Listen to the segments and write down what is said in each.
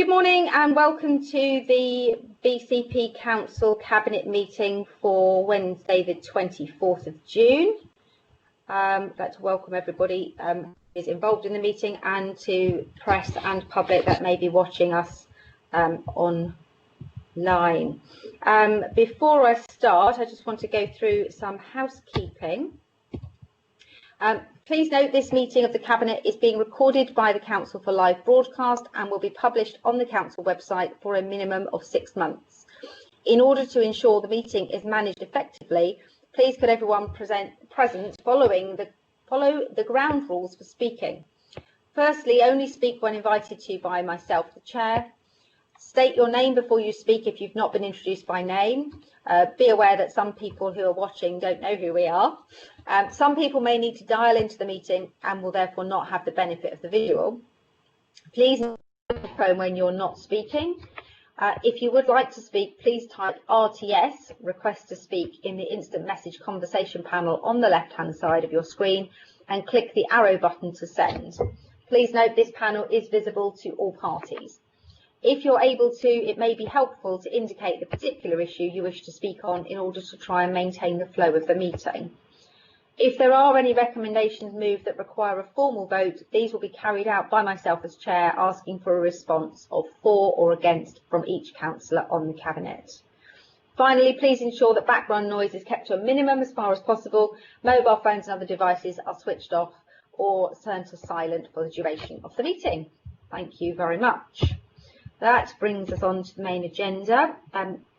Good morning and welcome to the BCP Council Cabinet meeting for Wednesday the 24th of June. I'd like to welcome everybody who is involved in the meeting and to press and public that may be watching us online. Before I start, I just want to go through some housekeeping. Please note this meeting of the Cabinet is being recorded by the Council for live broadcast and will be published on the Council website for a minimum of 6 months. In order to ensure the meeting is managed effectively, please could everyone present follow the ground rules for speaking. Firstly, only speak when invited to by myself, the Chair. State your name before you speak if you've not been introduced by name. Be aware that some people who are watching don't know who we are. Some people may need to dial into the meeting and will therefore not have the benefit of the visual. Please mute the microphone when you're not speaking. If you would like to speak, please type RTS, request to speak, in the instant message conversation panel on the left-hand side of your screen and click the arrow button to send. Please note this panel is visible to all parties. If you're able to, it may be helpful to indicate the particular issue you wish to speak on in order to try and maintain the flow of the meeting. If there are any recommendations moved that require a formal vote, these will be carried out by myself as Chair, asking for a response of for or against from each councillor on the Cabinet. Finally, please ensure that background noise is kept to a minimum as far as possible. Mobile phones and other devices are switched off or turned to silent for the duration of the meeting. Thank you very much. That brings us on to the main agenda.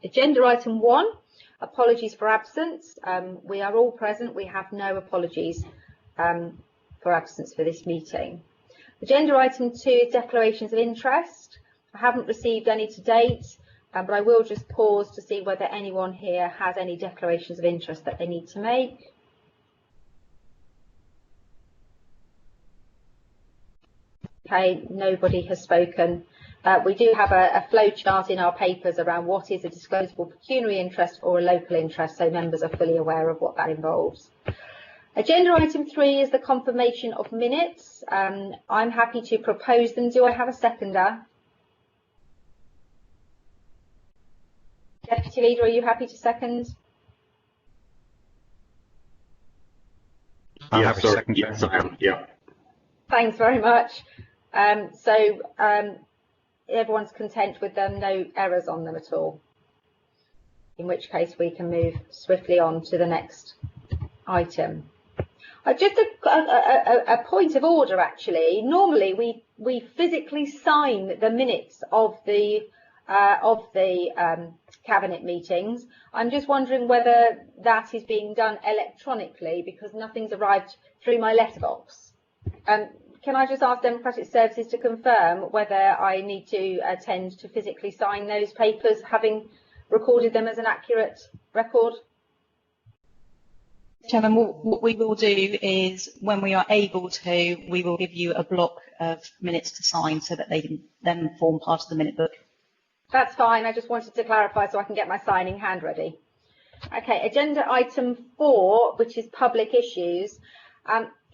Agenda item 1, apologies for absence. We are all present. We have no apologies for absence for this meeting. Agenda item 2 is declarations of interest. I haven't received any to date, but I will just pause to see whether anyone here has any declarations of interest that they need to make. Okay, nobody has spoken. We do have a flow chart in our papers around what is a disclosable pecuniary interest or a local interest, so members are fully aware of what that involves. Agenda item 3 is the confirmation of minutes. I'm happy to propose them. Do I have a seconder? Deputy Leader, are you happy to second? I'm happy to second. Yes, I am. Yeah. Thanks very much. Everyone's content with them, no errors on them at all, in which case we can move swiftly on to the next item. Just a point of order, actually. Normally we physically sign the minutes of the Cabinet meetings. I'm just wondering whether that is being done electronically because nothing's arrived through my letterbox. Can I just ask Democratic Services to confirm whether I need to attend to physically sign those papers, having recorded them as an accurate record? Chairman, what we will do is, when we are able to, we will give you a block of minutes to sign so that they can then form part of the minute book. That's fine. I just wanted to clarify so I can get my signing hand ready. Okay, agenda item 4, which is public issues.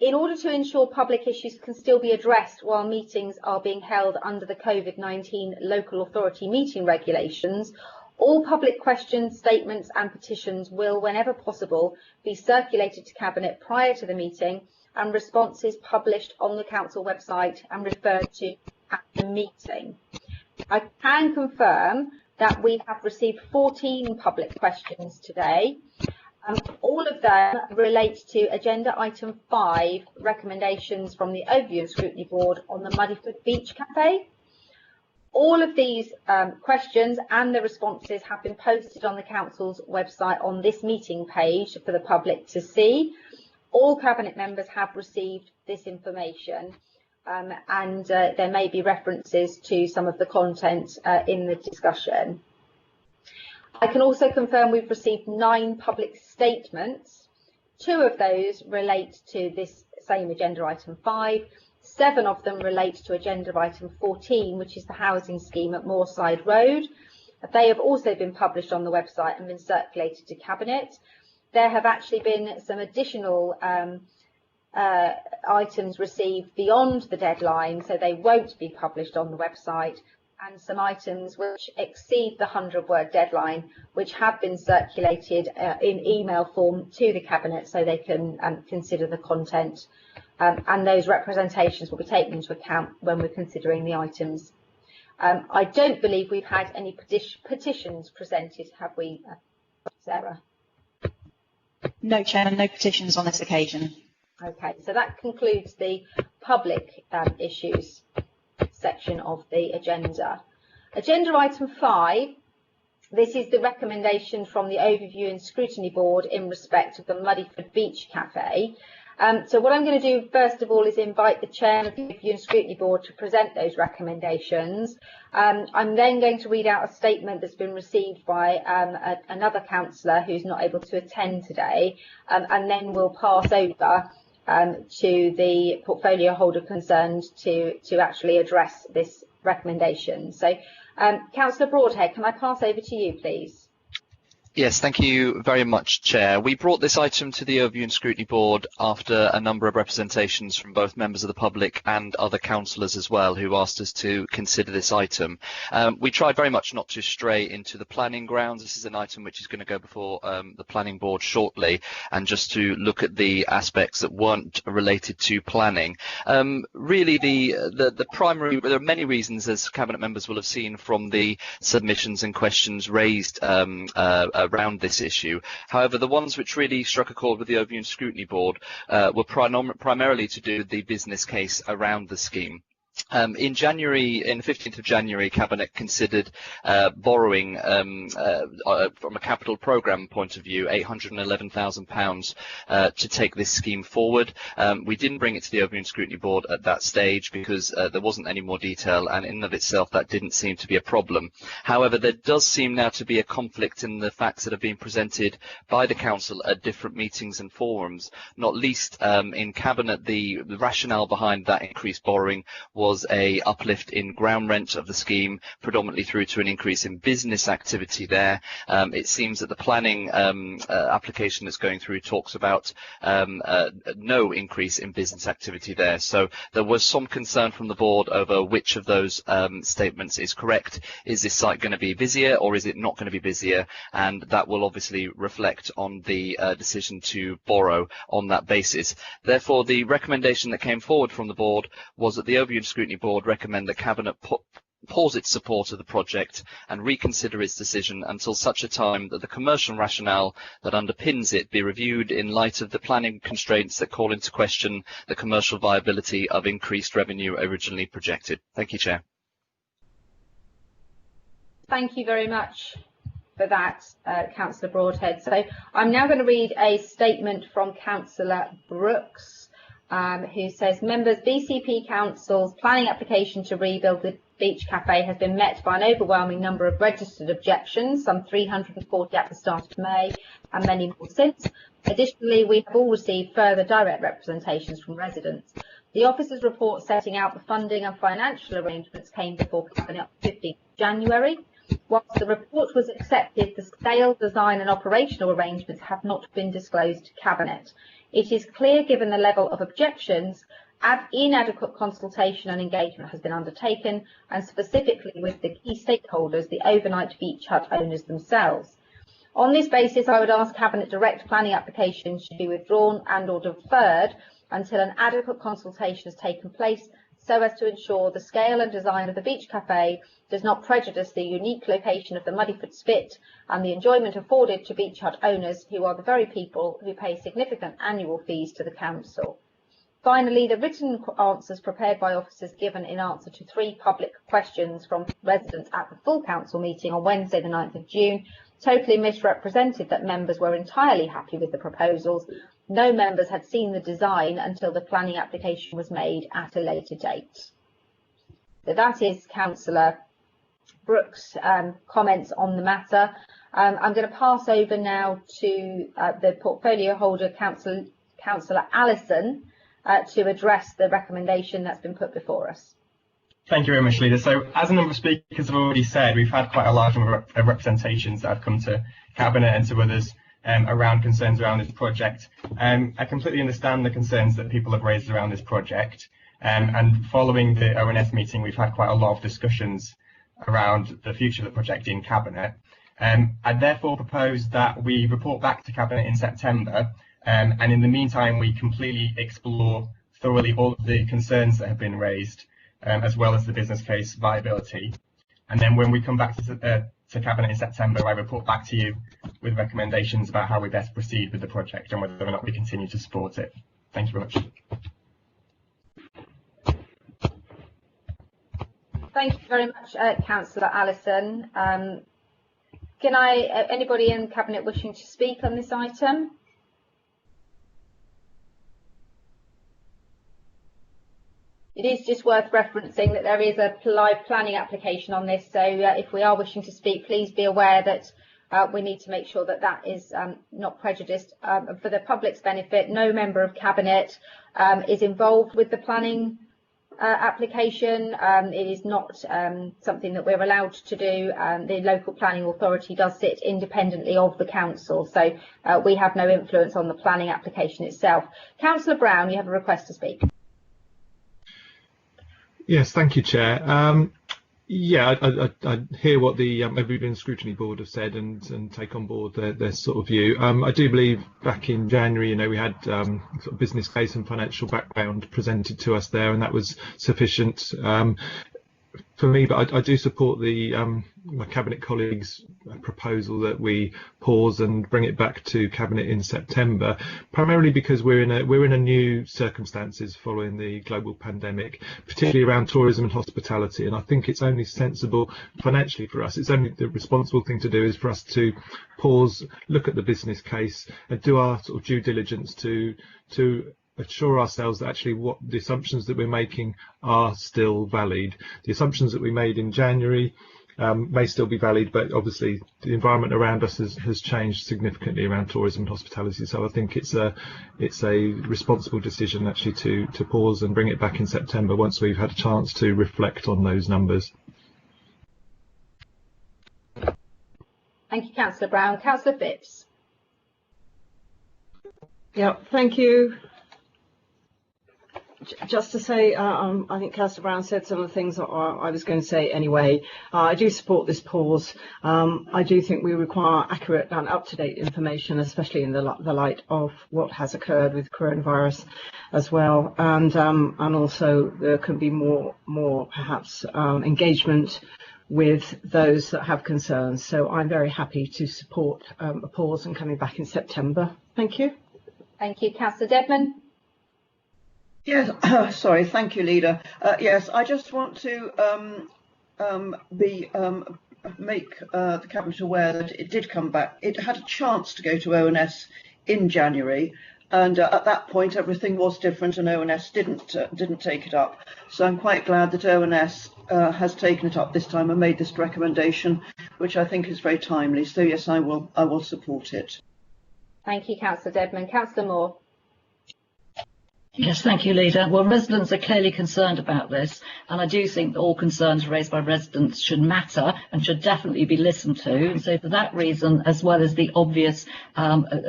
In order to ensure public issues can still be addressed while meetings are being held under the COVID-19 local authority meeting regulations, all public questions, statements and petitions will, whenever possible, be circulated to Cabinet prior to the meeting and responses published on the Council website and referred to at the meeting. I can confirm that we have received 14 public questions today. All of them relate to agenda item 5, recommendations from the Overview and Scrutiny Board on the Mudeford Beach Cafe. All of these questions and the responses have been posted on the Council's website on this meeting page for the public to see. All Cabinet members have received this information and there may be references to some of the content in the discussion. I can also confirm we've received 9 public statements. 2 of those relate to this same agenda item 5. 7 of them relate to agenda item 14, which is the housing scheme at Moorside Road. They have also been published on the website and been circulated to Cabinet. There have actually been some additional items received beyond the deadline, so they won't be published on the website. and some items which exceed the 100-word deadline, which have been circulated in email form to the Cabinet so they can consider the content, and those representations will be taken into account when we're considering the items. I don't believe we've had any petitions presented, have we, Sarah? No, Chairman, no petitions on this occasion. Okay, so that concludes the public issues section of the agenda. Agenda item 5, this is the recommendation from the Overview and Scrutiny Board in respect of the Mudeford Beach Cafe. So what I'm going to do first of all is invite the Chair of the Overview and Scrutiny Board to present those recommendations. I'm then going to read out a statement that's been received by another councillor who's not able to attend today, and then we'll pass over to the portfolio holder concerned to actually address this recommendation. So, Councillor Broadhead, can I pass over to you, please? Yes, thank you very much, Chair. We brought this item to the Overview and Scrutiny Board after a number of representations from both members of the public and other councillors as well, who asked us to consider this item. We tried very much not to stray into the planning grounds. This is an item which is going to go before the planning board shortly, and just to look at the aspects that weren't related to planning. Really, the primary, there are many reasons, as Cabinet members will have seen from the submissions and questions raised around this issue. However, the ones which really struck a chord with the Overview and Scrutiny Board were primarily to do with the business case around the scheme. In January, in the 15th of January, Cabinet considered borrowing from a capital programme point of view £811,000 to take this scheme forward. We didn't bring it to the Overview and Scrutiny Board at that stage because there wasn't any more detail, and in and of itself that didn't seem to be a problem. However, there does seem now to be a conflict in the facts that have been presented by the Council at different meetings and forums, not least in Cabinet. The rationale behind that increased borrowing was a uplift in ground rent of the scheme, predominantly through to an increase in business activity there. It seems that the planning application that's going through talks about no increase in business activity there. So there was some concern from the board over which of those statements is correct. Is this site going to be busier, or is it not going to be busier? And that will obviously reflect on the decision to borrow on that basis. Therefore, the recommendation that came forward from the board was that the Overview and Scrutiny Board recommend the Cabinet pause its support of the project and reconsider its decision until such a time that the commercial rationale that underpins it be reviewed in light of the planning constraints that call into question the commercial viability of increased revenue originally projected. Thank you, Chair. Thank you very much for that, Councillor Broadhead. So I'm now going to read a statement from Councillor Brooks, who says, members, BCP Council's planning application to rebuild the beach cafe has been met by an overwhelming number of registered objections, some 340 at the start of May and many more since. Additionally, we have all received further direct representations from residents. The officer's report setting out the funding and financial arrangements came before Cabinet on 15th January. Whilst the report was accepted, the scale, design and operational arrangements have not been disclosed to Cabinet. It is clear, given the level of objections, inadequate consultation and engagement has been undertaken, and specifically with the key stakeholders, the overnight beach hut owners themselves. On this basis, I would ask Cabinet direct planning applications should be withdrawn and or deferred until an adequate consultation has taken place, so as to ensure the scale and design of the beach cafe does not prejudice the unique location of the Mudeford Spit and the enjoyment afforded to beach hut owners, who are the very people who pay significant annual fees to the council. Finally, the written answers prepared by officers given in answer to 3 public questions from residents at the full council meeting on Wednesday the 9th of June totally misrepresented that members were entirely happy with the proposals. No members had seen the design until the planning application was made at a later date. So that is Councillor Brooks' comments on the matter. I'm going to pass over now to the portfolio holder, Councillor Allison, to address the recommendation that's been put before us. Thank you very much, Leader. So, as a number of speakers have already said, we've had quite a large number of representations that have come to Cabinet and to others around concerns around this project. I completely understand the concerns that people have raised around this project, and following the ONS meeting, we've had quite a lot of discussions around the future of the project in Cabinet. I therefore propose that we report back to Cabinet in September, and in the meantime we completely explore thoroughly all of the concerns that have been raised, as well as the business case viability. And then when we come back to Cabinet in September, I report back to you with recommendations about how we best proceed with the project and whether or not we continue to support it. Thank you very much. Thank you very much, Councillor Allison. Can anybody in Cabinet wishing to speak on this item? It is just worth referencing that there is a live planning application on this, so if we are wishing to speak, please be aware that we need to make sure that that is not prejudiced. For the public's benefit, no member of Cabinet is involved with the planning application. It is not something that we're allowed to do. The local planning authority does sit independently of the council, so we have no influence on the planning application itself. Councillor Brown, you have a request to speak. Yes, thank you, Chair. Yeah, I hear what the Overview and Scrutiny Board have said and take on board their sort of view. I do believe back in January, we had sort of business case and financial background presented to us there, and that was sufficient for me. But I do support my Cabinet colleagues' proposal that we pause and bring it back to Cabinet in September, primarily because we're in a new circumstances following the global pandemic, particularly around tourism and hospitality. And I think it's only sensible financially for us. It's only the responsible thing to do is for us to pause, look at the business case, and do our sort of due diligence to assure ourselves that actually what the assumptions that we're making are still valid. The assumptions that we made in January may still be valid, but obviously the environment around us has changed significantly around tourism and hospitality. So I think it's a responsible decision actually to pause and bring it back in September once we've had a chance to reflect on those numbers. Thank you, Councillor Brown. Councillor Phipps. Yeah, thank you. Just to say, I think Councillor Brown said some of the things that I was going to say anyway. I do support this pause. I do think we require accurate and up-to-date information, especially in the light of what has occurred with coronavirus as well. And also there can be more perhaps engagement with those that have concerns. So I'm very happy to support a pause and coming back in September. Thank you. Thank you. Councillor Dedman. Yes, sorry, thank you, Leader. Yes, I just want to make the Cabinet aware that it did come back. It had a chance to go to ONS in January, and at that point everything was different, and ONS didn't take it up. So I'm quite glad that ONS has taken it up this time and made this recommendation, which I think is very timely. So yes, I will support it. Thank you, Councillor Dedman. Councillor Moore. Yes, thank you, Leader. Well, residents are clearly concerned about this, and I do think that all concerns raised by residents should matter and should definitely be listened to. And so for that reason, as well as the obvious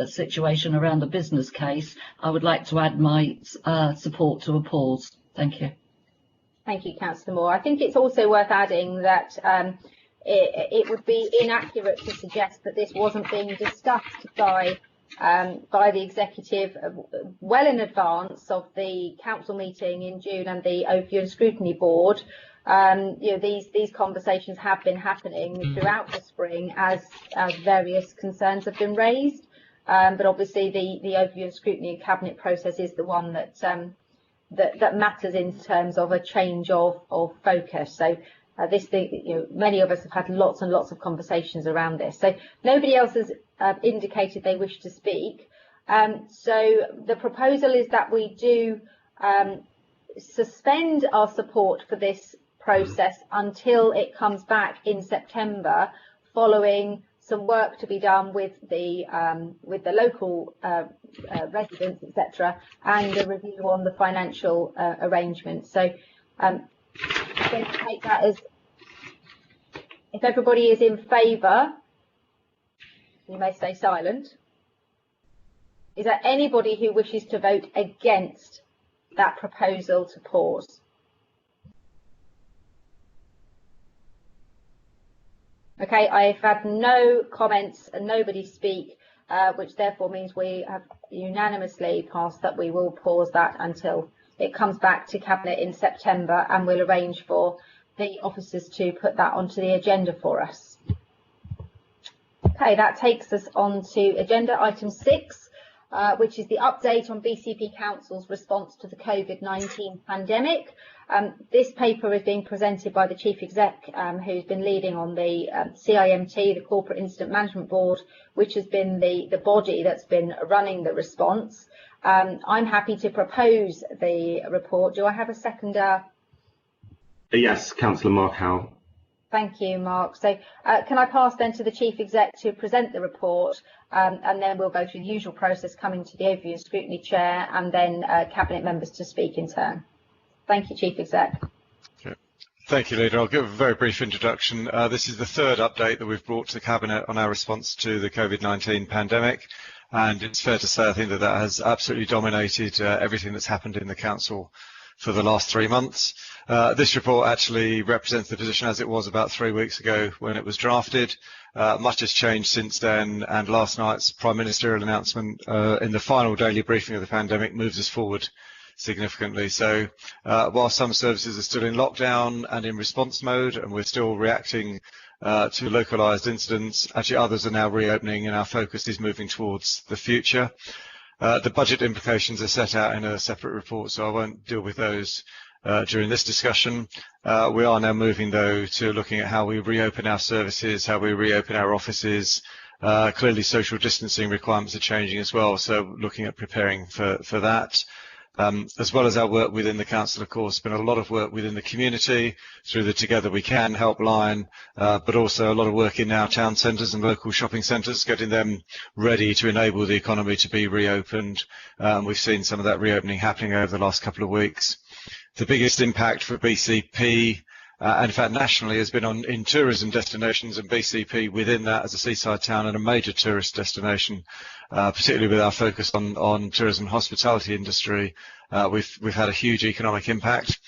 situation around the business case, I would like to add my support to a pause. Thank you. Thank you, Councillor Moore. I think it's also worth adding that it would be inaccurate to suggest that this wasn't being discussed by the executive well in advance of the council meeting in June and the Overview and Scrutiny Board. These conversations have been happening throughout the spring as various concerns have been raised, but obviously the Overview and Scrutiny and Cabinet process is the one that matters in terms of a change of focus. So many of us have had lots and lots of conversations around this. So nobody else has indicated they wish to speak. So the proposal is that we do suspend our support for this process until it comes back in September, following some work to be done with the local residents, etc., and a review on the financial arrangements. So I'm going to take that as, if everybody is in favour, you may stay silent. Is there anybody who wishes to vote against that proposal to pause? Okay, I've had no comments and nobody speak, which therefore means we have unanimously passed that we will pause that until it comes back to Cabinet in September, and we'll arrange for the officers to put that onto the agenda for us. Okay, that takes us on to agenda item 6, which is the update on BCP Council's response to the COVID-19 pandemic. This paper is being presented by the Chief Exec, who's been leading on the CIMT, the Corporate Incident Management Board, which has been the body that's been running the response. I'm happy to propose the report. Do I have a seconder? Yes, Councillor Mark Howell. Thank you, Mark. So can I pass then to the Chief Exec to present the report, and then we'll go through the usual process, coming to the Overview and Scrutiny Chair and then Cabinet members to speak in turn. Thank you, Chief Exec. Okay. Thank you, Leader. I'll give a very brief introduction. This is the third update that we've brought to the Cabinet on our response to the COVID-19 pandemic. And it's fair to say, I think that has absolutely dominated everything that's happened in the Council for the last 3 months. This report actually represents the position as it was about 3 weeks ago when it was drafted. Much has changed since then, and last night's Prime Ministerial announcement in the final daily briefing of the pandemic moves us forward significantly. So while some services are still in lockdown and in response mode, and we're still reacting to localised incidents, actually others are now reopening, and our focus is moving towards the future. The budget implications are set out in a separate report, so I won't deal with those during this discussion. We are now moving, though, to looking at how we reopen our services, how we reopen our offices. Clearly, social distancing requirements are changing as well, so looking at preparing for that. As well as our work within the Council, of course, been a lot of work within the community through the Together We Can helpline, but also a lot of work in our town centres and local shopping centres, getting them ready to enable the economy to be reopened. We've seen some of that reopening happening over the last couple of weeks. The biggest impact for BCP, and in fact nationally, has been in tourism destinations, and BCP within that as a seaside town and a major tourist destination, particularly with our focus on tourism and hospitality industry. We've had a huge economic impact.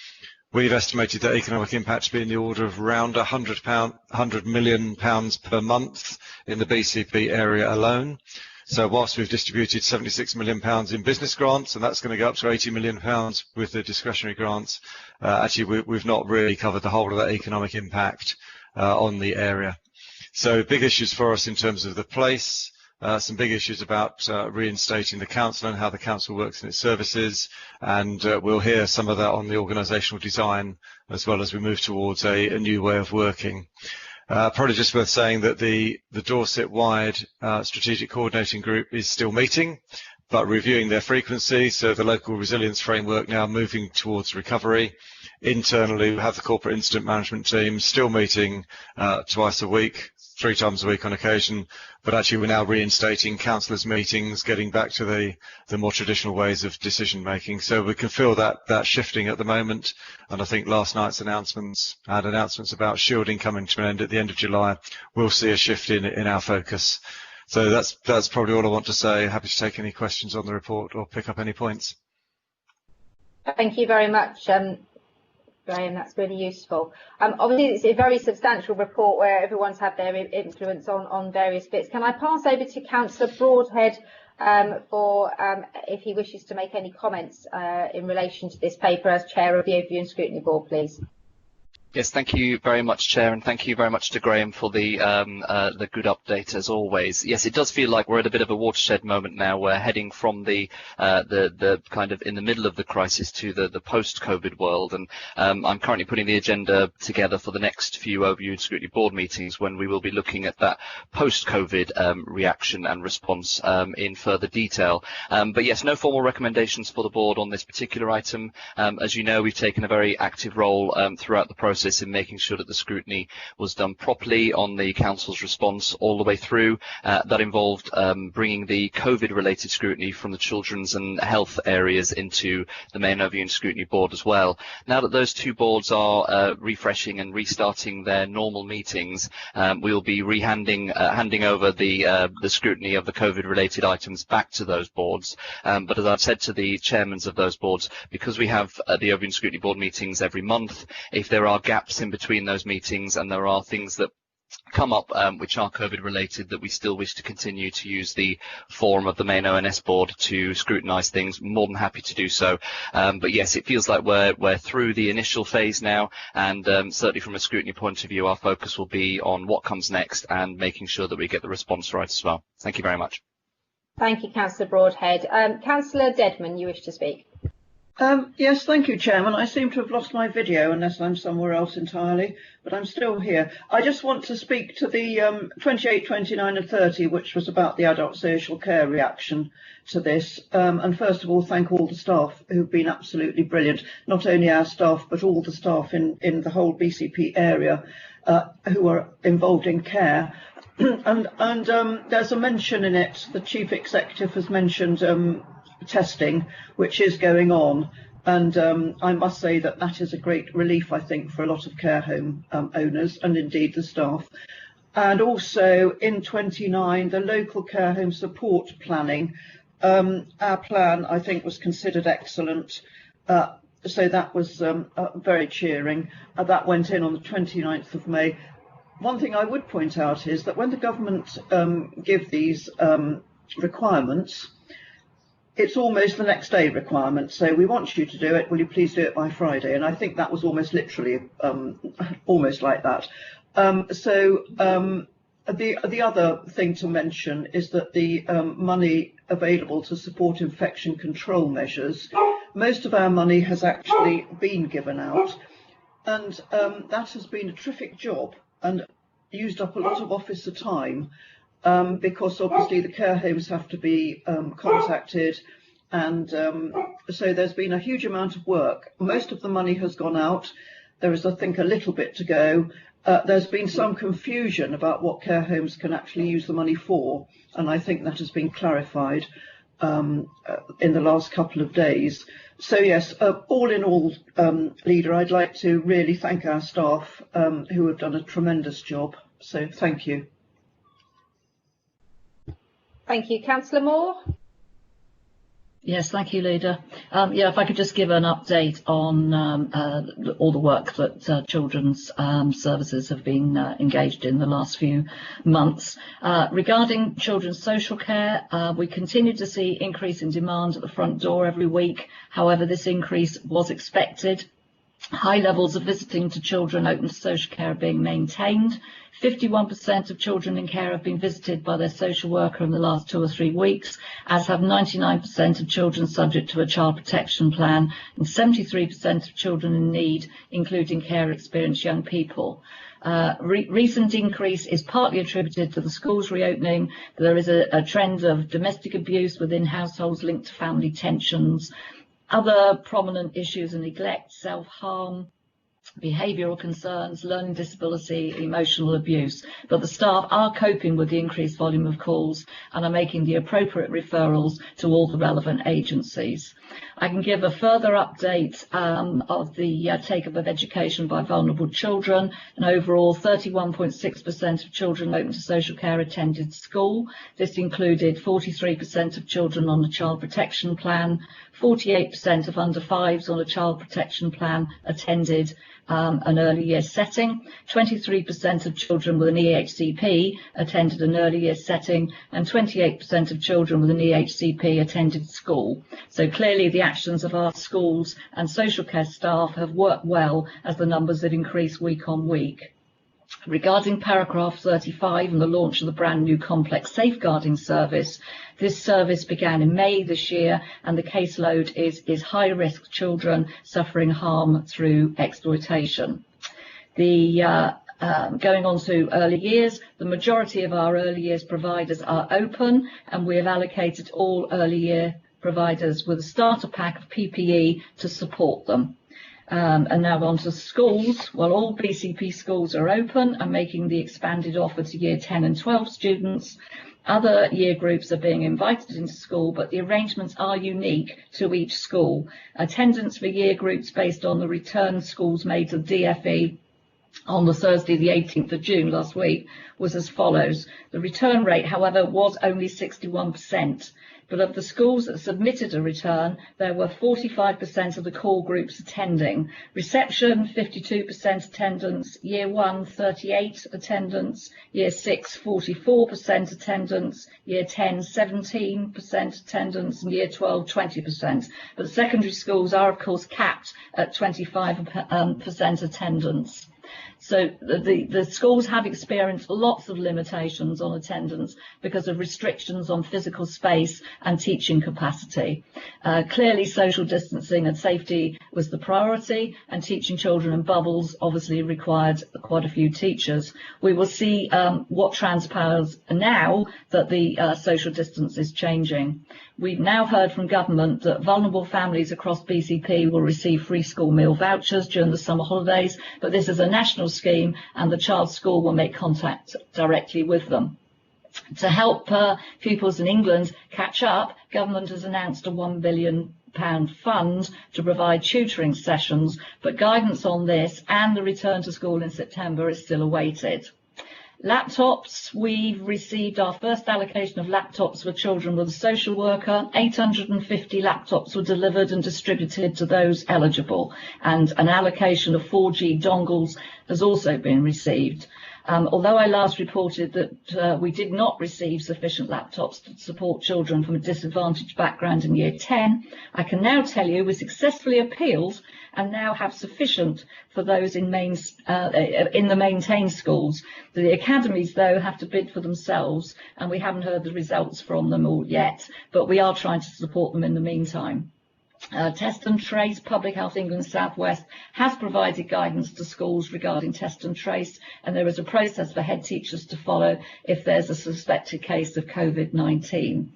We've estimated that economic impact to be in the order of around £100 million per month in the BCP area alone. So whilst we've distributed £76 million in business grants, and that's going to go up to £80 million with the discretionary grants, actually we've not really covered the whole of that economic impact on the area. So big issues for us in terms of the place, some big issues about reinstating the Council and how the Council works in its services, and we'll hear some of that on the organisational design as well as we move towards a new way of working. Probably just worth saying that the Dorset-wide strategic coordinating group is still meeting, but reviewing their frequency, so the local resilience framework now moving towards recovery. Internally, we have the corporate incident management team still meeting twice a week, 3 times a week on occasion, but actually we're now reinstating councillors' meetings, getting back to the more traditional ways of decision making. So we can feel that shifting at the moment, and I think last night's announcements and announcements about shielding coming to an end at the end of July will see a shift in our focus. So that's probably all I want to say. Happy to take any questions on the report or pick up any points. Thank you very much, Graham, that's really useful. Obviously, it's a very substantial report where everyone's had their influence on various bits. Can I pass over to Councillor Broadhead for if he wishes to make any comments in relation to this paper as Chair of the Overview and Scrutiny Board, please? Yes, thank you very much, Chair, and thank you very much to Graham for the good update as always. Yes, it does feel like we're at a bit of a watershed moment now. We're heading from the kind of in the middle of the crisis to the post-COVID world, and I'm currently putting the agenda together for the next few Overview and Scrutiny Board meetings when we will be looking at that post-COVID reaction and response in further detail. But yes, no formal recommendations for the board on this particular item. As you know, we've taken a very active role throughout the process in making sure that the scrutiny was done properly on the Council's response all the way through. That involved bringing the COVID-related scrutiny from the children's and health areas into the main Overview and Scrutiny Board as well. Now that those two boards are refreshing and restarting their normal meetings, we'll be handing over the scrutiny of the COVID-related items back to those boards. But as I've said to the chairmans of those boards, because we have the Overview and Scrutiny Board meetings every month, if there are gaps in between those meetings and there are things that come up which are COVID related, that we still wish to continue to use the forum of the main ONS board to scrutinise things, more than happy to do so. But yes, it feels like we're through the initial phase now, and certainly from a scrutiny point of view, our focus will be on what comes next and making sure that we get the response right as well. Thank you very much. Thank you, Councillor Broadhead. Councillor Dedman, you wish to speak. Yes, thank you, Chairman. I seem to have lost my video unless I'm somewhere else entirely, but I'm still here. I just want to speak to the 28, 29 and 30, which was about the adult social care reaction to this. And first of all, thank all the staff who've been absolutely brilliant, not only our staff, but all the staff in the whole BCP area who are involved in care. And there's a mention in it, the Chief Executive has mentioned testing, which is going on, and I must say that is a great relief, I think, for a lot of care home owners and indeed the staff. And also in 29, the local care home support planning, our plan, I think, was considered excellent, so that was very cheering. That went in on the 29th of May. One thing I would point out is that when the government give these requirements, it's almost the next day requirement. So we want you to do it. Will you please do it by Friday? And I think that was almost literally almost like that. The other thing to mention is that the money available to support infection control measures, most of our money has actually been given out, and that has been a terrific job and used up a lot of officer time. Because obviously the care homes have to be contacted, and so there's been a huge amount of work. Most of the money has gone out. There is, I think, a little bit to go. There's been some confusion about what care homes can actually use the money for, and I think that has been clarified in the last couple of days. So yes, all in all, Leader, I'd like to really thank our staff who have done a tremendous job. So thank you. Thank you. Councillor Moore? Yes, thank you, Leader. Yeah, if I could just give an update on all the work that children's services have been engaged in the last few months. Regarding children's social care, we continue to see increase in demand at the front door every week. However, this increase was expected. High levels of visiting to children open to social care are being maintained. 51% of children in care have been visited by their social worker in the last 2 or 3 weeks, as have 99% of children subject to a child protection plan and 73% of children in need, including care experienced young people. Recent increase is partly attributed to the schools reopening. There is a trend of domestic abuse within households linked to family tensions. Other prominent issues are neglect, self-harm, behavioural concerns, learning disability, emotional abuse. But the staff are coping with the increased volume of calls and are making the appropriate referrals to all the relevant agencies. I can give a further update of the take-up of education by vulnerable children, and overall 31.6% of children open to social care attended school. This included 43% of children on a child protection plan, 48% of under 5s on a child protection plan attended an early years setting, 23% of children with an EHCP attended an early years setting, and 28% of children with an EHCP attended school. So clearly the actions of our schools and social care staff have worked well as the numbers have increased week on week. Regarding paragraph 35 and the launch of the brand new complex safeguarding service, this service began in May this year, and the caseload is high risk children suffering harm through exploitation. Going on to early years, the majority of our early years providers are open, and we have allocated all early year providers with a starter pack of PPE to support them. And now on to schools. Well, all BCP schools are open and making the expanded offer to year 10 and 12 students. Other year groups are being invited into school, but the arrangements are unique to each school. Attendance for year groups based on the return schools made to DFE on the Thursday, the 18th of June last week, was as follows. The return rate, however, was only 61%. But of the schools that submitted a return, there were 45% of the core groups attending. Reception, 52% attendance. Year 1, 38 attendance. Year 6, 44% attendance. Year 10, 17% attendance. And Year 12, 20%. But the secondary schools are, of course, capped at 25% attendance. So the schools have experienced lots of limitations on attendance because of restrictions on physical space and teaching capacity. Clearly, social distancing and safety was the priority, and teaching children in bubbles obviously required quite a few teachers. We will see what transpires now that the social distance is changing. We've now heard from government that vulnerable families across BCP will receive free school meal vouchers during the summer holidays, but this is a national scheme and the child's school will make contact directly with them. To help pupils in England catch up, government has announced a £1 billion fund to provide tutoring sessions, but guidance on this and the return to school in September is still awaited. Laptops, we've received our first allocation of laptops for children with a social worker. 850 laptops were delivered and distributed to those eligible, and an allocation of 4G dongles has also been received. Although I last reported that we did not receive sufficient laptops to support children from a disadvantaged background in Year 10, I can now tell you we successfully appealed and now have sufficient for those in the maintained schools. The academies, though, have to bid for themselves, and we haven't heard the results from them all yet, but we are trying to support them in the meantime. Test and Trace, Public Health England South West has provided guidance to schools regarding test and trace, and there is a process for head teachers to follow if there's a suspected case of COVID-19.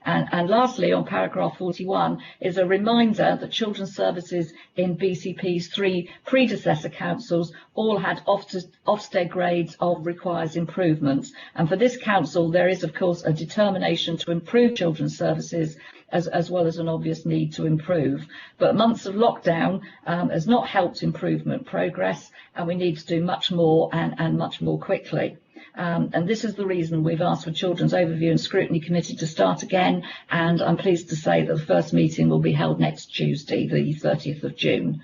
And lastly, on paragraph 41, is a reminder that children's services in BCP's 3 predecessor councils all had Ofsted grades of requires improvements. And for this council, there is, of course, a determination to improve children's services as well as an obvious need to improve. But months of lockdown has not helped improvement progress, and we need to do much more and much more quickly. And this is the reason we've asked for Children's Overview and Scrutiny Committee to start again, and I'm pleased to say that the first meeting will be held next Tuesday, the 30th of June.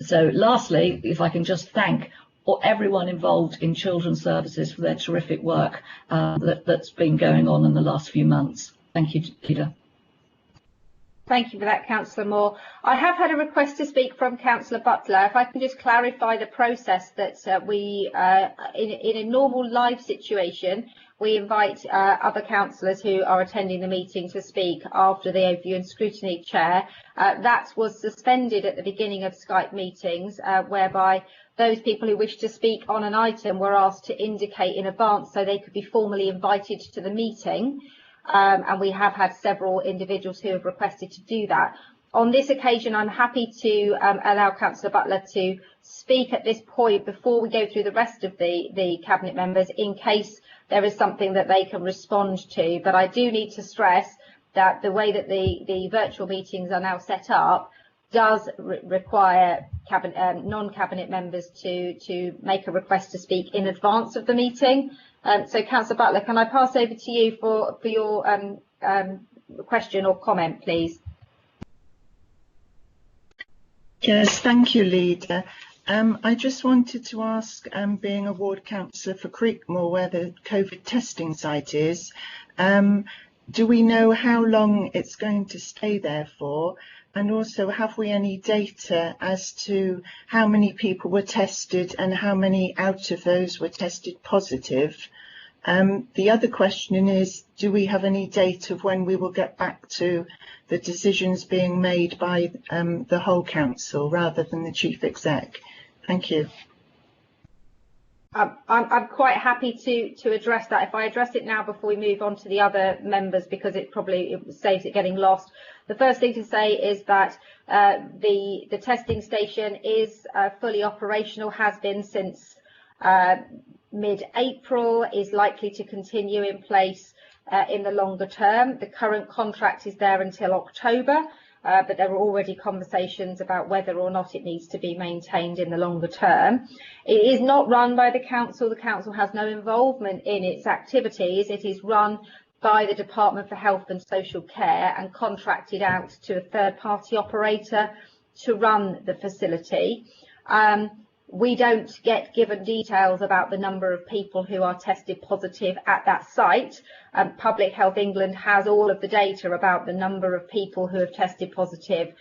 So lastly, if I can just thank everyone involved in children's services for their terrific work that's been going on in the last few months. Thank you, Peter. Thank you for that, Councillor Moore. I have had a request to speak from Councillor Butler. If I can just clarify the process that we, in a normal live situation, we invite other councillors who are attending the meeting to speak after the Overview and Scrutiny Chair. That was suspended at the beginning of Skype meetings, whereby those people who wish to speak on an item were asked to indicate in advance so they could be formally invited to the meeting. And we have had several individuals who have requested to do that. On this occasion, I'm happy to allow Councillor Butler to speak at this point before we go through the rest of the Cabinet members, in case there is something that they can respond to. But I do need to stress that the way that the virtual meetings are now set up does require non-Cabinet members to make a request to speak in advance of the meeting. So, Councillor Butler, can I pass over to you for your question or comment, please? Yes, thank you, Leader. I just wanted to ask, being a ward councillor for Creekmore, where the COVID testing site is, do we know how long it's going to stay there for? And also, have we any data as to how many people were tested and how many out of those were tested positive? The other question is, do we have any date of when we will get back to the decisions being made by the whole council rather than the chief exec? Thank you. I'm quite happy to address that. If I address it now before we move on to the other members, because it saves it getting lost. The first thing to say is that the testing station is fully operational, has been since mid-April, is likely to continue in place in the longer term. The current contract is there until October, but there are already conversations about whether or not it needs to be maintained in the longer term. It is not run by the council. The council has no involvement in its activities. It is run by the Department for Health and Social Care and contracted out to a third-party operator to run the facility. We don't get given details about the number of people who are tested positive at that site. Public Health England has all of the data about the number of people who have tested positive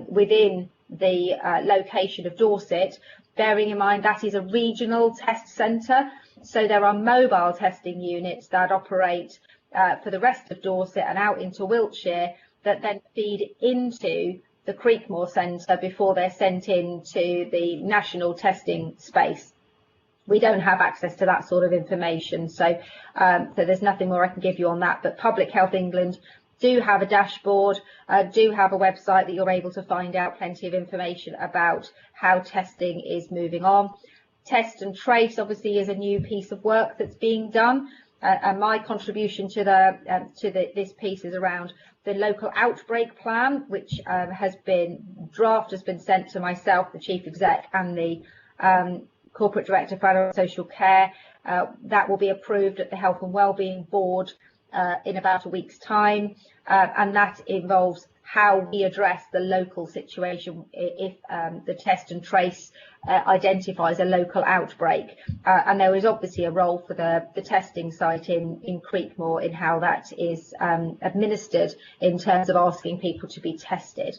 within the location of Dorset, bearing in mind that is a regional test centre. So there are mobile testing units that operate for the rest of Dorset and out into Wiltshire that then feed into the Creekmore Centre before they're sent into the national testing space. We don't have access to that sort of information, so there's nothing more I can give you on that. But Public Health England do have a dashboard, do have a website that you're able to find out plenty of information about how testing is moving on. Test and trace obviously is a new piece of work that's being done, and my contribution to this piece is around the local outbreak plan, which has been sent to myself, the Chief Exec, and the Corporate Director for Social Care. That will be approved at the Health and Wellbeing Board in about a week's time, and that involves how we address the local situation if the test and trace identifies a local outbreak. And there is obviously a role for the testing site in Creekmore in how that is administered in terms of asking people to be tested.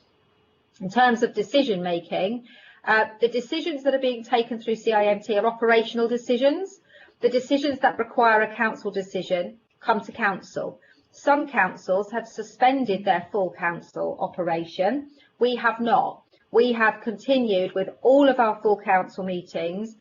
In terms of decision making, the decisions that are being taken through CIMT are operational decisions. The decisions that require a council decision come to council. Some councils have suspended their full council operation. We have not. We have continued with all of our full council meetings.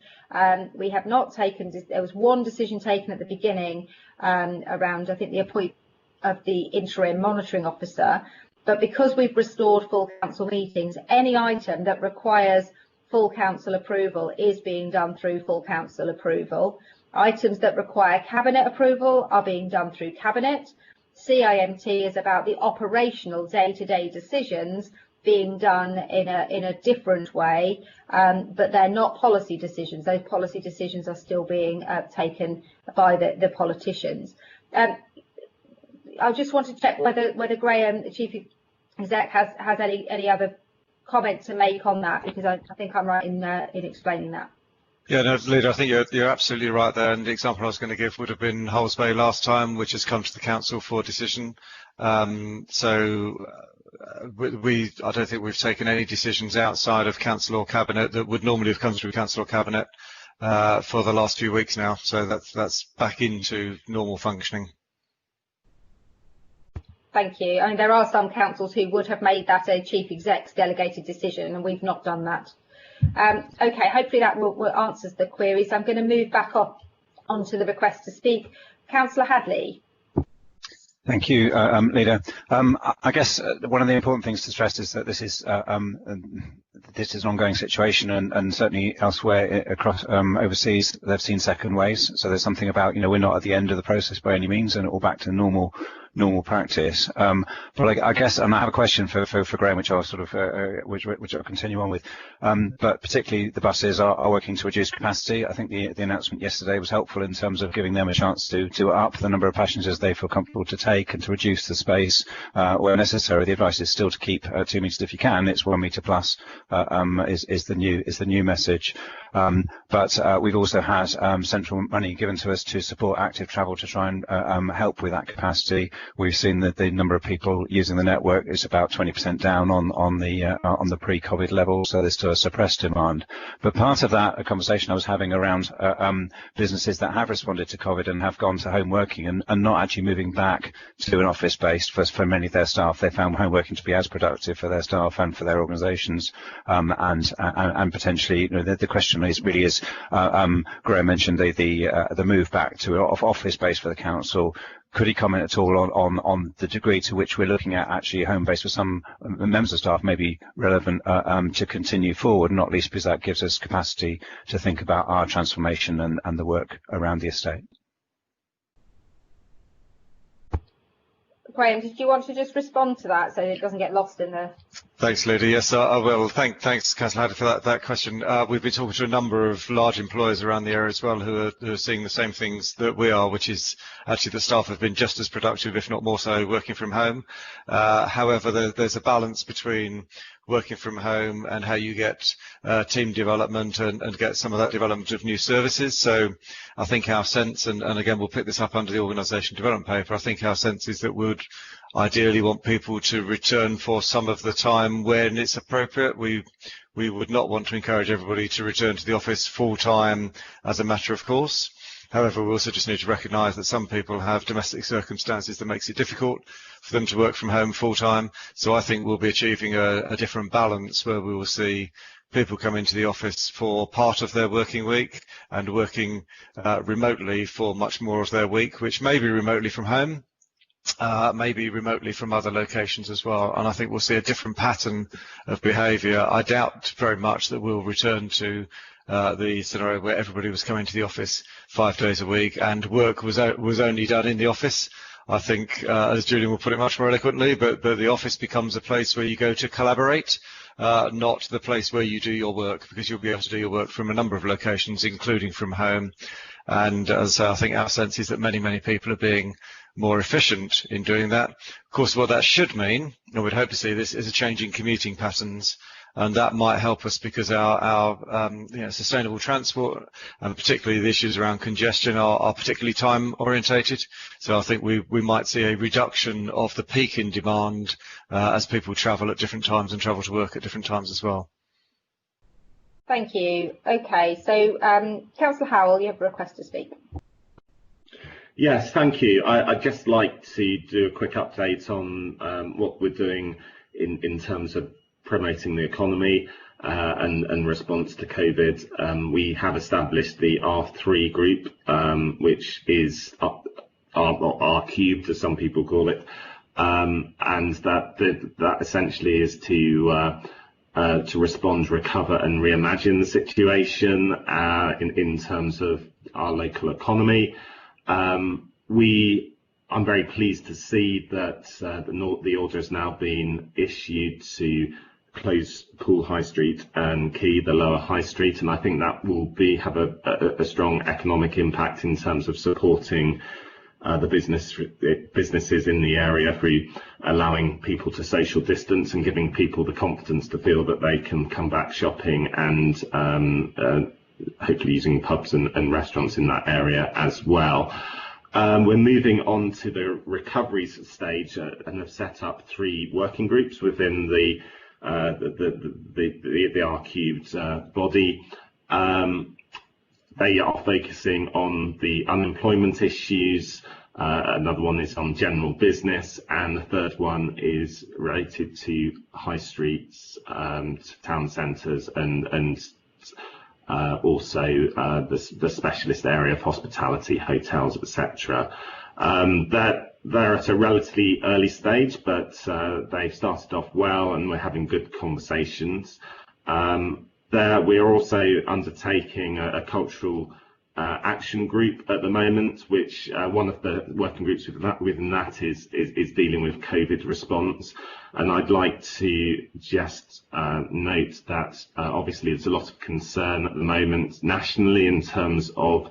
We have not taken, there was one decision taken at the beginning around, I think, the appointment of the interim monitoring officer. But because we've restored full council meetings, any item that requires full council approval is being done through full council approval. Items that require cabinet approval are being done through cabinet. CIMT is about the operational day-to-day decisions being done in a different way, but they're not policy decisions. Those policy decisions are still being taken by the politicians. I just want to check whether Graham, the Chief Exec, has any other comment to make on that, because I think I'm right in explaining that. Yeah, no, Leader, I think you're absolutely right there. And the example I was going to give would have been Holes Bay last time, which has come to the council for decision. I don't think we've taken any decisions outside of council or cabinet that would normally have come through council or cabinet for the last few weeks now. So that's back into normal functioning. Thank you. I mean, there are some councils who would have made that a Chief Exec's delegated decision, and we've not done that. Okay, hopefully that will answers the queries. I'm going to move back up onto the request to speak. Councillor Hadley. Thank you, Leader. I guess one of the important things to stress is that this is an ongoing situation, and certainly elsewhere across overseas, they've seen second waves. So there's something about, we're not at the end of the process by any means, and all back to normal practice. But I guess, and I have a question for Graham, which I'll sort of which I'll continue on with. But particularly the buses are working to reduce capacity. I think the announcement yesterday was helpful in terms of giving them a chance to up the number of passengers they feel comfortable to take and to reduce the space where necessary. The advice is still to keep 2 metres if you can. It's 1 metre plus is the new message. But we've also had central money given to us to support active travel to try and help with that capacity. We've seen that the number of people using the network is about 20% down on the pre-COVID level, so there's still a suppressed demand. But part of that, a conversation I was having around businesses that have responded to COVID and have gone to home working and not actually moving back to an office based for many of their staff. They found home working to be as productive for their staff and for their organisations, and potentially, the question is Graham mentioned the move back to office based for the council. Could he comment at all on the degree to which we're looking at actually home-based for some members of staff may be relevant to continue forward, not least because that gives us capacity to think about our transformation and the work around the estate? Graham, did you want to just respond to that so it doesn't get lost in the... Thanks, Lydia. Yes, I will. Thanks, Councillor Haddad, for that question. We've been talking to a number of large employers around the area as well who are seeing the same things that we are, which is actually the staff have been just as productive, if not more so, working from home. However, there's a balance between working from home and how you get team development and get some of that development of new services. So I think our sense, and again, we'll pick this up under the organisation development paper, I think our sense is that we would ideally want people to return for some of the time when it's appropriate. We would not want to encourage everybody to return to the office full time as a matter of course. However, we also just need to recognise that some people have domestic circumstances that makes it difficult for them to work from home full time. So I think we'll be achieving a different balance where we will see people come into the office for part of their working week and working remotely for much more of their week, which may be remotely from home, maybe remotely from other locations as well. And I think we'll see a different pattern of behaviour. I doubt very much that we'll return to the scenario where everybody was coming to the office 5 days a week and work was only done in the office. I think, as Julian will put it much more eloquently, but the office becomes a place where you go to collaborate, not the place where you do your work, because you'll be able to do your work from a number of locations, including from home. And as I think our sense is that many people are being more efficient in doing that. Of course, what that should mean, and we'd hope to see this, is a change in commuting patterns. And that might help us because our sustainable transport and particularly the issues around congestion are particularly time orientated. So I think we might see a reduction of the peak in demand as people travel at different times and travel to work at different times as well. Thank you. Okay, so Councillor Howell, you have a request to speak. Yes, thank you. I'd just like to do a quick update on what we're doing in terms of promoting the economy and response to COVID. We have established the R3 group, which is R cubed, as some people call it, and that essentially is to respond, recover, and reimagine the situation in terms of our local economy. I'm very pleased to see that the order has now been issued to close Poole High Street and Quay, the lower High Street, and I think that will have a strong economic impact in terms of supporting the businesses in the area through allowing people to social distance and giving people the confidence to feel that they can come back shopping and hopefully using pubs and restaurants in that area as well. We're moving on to the recovery stage and have set up 3 working groups within the R cubed body. They are focusing on the unemployment issues. Another one is on general business, and the third one is related to high streets, town centres, and also the specialist area of hospitality, hotels, etc. They're at a relatively early stage, but they've started off well, and we're having good conversations. We are also undertaking a cultural action group at the moment, which one of the working groups within that is dealing with COVID response. And I'd like to just note that obviously there's a lot of concern at the moment nationally in terms of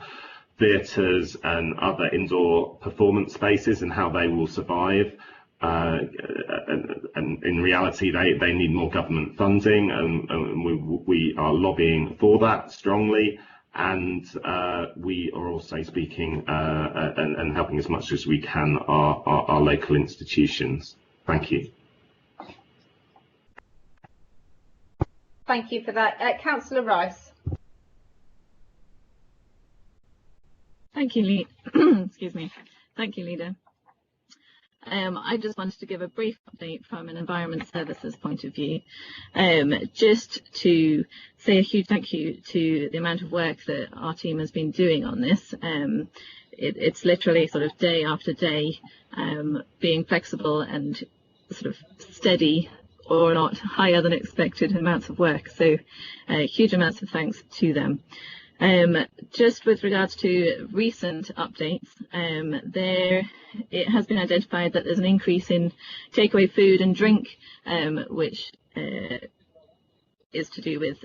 theatres and other indoor performance spaces and how they will survive. And in reality, they need more government funding, and we are lobbying for that strongly. And we are also speaking and helping as much as we can our local institutions. Thank you. Thank you for that. Councillor Rice. Thank you, excuse me. Thank you, Leader. I just wanted to give a brief update from an Environment Services point of view, just to say a huge thank you to the amount of work that our team has been doing on this. It's literally sort of day after day, being flexible and sort of steady or not higher than expected amounts of work. So huge amounts of thanks to them. Just with regards to recent updates, it has been identified that there's an increase in takeaway food and drink, which is to do with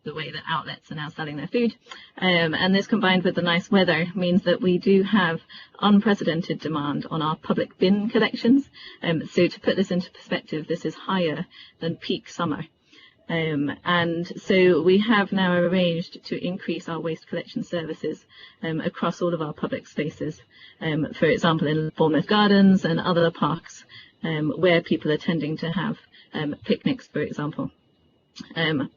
the way that outlets are now selling their food. And this, combined with the nice weather, means that we do have unprecedented demand on our public bin collections. So to put this into perspective, this is higher than peak summer. And so we have now arranged to increase our waste collection services across all of our public spaces, for example in Bournemouth Gardens and other parks where people are tending to have picnics, for example.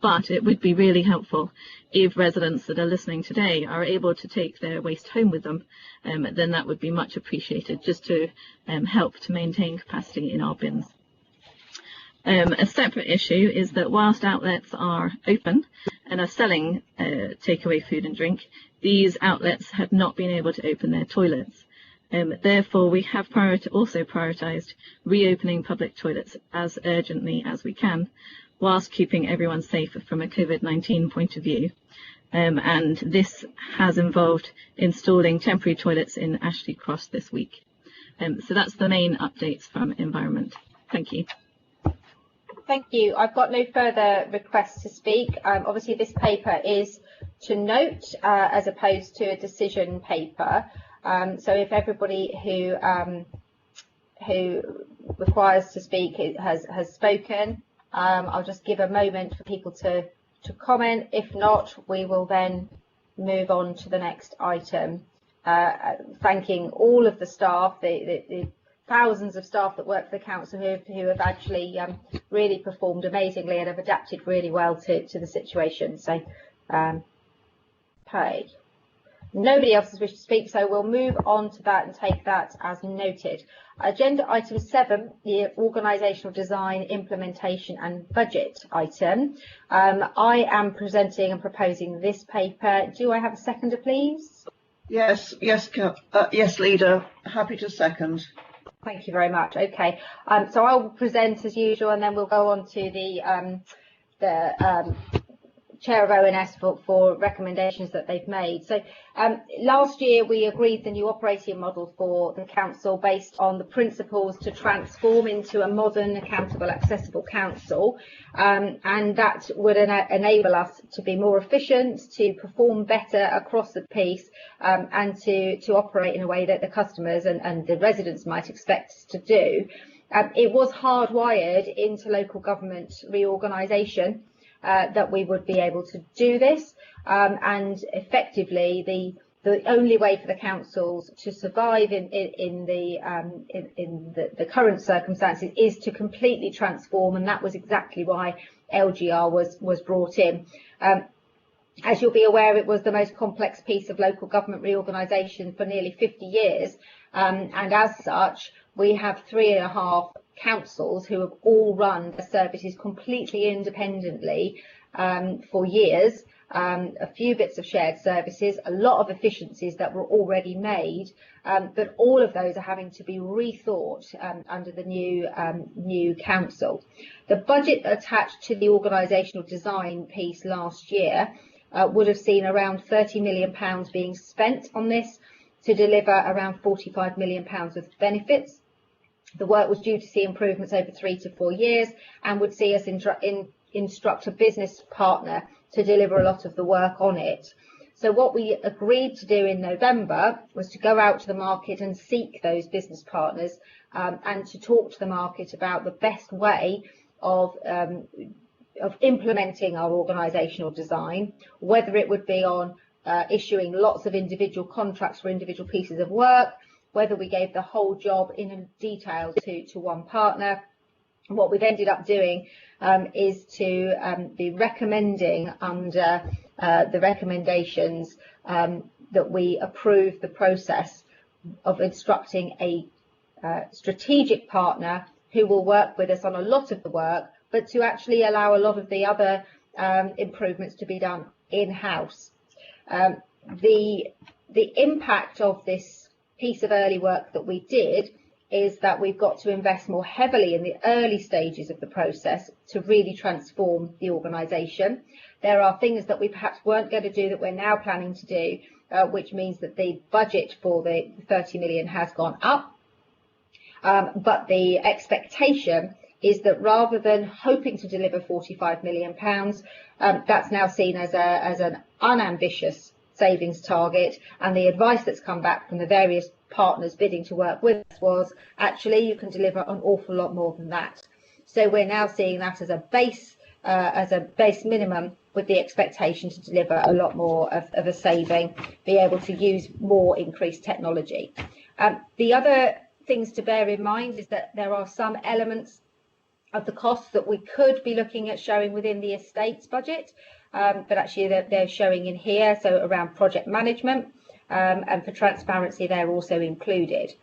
But it would be really helpful if residents that are listening today are able to take their waste home with them. Then that would be much appreciated, just to help to maintain capacity in our bins. A separate issue is that whilst outlets are open and are selling takeaway food and drink, these outlets have not been able to open their toilets. Therefore, we have also prioritised reopening public toilets as urgently as we can, whilst keeping everyone safe from a COVID-19 point of view. And this has involved installing temporary toilets in Ashley Cross this week. So that's the main updates from Environment. Thank you. Thank you. I've got no further requests to speak. Obviously, this paper is to note as opposed to a decision paper. So if everybody who requires to speak has spoken, I'll just give a moment for people to comment. If not, we will then move on to the next item. Thanking all of the staff, the thousands of staff that work for the council who have actually really performed amazingly and have adapted really well to the situation. So, nobody else has wished to speak, so we'll move on to that and take that as noted. Agenda item 7, the organisational design, implementation and budget item. I am presenting and proposing this paper. Do I have a seconder, please? Yes, Leader. Happy to second. Thank you very much. Okay, so I'll present as usual, and then we'll go on to the Chair of ONS for recommendations that they've made. So last year we agreed the new operating model for the council based on the principles to transform into a modern, accountable, accessible council, and that would enable us to be more efficient, to perform better across the piece, and to operate in a way that the customers and the residents might expect us to do. It was hardwired into local government reorganisation that we would be able to do this, and effectively the only way for the councils to survive in the current circumstances is to completely transform, and that was exactly why LGR was brought in. As you'll be aware, it was the most complex piece of local government reorganisation for nearly 50 years, and as such we have 3.5 councils who have all run their services completely independently for years, a few bits of shared services, a lot of efficiencies that were already made, but all of those are having to be rethought under the new council. The budget attached to the organisational design piece last year would have seen around £30 million being spent on this to deliver around £45 million of benefits. The work was due to see improvements over 3 to 4 years and would see us instruct a business partner to deliver a lot of the work on it. So what we agreed to do in November was to go out to the market and seek those business partners, and to talk to the market about the best way of implementing our organisational design, whether it would be on issuing lots of individual contracts for individual pieces of work, whether we gave the whole job in detail to one partner. What we've ended up doing is to be recommending under the recommendations that we approve the process of instructing a strategic partner who will work with us on a lot of the work, but to actually allow a lot of the other improvements to be done in-house. The impact of this piece of early work that we did is that we've got to invest more heavily in the early stages of the process to really transform the organisation. There are things that we perhaps weren't going to do that we're now planning to do, which means that the budget for the 30 million has gone up. But the expectation is that rather than hoping to deliver £45 million, that's now seen as an unambitious savings target, and the advice that's come back from the various partners bidding to work with us was actually you can deliver an awful lot more than that. So we're now seeing that as a base minimum, with the expectation to deliver a lot more of a saving, be able to use more increased technology. The other things to bear in mind is that there are some elements of the costs that we could be looking at showing within the estates budget, but actually they're showing in here, so around project management, and for transparency they're also included.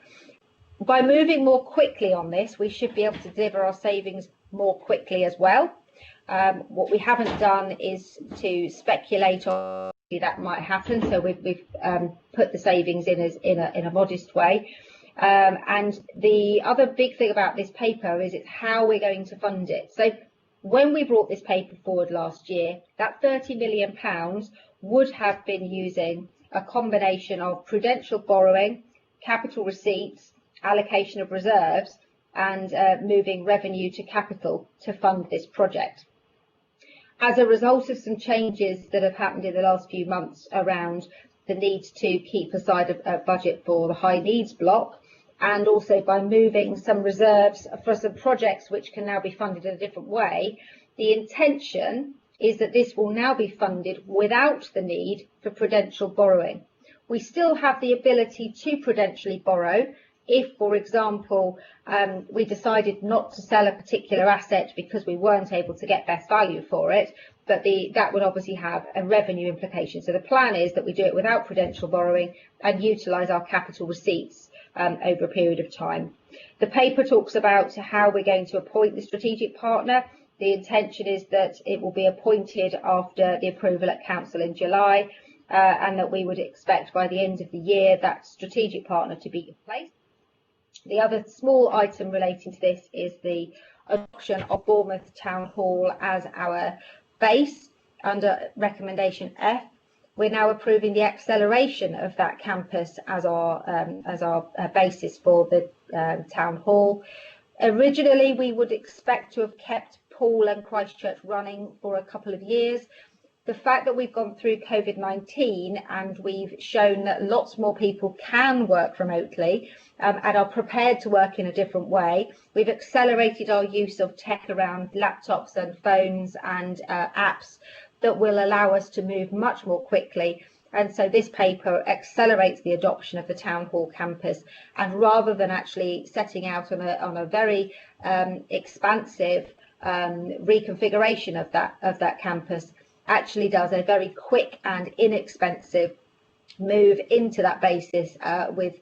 By moving more quickly on this, we should be able to deliver our savings more quickly as well. What we haven't done is to speculate on that might happen, so we've put the savings in a modest way. And the other big thing about this paper is it's how we're going to fund it. So when we brought this paper forward last year, that £30 million would have been using a combination of prudential borrowing, capital receipts, allocation of reserves, and moving revenue to capital to fund this project. As a result of some changes that have happened in the last few months around the need to keep aside a budget for the high needs block, and also by moving some reserves for some projects which can now be funded in a different way, the intention is that this will now be funded without the need for prudential borrowing. We still have the ability to prudentially borrow if, for example, we decided not to sell a particular asset because we weren't able to get best value for it, but that would obviously have a revenue implication. So the plan is that we do it without prudential borrowing and utilise our capital receipts over a period of time. The paper talks about how we're going to appoint the strategic partner. The intention is that it will be appointed after the approval at Council in July, and that we would expect by the end of the year that strategic partner to be in place. The other small item relating to this is the adoption of Bournemouth Town Hall as our base under recommendation F. We're now approving the acceleration of that campus as our basis for the town hall. Originally, we would expect to have kept Poole and Christchurch running for a couple of years. The fact that we've gone through COVID-19 and we've shown that lots more people can work remotely and are prepared to work in a different way, we've accelerated our use of tech around laptops and phones and apps that will allow us to move much more quickly. And so this paper accelerates the adoption of the town hall campus, and rather than actually setting out on a very expansive reconfiguration of that campus, actually does a very quick and inexpensive move into that basis with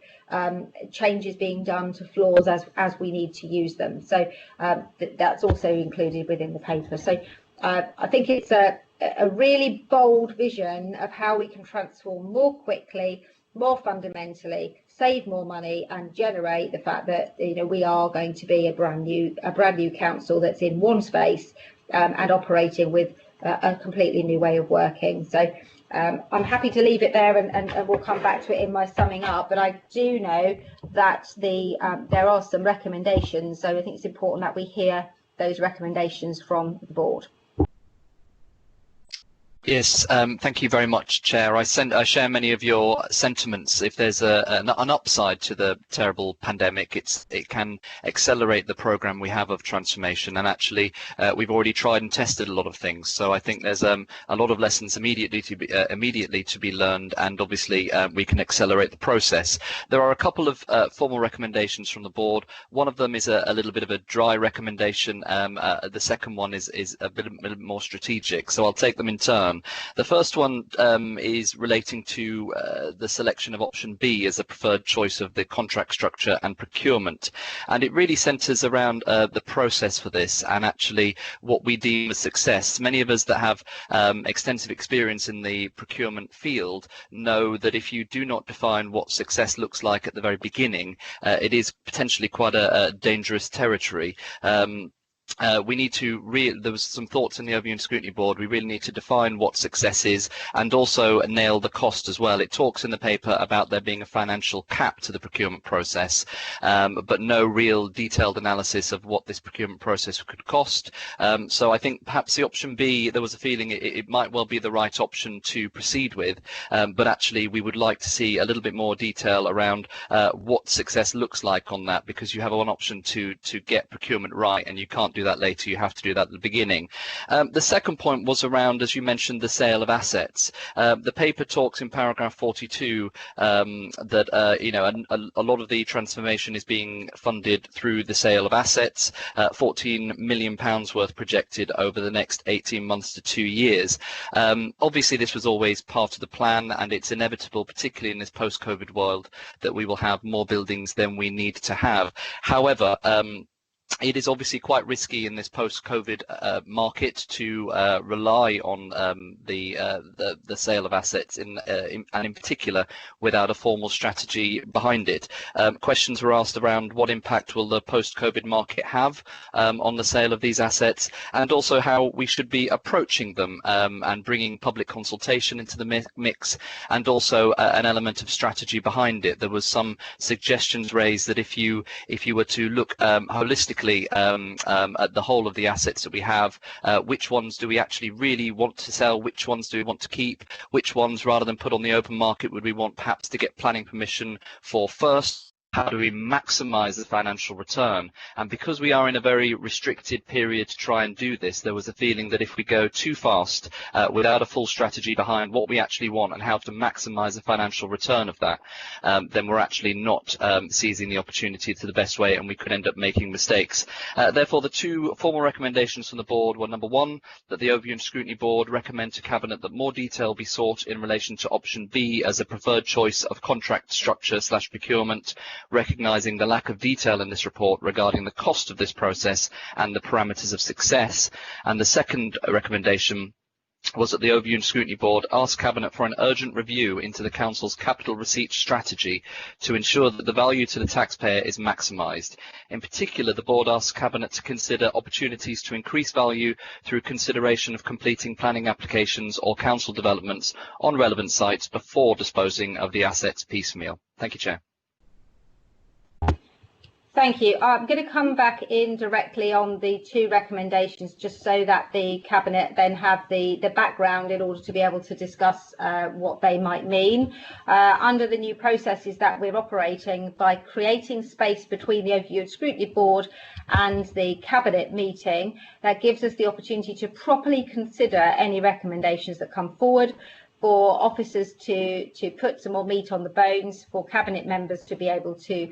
changes being done to floors as we need to use them. So that's also included within the paper. So I think it's a really bold vision of how we can transform more quickly, more fundamentally, save more money, and generate the fact that we are going to be a brand new council that's in one space and operating with a completely new way of working. So I'm happy to leave it there, and we'll come back to it in my summing up. But I do know that there are some recommendations, so I think it's important that we hear those recommendations from the board. Yes, thank you very much, Chair. I share many of your sentiments. If there's an upside to the terrible pandemic, it can accelerate the programme we have of transformation. And actually, we've already tried and tested a lot of things. So I think there's a lot of lessons immediately to be learned, and obviously we can accelerate the process. There are a couple of formal recommendations from the board. One of them is a little bit of a dry recommendation. The second one is a bit more strategic. So I'll take them in turn. concern. The first one is relating to the selection of option B as a preferred choice of the contract structure and procurement, and it really centres around the process for this and actually what we deem as success. Many of us that have extensive experience in the procurement field know that if you do not define what success looks like at the very beginning, it is potentially quite a dangerous territory. We need to there was some thoughts in the Overview and Scrutiny Board. We really need to define what success is and also nail the cost as well. It talks in the paper about there being a financial cap to the procurement process, but no real detailed analysis of what this procurement process could cost. So I think perhaps the option B, there was a feeling it might well be the right option to proceed with, but actually we would like to see a little bit more detail around what success looks like on that, because you have one option to get procurement right, and you can't do that later, you have to do that at the beginning. The second point was around, as you mentioned, the sale of assets. The paper talks in paragraph 42 that you know, a lot of the transformation is being funded through the sale of assets, £14 million worth projected over the next 18 months to 2 years. Obviously this was always part of the plan, and it's inevitable, particularly in this post-COVID world, that we will have more buildings than we need to have. However, it is obviously quite risky in this post-COVID market to rely on the sale of assets and in particular without a formal strategy behind it. Questions were asked around what impact will the post-COVID market have on the sale of these assets, and also how we should be approaching them and bringing public consultation into the mix, and also an element of strategy behind it. There was some suggestions raised that if you were to look holistically at the whole of the assets that we have, which ones do we actually really want to sell, which ones do we want to keep, which ones, rather than put on the open market, would we want perhaps to get planning permission for first? How do we maximize the financial return? And because we are in a very restricted period to try and do this, there was a feeling that if we go too fast without a full strategy behind what we actually want and how to maximize the financial return of that, then we're actually not seizing the opportunity to the best way, and we could end up making mistakes. Therefore, the two formal recommendations from the board were: number one, that the Overview and Scrutiny Board recommend to Cabinet that more detail be sought in relation to option B as a preferred choice of contract structure / procurement, recognising the lack of detail in this report regarding the cost of this process and the parameters of success. And the second recommendation was that the Overview and Scrutiny Board asked Cabinet for an urgent review into the Council's capital receipt strategy to ensure that the value to the taxpayer is maximised. In particular, the Board asked Cabinet to consider opportunities to increase value through consideration of completing planning applications or council developments on relevant sites before disposing of the assets piecemeal. Thank you, Chair. Thank you. I'm going to come back in directly on the two recommendations, just so that the Cabinet then have the background in order to be able to discuss what they might mean. Under the new processes that we're operating, by creating space between the Overview and Scrutiny Board and the Cabinet meeting, that gives us the opportunity to properly consider any recommendations that come forward, for officers to put some more meat on the bones, for Cabinet members to be able to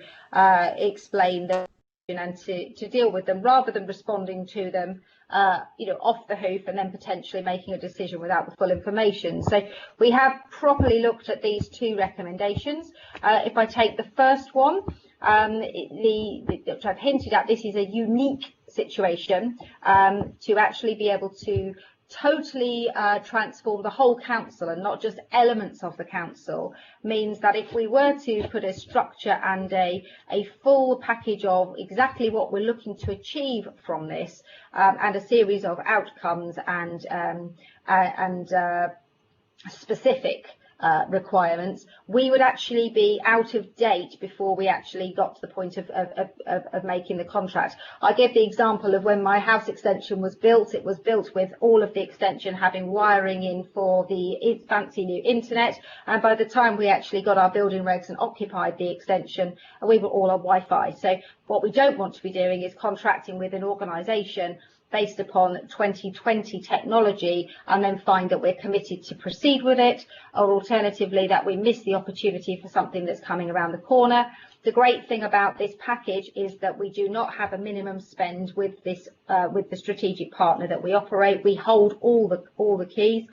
explain them and to deal with them, rather than responding to them off the hoof and then potentially making a decision without the full information. So we have properly looked at these two recommendations. If I take the first one, which I've hinted at, this is a unique situation to actually be able to totally transform the whole council and not just elements of the council, means that if we were to put a structure and a full package of exactly what we're looking to achieve from this, and a series of outcomes and specific requirements, we would actually be out of date before we actually got to the point of making the contract. I give the example of when my house extension was built. It was built with all of the extension having wiring in for the fancy new internet, and by the time we actually got our building regs and occupied the extension, we were all on Wi-Fi. So what we don't want to be doing is contracting with an organisation based upon 2020 technology and then find that we're committed to proceed with it, or alternatively that we miss the opportunity for something that's coming around the corner. The great thing about this package is that we do not have a minimum spend with this with the strategic partner that we operate. We hold all the keys.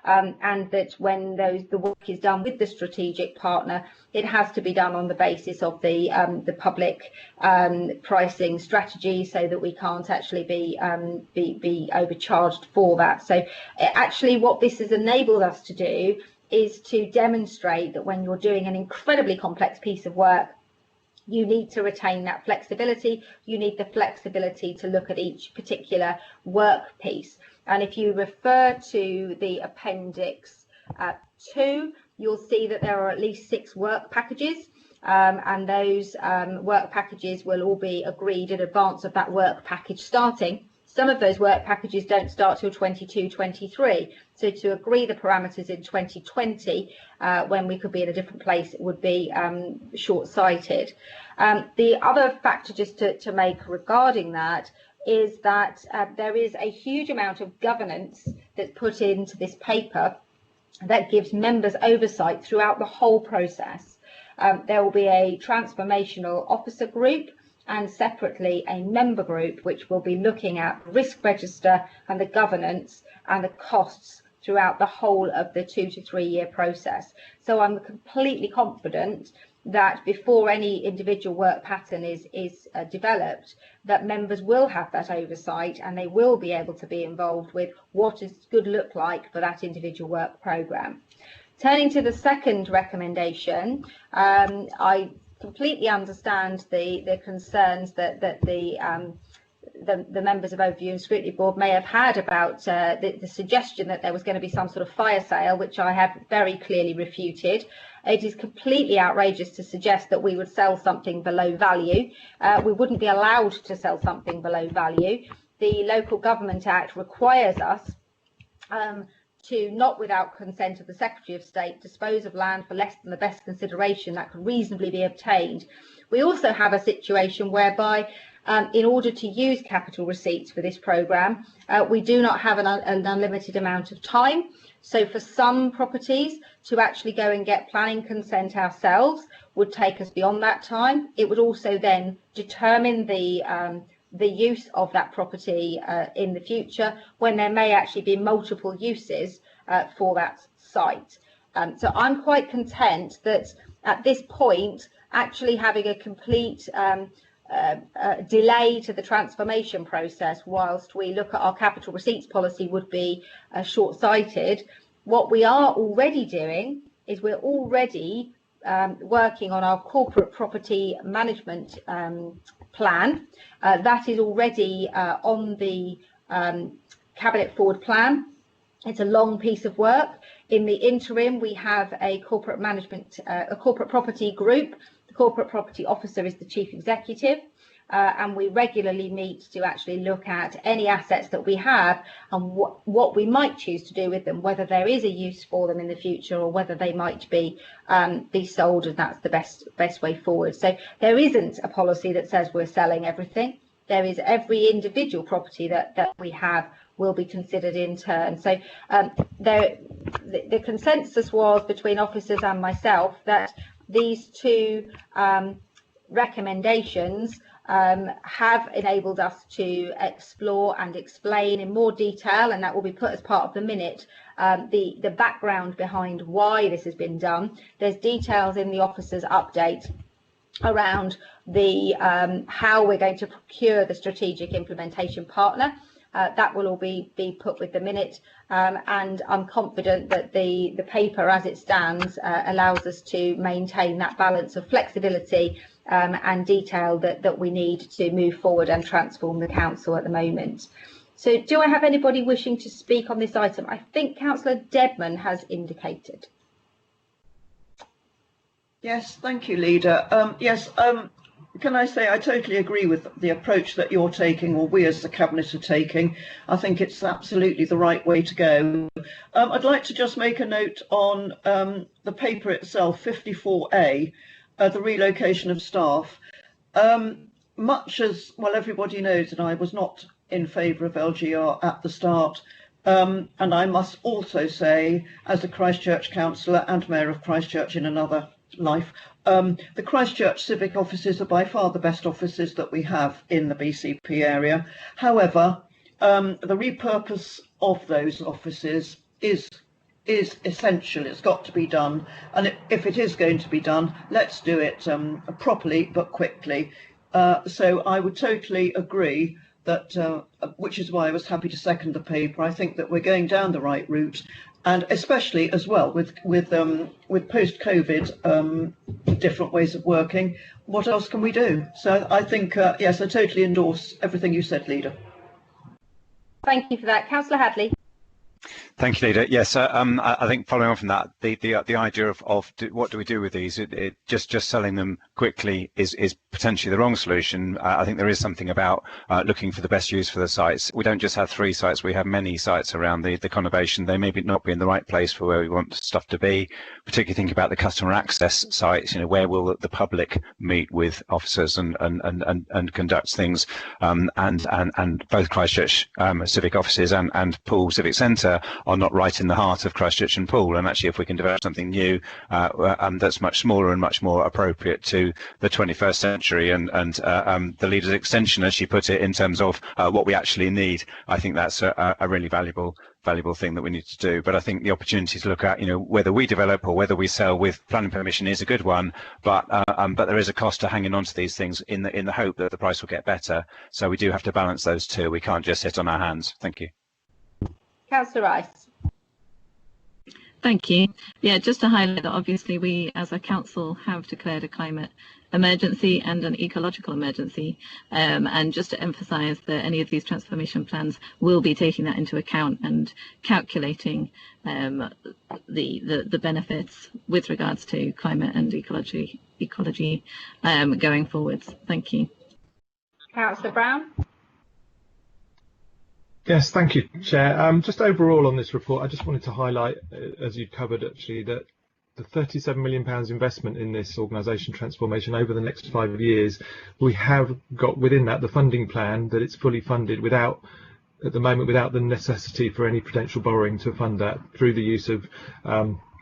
and that when the work is done with the strategic partner, it has to be done on the basis of the public pricing strategy, so that we can't actually be overcharged for that. So actually what this has enabled us to do is to demonstrate that when you're doing an incredibly complex piece of work, you need to retain that flexibility. You need the flexibility to look at each particular work piece. And if you refer to the Appendix 2, you'll see that there are at least 6 work packages, and those work packages will all be agreed in advance of that work package starting. Some of those work packages don't start till 22-23, so to agree the parameters in 2020 when we could be in a different place, it would be short-sighted. The other factor just to make regarding that is that there is a huge amount of governance that's put into this paper that gives members oversight throughout the whole process. There will be a transformational officer group and separately a member group which will be looking at risk register and the governance and the costs throughout the whole of the 2 to 3 year process. So I'm completely confident that before any individual work pattern is developed, that members will have that oversight and they will be able to be involved with what does good look like for that individual work programme. Turning to the second recommendation, I completely understand the concerns that the members of Overview and Scrutiny Board may have had about the suggestion that there was going to be some sort of fire sale, which I have very clearly refuted. It is completely outrageous to suggest that we would sell something below value. We wouldn't be allowed to sell something below value. The Local Government Act requires us to, not without consent of the Secretary of State, dispose of land for less than the best consideration that could reasonably be obtained. We also have a situation whereby in order to use capital receipts for this programme, we do not have an unlimited amount of time. So for some properties, to actually go and get planning consent ourselves would take us beyond that time. It would also then determine the use of that property in the future, when there may actually be multiple uses for that site. So I'm quite content that at this point, actually having a complete delay to the transformation process whilst we look at our capital receipts policy would be short-sighted. What we are already doing is we're already working on our corporate property management plan. That is already on the Cabinet Forward Plan. It's a long piece of work. In the interim, we have a corporate management, a corporate property group. The corporate property officer is the chief executive, and we regularly meet to actually look at any assets that we have and what we might choose to do with them, whether there is a use for them in the future or whether they might be sold, and that's the best way forward. So there isn't a policy that says we're selling everything. There is every individual property that we have will be considered in turn. So the consensus was between officers and myself that these two recommendations have enabled us to explore and explain in more detail, and that will be put as part of the minute, the background behind why this has been done. There's details in the officers' update around the how we're going to procure the strategic implementation partner. That will all be put with the minute, and I'm confident that the paper as it stands allows us to maintain that balance of flexibility and detail that we need to move forward and transform the council at the moment. So do I have anybody wishing to speak on this item? I think Councillor Deadman has indicated. Yes, thank you, Leader. Can I say I totally agree with the approach that you're taking, or we as the Cabinet are taking. I think it's absolutely the right way to go. I'd like to just make a note on the paper itself, 54A, the relocation of staff. Much as, well, everybody knows that I was not in favour of LGR at the start. And I must also say, as a Christchurch councillor and Mayor of Christchurch in another life, the Christchurch civic offices are by far the best offices that we have in the BCP area. However, the repurpose of those offices is is essential. It's got to be done, and if it is going to be done, let's do it properly but quickly. So I would totally agree that, which is why I was happy to second the paper. I think that we're going down the right route, and especially as well with post-COVID different ways of working. What else can we do? So I think yes, I totally endorse everything you said, Leader. Thank you for that, Councillor Hadley. Thank you, Leader. Yes, I think following on from that, the idea of what do we do with these? Just selling them quickly is potentially the wrong solution. I think there is something about looking for the best use for the sites. We don't just have 3 sites; we have many sites around the conurbation. They may not be in the right place for where we want stuff to be. Particularly think about the customer access sites. You know, where will the public meet with officers and conduct things? And both Christchurch civic offices and Poole Civic Centre are not right in the heart of Christchurch and Poole, and actually if we can develop something new that's much smaller and much more appropriate to the 21st century and the Leader's extension, as she put it, in terms of what we actually need, I think that's a really valuable thing that we need to do. But I think the opportunity to look at, you know, whether we develop or whether we sell with planning permission is a good one, but there is a cost to hanging on to these things in the hope that the price will get better. So we do have to balance those two. We can't just sit on our hands. Thank you. Councillor Rice. Thank you. Yeah, just to highlight that obviously we as a council have declared a climate emergency and an ecological emergency, and just to emphasise that any of these transformation plans will be taking that into account and calculating the benefits with regards to climate and ecology going forwards. Thank you. Councillor Brown. Yes, thank you, Chair. Just overall on this report, I just wanted to highlight, as you've covered actually, that the £37 million investment in this organisation transformation over the next 5 years, we have got within that the funding plan that it's fully funded without, at the moment, without the necessity for any potential borrowing to fund that through the use of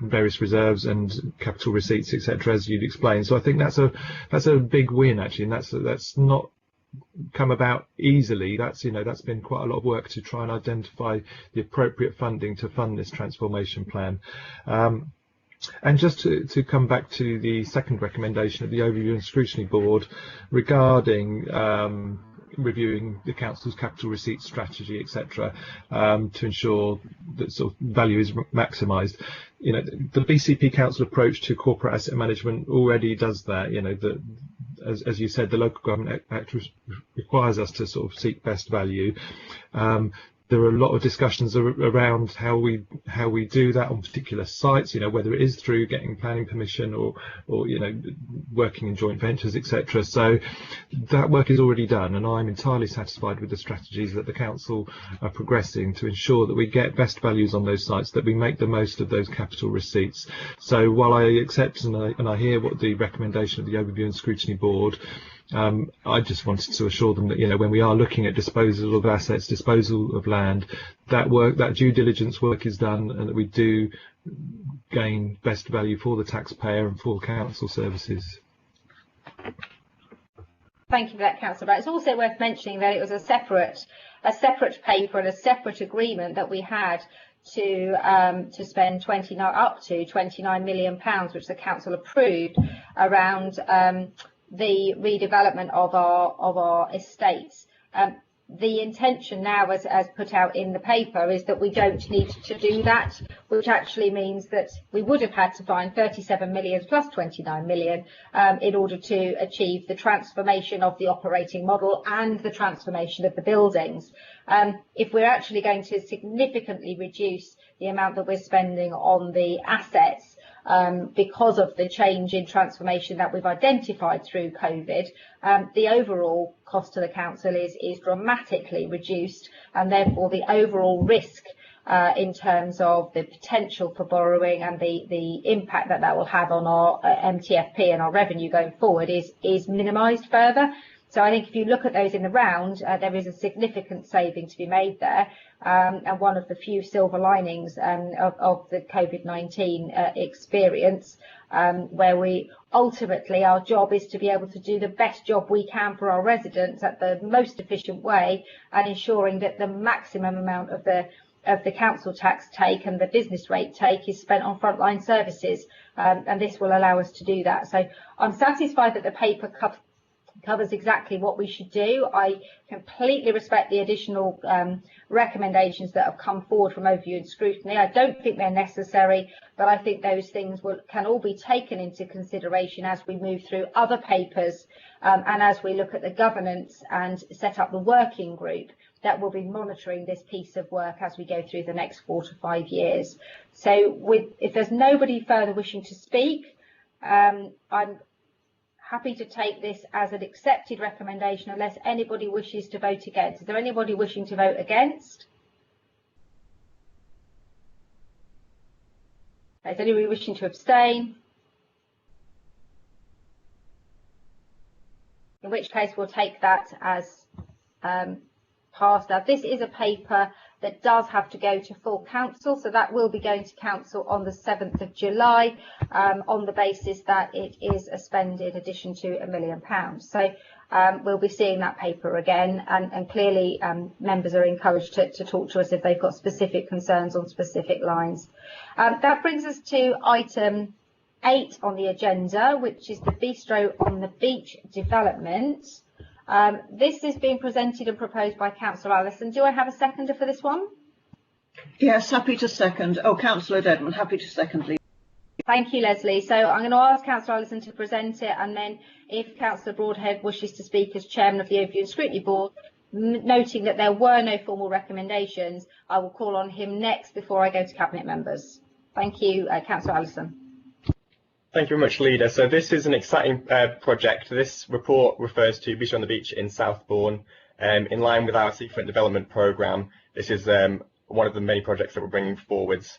various reserves and capital receipts, etc., as you'd explained. So I think that's a big win actually, and that's not come about easily. That's been quite a lot of work to try and identify the appropriate funding to fund this transformation plan. And just to come back to the second recommendation of the Overview and Scrutiny Board regarding reviewing the council's capital receipts strategy, etc., to ensure that sort of value is maximised. You know, the BCP Council approach to corporate asset management already does that. You know, as you said, the Local Government Act requires us to sort of seek best value. There are a lot of discussions around how we do that on particular sites, you know, whether it is through getting planning permission or you know, working in joint ventures, etc. So that work is already done, and I'm entirely satisfied with the strategies that the council are progressing to ensure that we get best values on those sites, that we make the most of those capital receipts. So while I accept and I hear what the recommendation of the Overview and Scrutiny Board, I just wanted to assure them that, you know, when we are looking at disposal of assets, disposal of land, that due diligence work is done, and that we do gain best value for the taxpayer and for council services. Thank you for that, Councillor Brown. It's also worth mentioning that it was a separate paper and a separate agreement that we had to spend up to £29 million, which the council approved around the redevelopment of our estates. The intention now, as put out in the paper, is that we don't need to do that, which actually means that we would have had to find 37 million plus 29 million in order to achieve the transformation of the operating model and the transformation of the buildings. If we're actually going to significantly reduce the amount that we're spending on the assets, because of the change in transformation that we've identified through COVID, the overall cost to the council is dramatically reduced, and therefore the overall risk in terms of the potential for borrowing and the impact that will have on our MTFP and our revenue going forward is minimised further. So I think if you look at those in the round, there is a significant saving to be made there, and one of the few silver linings of the COVID-19 experience, where we ultimately, our job is to be able to do the best job we can for our residents at the most efficient way, and ensuring that the maximum amount of the of the council tax take and the business rate take is spent on frontline services, and this will allow us to do that. So I'm satisfied that the paper covers exactly what we should do. I completely respect the additional recommendations that have come forward from overview and scrutiny. I don't think they're necessary, but I think those things can all be taken into consideration as we move through other papers and as we look at the governance and set up the working group that will be monitoring this piece of work as we go through the next 4 to 5 years. So if there's nobody further wishing to speak, I'm happy to take this as an accepted recommendation unless anybody wishes to vote against. Is there anybody wishing to vote against? Is anybody wishing to abstain? In which case we'll take that as passed. Now this is a paper that does have to go to full council, so that will be going to council on the 7th of July on the basis that it is a spend in addition to £1 million. So we'll be seeing that paper again, and clearly members are encouraged to talk to us if they've got specific concerns on specific lines. That brings us to item 8 on the agenda, which is the Bistro on the Beach development. This is being presented and proposed by Councillor Allison. Do I have a seconder for this one? Yes, happy to second. Oh, Councillor Dedman, happy to second, Lee. Thank you, Leslie. So I'm going to ask Councillor Allison to present it, and then if Councillor Broadhead wishes to speak as Chairman of the Overview and Scrutiny Board, noting that there were no formal recommendations, I will call on him next before I go to Cabinet members. Thank you, Councillor Allison. Thank you very much, Leader. So this is an exciting project. This report refers to Bistro on the Beach in Southbourne. In line with our seafront development programme, this is one of the many projects that we're bringing forwards,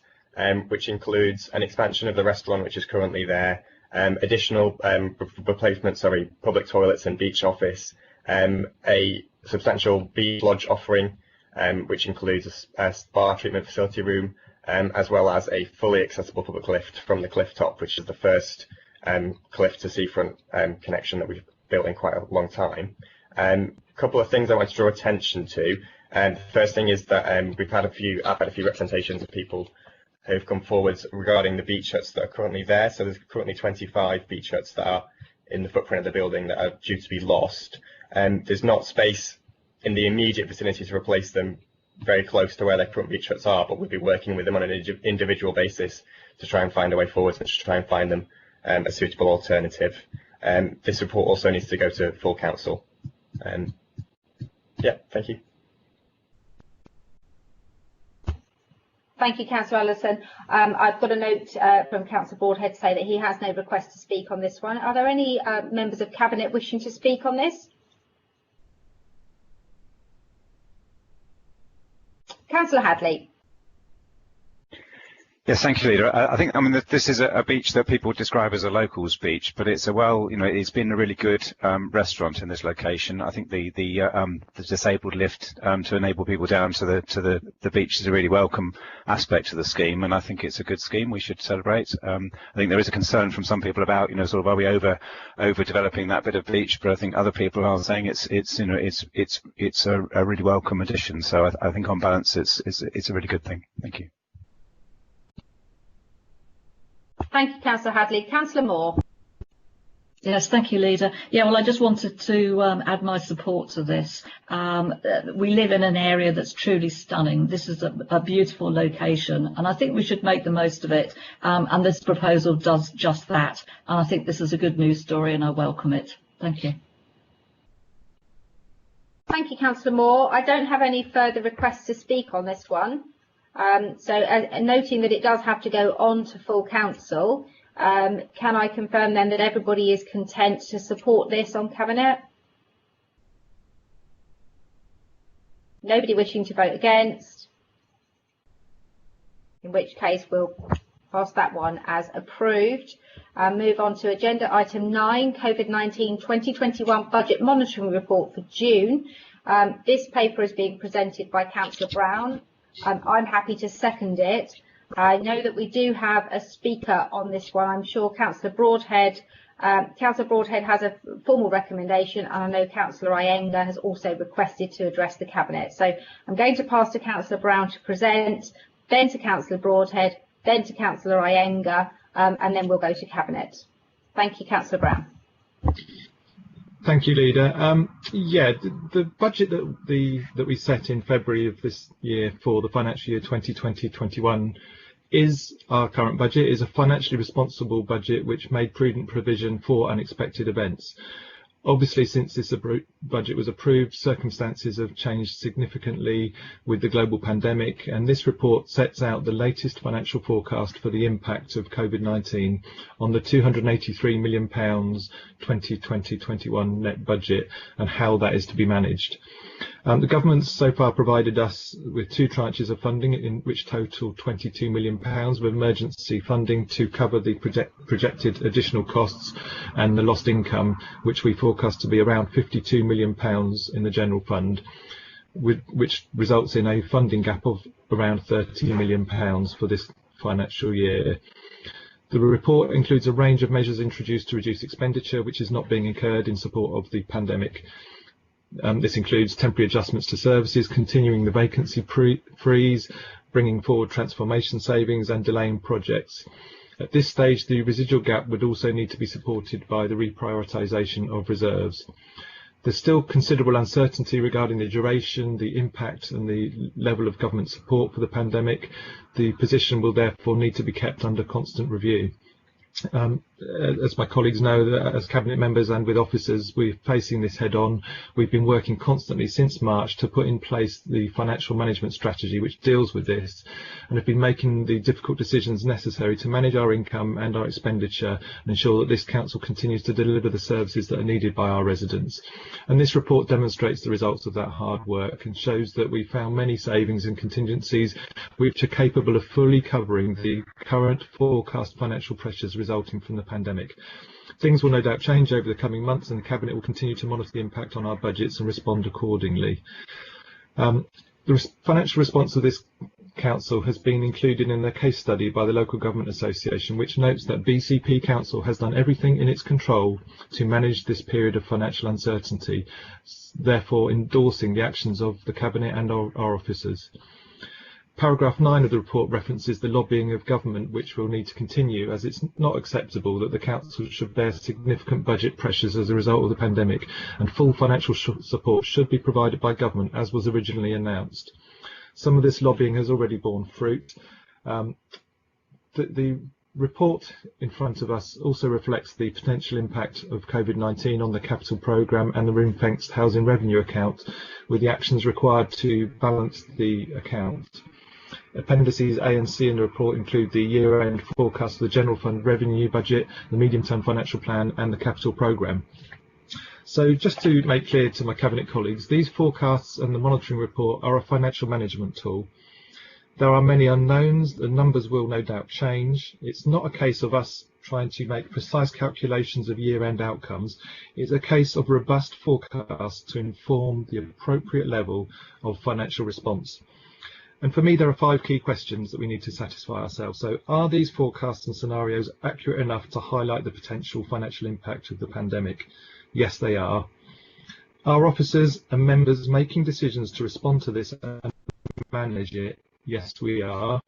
which includes an expansion of the restaurant, which is currently there, additional replacement, public toilets and beach office, a substantial beach lodge offering, which includes a spa treatment facility room, as well as a fully accessible public lift from the cliff top, which is the first cliff to seafront connection that we've built in quite a long time. A couple of things I want to draw attention to. The first thing is that I've had a few representations of people who've come forward regarding the beach huts that are currently there. So there's currently 25 beach huts that are in the footprint of the building that are due to be lost. There's not space in the immediate vicinity to replace them very close to where their current beach huts are, but we'll be working with them on an individual basis to try and find a way forward and to try and find them a suitable alternative. This report also needs to go to full council. Yeah, thank you. Thank you, Councillor Allison. I've got a note from Councillor Broadhead to say that he has no request to speak on this one. Are there any members of Cabinet wishing to speak on this? Councillor Hadley. Yes, thank you, Leader. I think, this is a beach that people describe as a locals beach, but it's it's been a really good restaurant in this location. I think the disabled lift to enable people down to the beach is a really welcome aspect of the scheme, and I think it's a good scheme. We should celebrate. I think there is a concern from some people about, are we over developing that bit of beach? But I think other people are saying it's a really welcome addition. So I think on balance, it's a really good thing. Thank you. Thank you, Councillor Hadley. Councillor Moore. Yes, thank you, Leader. Yeah, well, I just wanted to add my support to this. We live in an area that's truly stunning. This is a beautiful location, and I think we should make the most of it. And this proposal does just that. And I think this is a good news story, and I welcome it. Thank you. Thank you, Councillor Moore. I don't have any further requests to speak on this one. Noting that it does have to go on to full council, can I confirm then that everybody is content to support this on Cabinet? Nobody wishing to vote against? In which case we'll pass that one as approved. Move on to agenda item 9, COVID-19 2021 Budget Monitoring Report for June. This paper is being presented by Councillor Brown. I'm happy to second it. I know that we do have a speaker on this one. I'm sure Councillor Broadhead Councillor Broadhead has a formal recommendation, and I know Councillor Iyengar has also requested to address the Cabinet. So I'm going to pass to Councillor Brown to present, then to Councillor Broadhead, then to Councillor Iyengar, and then we'll go to Cabinet. Thank you, Councillor Brown. Thank you, Leader. Yeah, the budget that we set in February of this year for the financial year 2020-21 is our current budget, is a financially responsible budget which made prudent provision for unexpected events. Obviously, since this budget was approved, circumstances have changed significantly with the global pandemic, and this report sets out the latest financial forecast for the impact of COVID-19 on the £283 million 2020-21 net budget and how that is to be managed. The government's so far provided us with 2 tranches of funding, in which total £22 million of emergency funding to cover the projected additional costs and the lost income, which we forecast to be around £52 million in the general fund, which results in a funding gap of around £30 million for this financial year. The report includes a range of measures introduced to reduce expenditure, which is not being incurred in support of the pandemic. This includes temporary adjustments to services, continuing the vacancy freeze, bringing forward transformation savings and delaying projects. At this stage, the residual gap would also need to be supported by the reprioritisation of reserves. There's still considerable uncertainty regarding the duration, the impact and the level of government support for the pandemic. The position will therefore need to be kept under constant review. As my colleagues know, as Cabinet members and with officers, we're facing this head on. We've been working constantly since March to put in place the financial management strategy which deals with this, and have been making the difficult decisions necessary to manage our income and our expenditure and ensure that this council continues to deliver the services that are needed by our residents. And this report demonstrates the results of that hard work and shows that we found many savings and contingencies which are capable of fully covering the current forecast financial pressures resulting from the pandemic. Things will no doubt change over the coming months, and the Cabinet will continue to monitor the impact on our budgets and respond accordingly. The financial response of this Council has been included in a case study by the Local Government Association, which notes that BCP Council has done everything in its control to manage this period of financial uncertainty, therefore endorsing the actions of the Cabinet and our officers. Paragraph 9 of the report references the lobbying of government, which will need to continue, as it's not acceptable that the council should bear significant budget pressures as a result of the pandemic, and full financial support should be provided by government as was originally announced. Some of this lobbying has already borne fruit. The report in front of us also reflects the potential impact of COVID-19 on the capital programme and the ring-fenced housing revenue account, with the actions required to balance the account. Appendices A and C in the report include the year-end forecast of the General Fund revenue budget, the medium-term financial plan and the capital programme. So just to make clear to my Cabinet colleagues, these forecasts and the monitoring report are a financial management tool. There are many unknowns, the numbers will no doubt change. It's not a case of us trying to make precise calculations of year-end outcomes. It's a case of robust forecasts to inform the appropriate level of financial response. And for me, there are 5 key questions that we need to satisfy ourselves. So, are these forecasts and scenarios accurate enough to highlight the potential financial impact of the pandemic? Yes, they are. Are officers and members making decisions to respond to this and manage it? Yes, we are.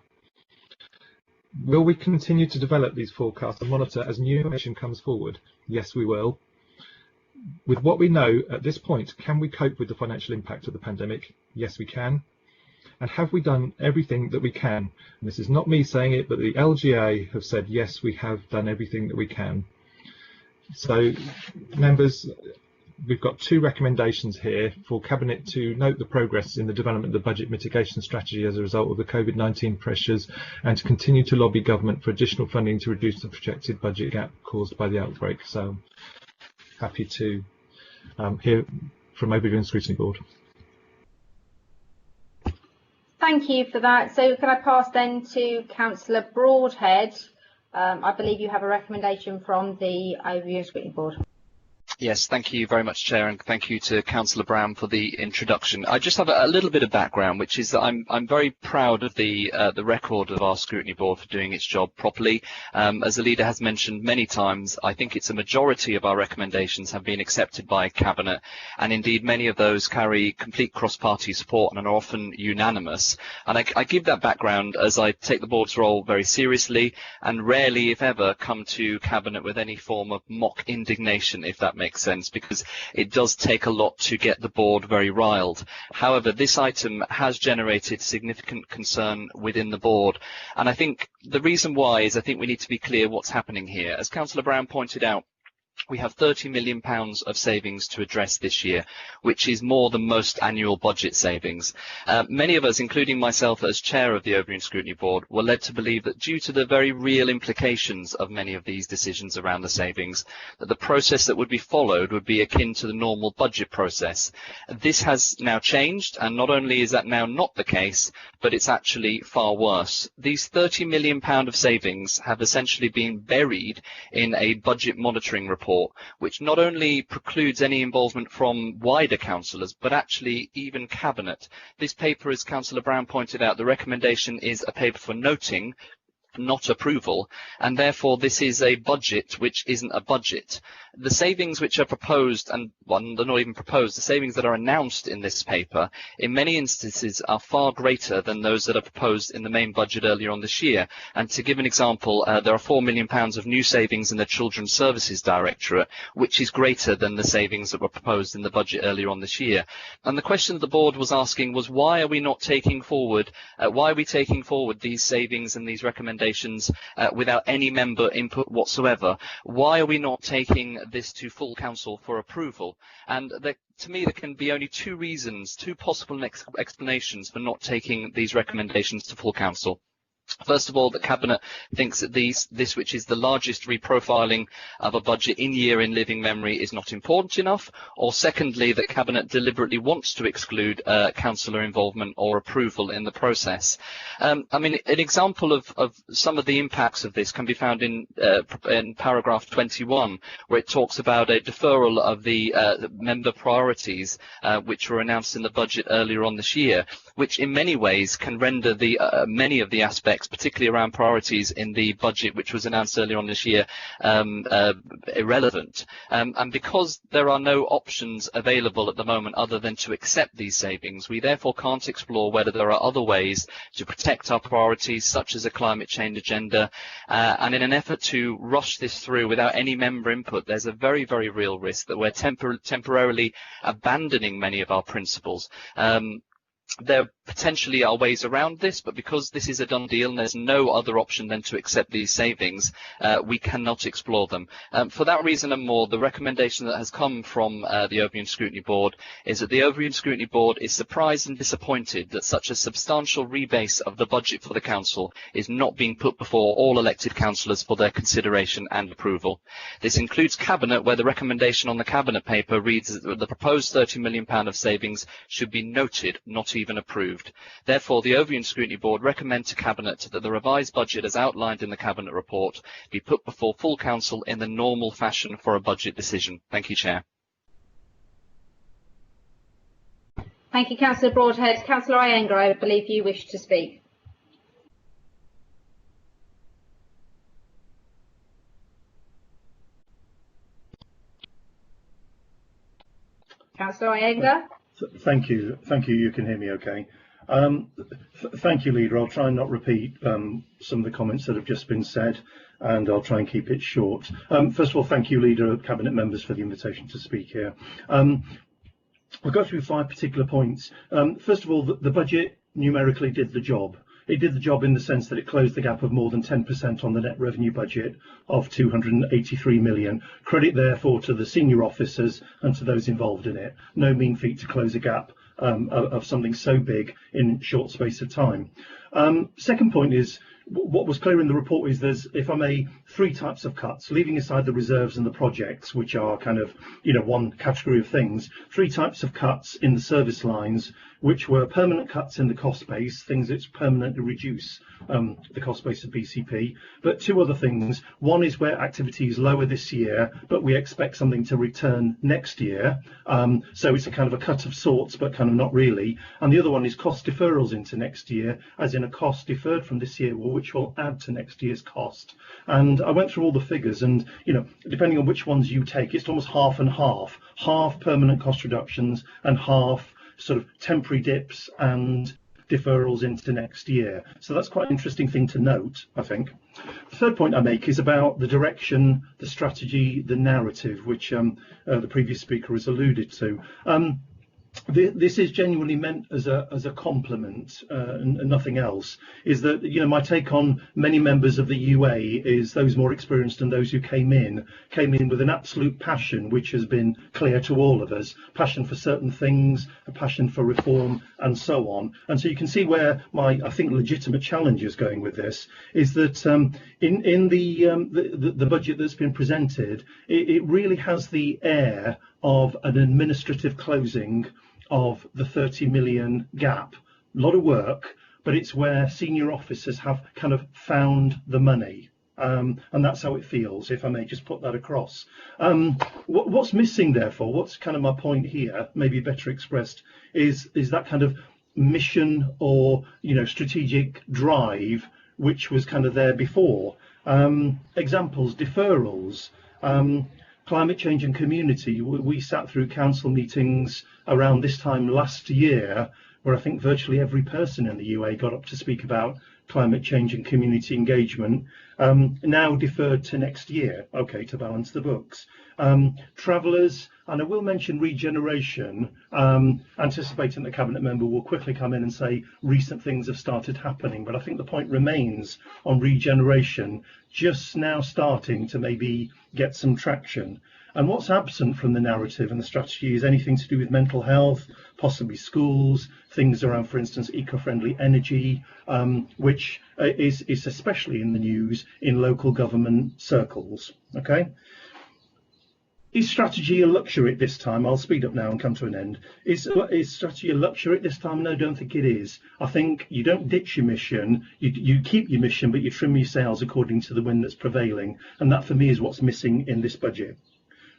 Will we continue to develop these forecasts and monitor as new information comes forward? Yes, we will. With what we know at this point, can we cope with the financial impact of the pandemic? Yes, we can. And have we done everything that we can? And this is not me saying it, but the LGA have said, yes, we have done everything that we can. So, members, we've got 2 recommendations here for Cabinet to note the progress in the development of the budget mitigation strategy as a result of the COVID-19 pressures, and to continue to lobby government for additional funding to reduce the projected budget gap caused by the outbreak. So, happy to hear from Overview and Scrutiny Board. Thank you for that. So can I pass then to Councillor Broadhead? I believe you have a recommendation from the Overview and Scrutiny Board. Yes, thank you very much, Chair, and thank you to Councillor Brown for the introduction. I just have a little bit of background, which is that I'm very proud of the record of our scrutiny board for doing its job properly. As the leader has mentioned many times, I think it's a majority of our recommendations have been accepted by Cabinet, and indeed many of those carry complete cross-party support and are often unanimous. And I give that background as I take the board's role very seriously and rarely, if ever, come to Cabinet with any form of mock indignation, if that makes sense, because it does take a lot to get the board very riled. However, this item has generated significant concern within the board, and I think the reason why is I think we need to be clear what's happening here. As Councillor Brown pointed out, we have £30 million of savings to address this year, which is more than most annual budget savings. Many of us, including myself as chair of the Overview and Scrutiny Board, were led to believe that due to the very real implications of many of these decisions around the savings, that the process that would be followed would be akin to the normal budget process. This has now changed, and not only is that now not the case, but it's actually far worse. These £30 million of savings have essentially been buried in a budget monitoring report, which not only precludes any involvement from wider councillors, but actually even Cabinet. This paper, as Councillor Brown pointed out, the recommendation is a paper for noting, not approval, and therefore this is a budget which isn't a budget. The savings which are proposed, and well, they're not even proposed, the savings that are announced in this paper in many instances are far greater than those that are proposed in the main budget earlier on this year. And to give an example, there are £4 million of new savings in the Children's Services Directorate, which is greater than the savings that were proposed in the budget earlier on this year. And the question that the board was asking was, why are we not taking forward, these savings and these recommendations without any member input whatsoever? Why are we not taking this to full council for approval? And to me, there can be only two reasons, two possible explanations for not taking these recommendations to full council. First of all, the Cabinet thinks that this, which is the largest reprofiling of a budget in living memory, is not important enough, or secondly, that Cabinet deliberately wants to exclude councillor involvement or approval in the process. I mean, an example of some of the impacts of this can be found in paragraph 21, where it talks about a deferral of the member priorities which were announced in the budget earlier on this year, which in many ways can render the many of the aspects, particularly around priorities in the budget which was announced earlier on this year, irrelevant. And because there are no options available at the moment other than to accept these savings, we therefore can't explore whether there are other ways to protect our priorities, such as a climate change agenda. And in an effort to rush this through without any member input, there's a very, very real risk that we're temporarily abandoning many of our principles. There potentially are ways around this, but because this is a done deal and there's no other option than to accept these savings, we cannot explore them. For that reason and more, the recommendation that has come from the Overview and Scrutiny Board is that the Overview and Scrutiny Board is surprised and disappointed that such a substantial rebase of the budget for the Council is not being put before all elected councillors for their consideration and approval. This includes Cabinet, where the recommendation on the Cabinet paper reads that the proposed £30 million of savings should be noted, not even approved. Therefore, the Overview and Scrutiny Board recommend to Cabinet that the revised budget as outlined in the Cabinet report be put before full council in the normal fashion for a budget decision. Thank you, Chair. Thank you, Councillor Broadhead. Councillor Iyengar, I believe you wish to speak. Councillor Iyengar. Thank you. You can hear me okay. Thank you, Leader. I'll try and not repeat some of the comments that have just been said, and I'll try and keep it short. First of all, thank you, Leader, Cabinet members, for the invitation to speak here. I'll go through 5 particular points. First of all, the budget numerically did the job. It did the job in the sense that it closed the gap of more than 10% on the net revenue budget of 283 million. Credit therefore to the senior officers and to those involved in it. No mean feat to close a gap of something so big in short space of time. Second point is, what was clear in the report is there's, if I may, 3 types of cuts, leaving aside the reserves and the projects, which are kind of, one category of things. 3 types of cuts in the service lines which were permanent cuts in the cost base, things that permanently reduce the cost base of BCP. But two other things. One is where activity is lower this year, but we expect something to return next year. So it's a kind of a cut of sorts, but kind of not really. And the other one is cost deferrals into next year, as in a cost deferred from this year, which will add to next year's cost. And I went through all the figures, and depending on which ones you take, it's almost half and half. Half permanent cost reductions and half sort of temporary dips and deferrals into next year. So that's quite an interesting thing to note, I think. The third point I make is about the direction, the strategy, the narrative, which the previous speaker has alluded to. This is genuinely meant as a compliment and nothing else. Is that my take on many members of the UA is those more experienced and those who came in with an absolute passion, which has been clear to all of us, passion for certain things, a passion for reform, and so on. And so you can see where my, I think, legitimate challenge is going with this is that in the budget that's been presented, it really has the air of an administrative closing of the 30 million gap. A lot of work, but it's where senior officers have kind of found the money. And that's how it feels, if I may just put that across. What's missing, therefore, what's kind of my point here, maybe better expressed, is that kind of mission or strategic drive which was kind of there before. Examples, deferrals, climate change and community. We sat through council meetings around this time last year where I think virtually every person in the UA got up to speak about climate change and community engagement, now deferred to next year, okay, to balance the books. Travellers, and I will mention regeneration, anticipating the Cabinet member will quickly come in and say recent things have started happening, but I think the point remains on regeneration, just now starting to maybe get some traction. And what's absent from the narrative and the strategy is anything to do with mental health, possibly schools, things around, for instance, eco-friendly energy, which is especially in the news in local government circles. Okay. Is strategy a luxury at this time? I'll speed up now and come to an end. Is strategy a luxury at this time? No, I don't think it is. I think you don't ditch your mission, you keep your mission, but you trim your sails according to the wind that's prevailing. And that for me is what's missing in this budget.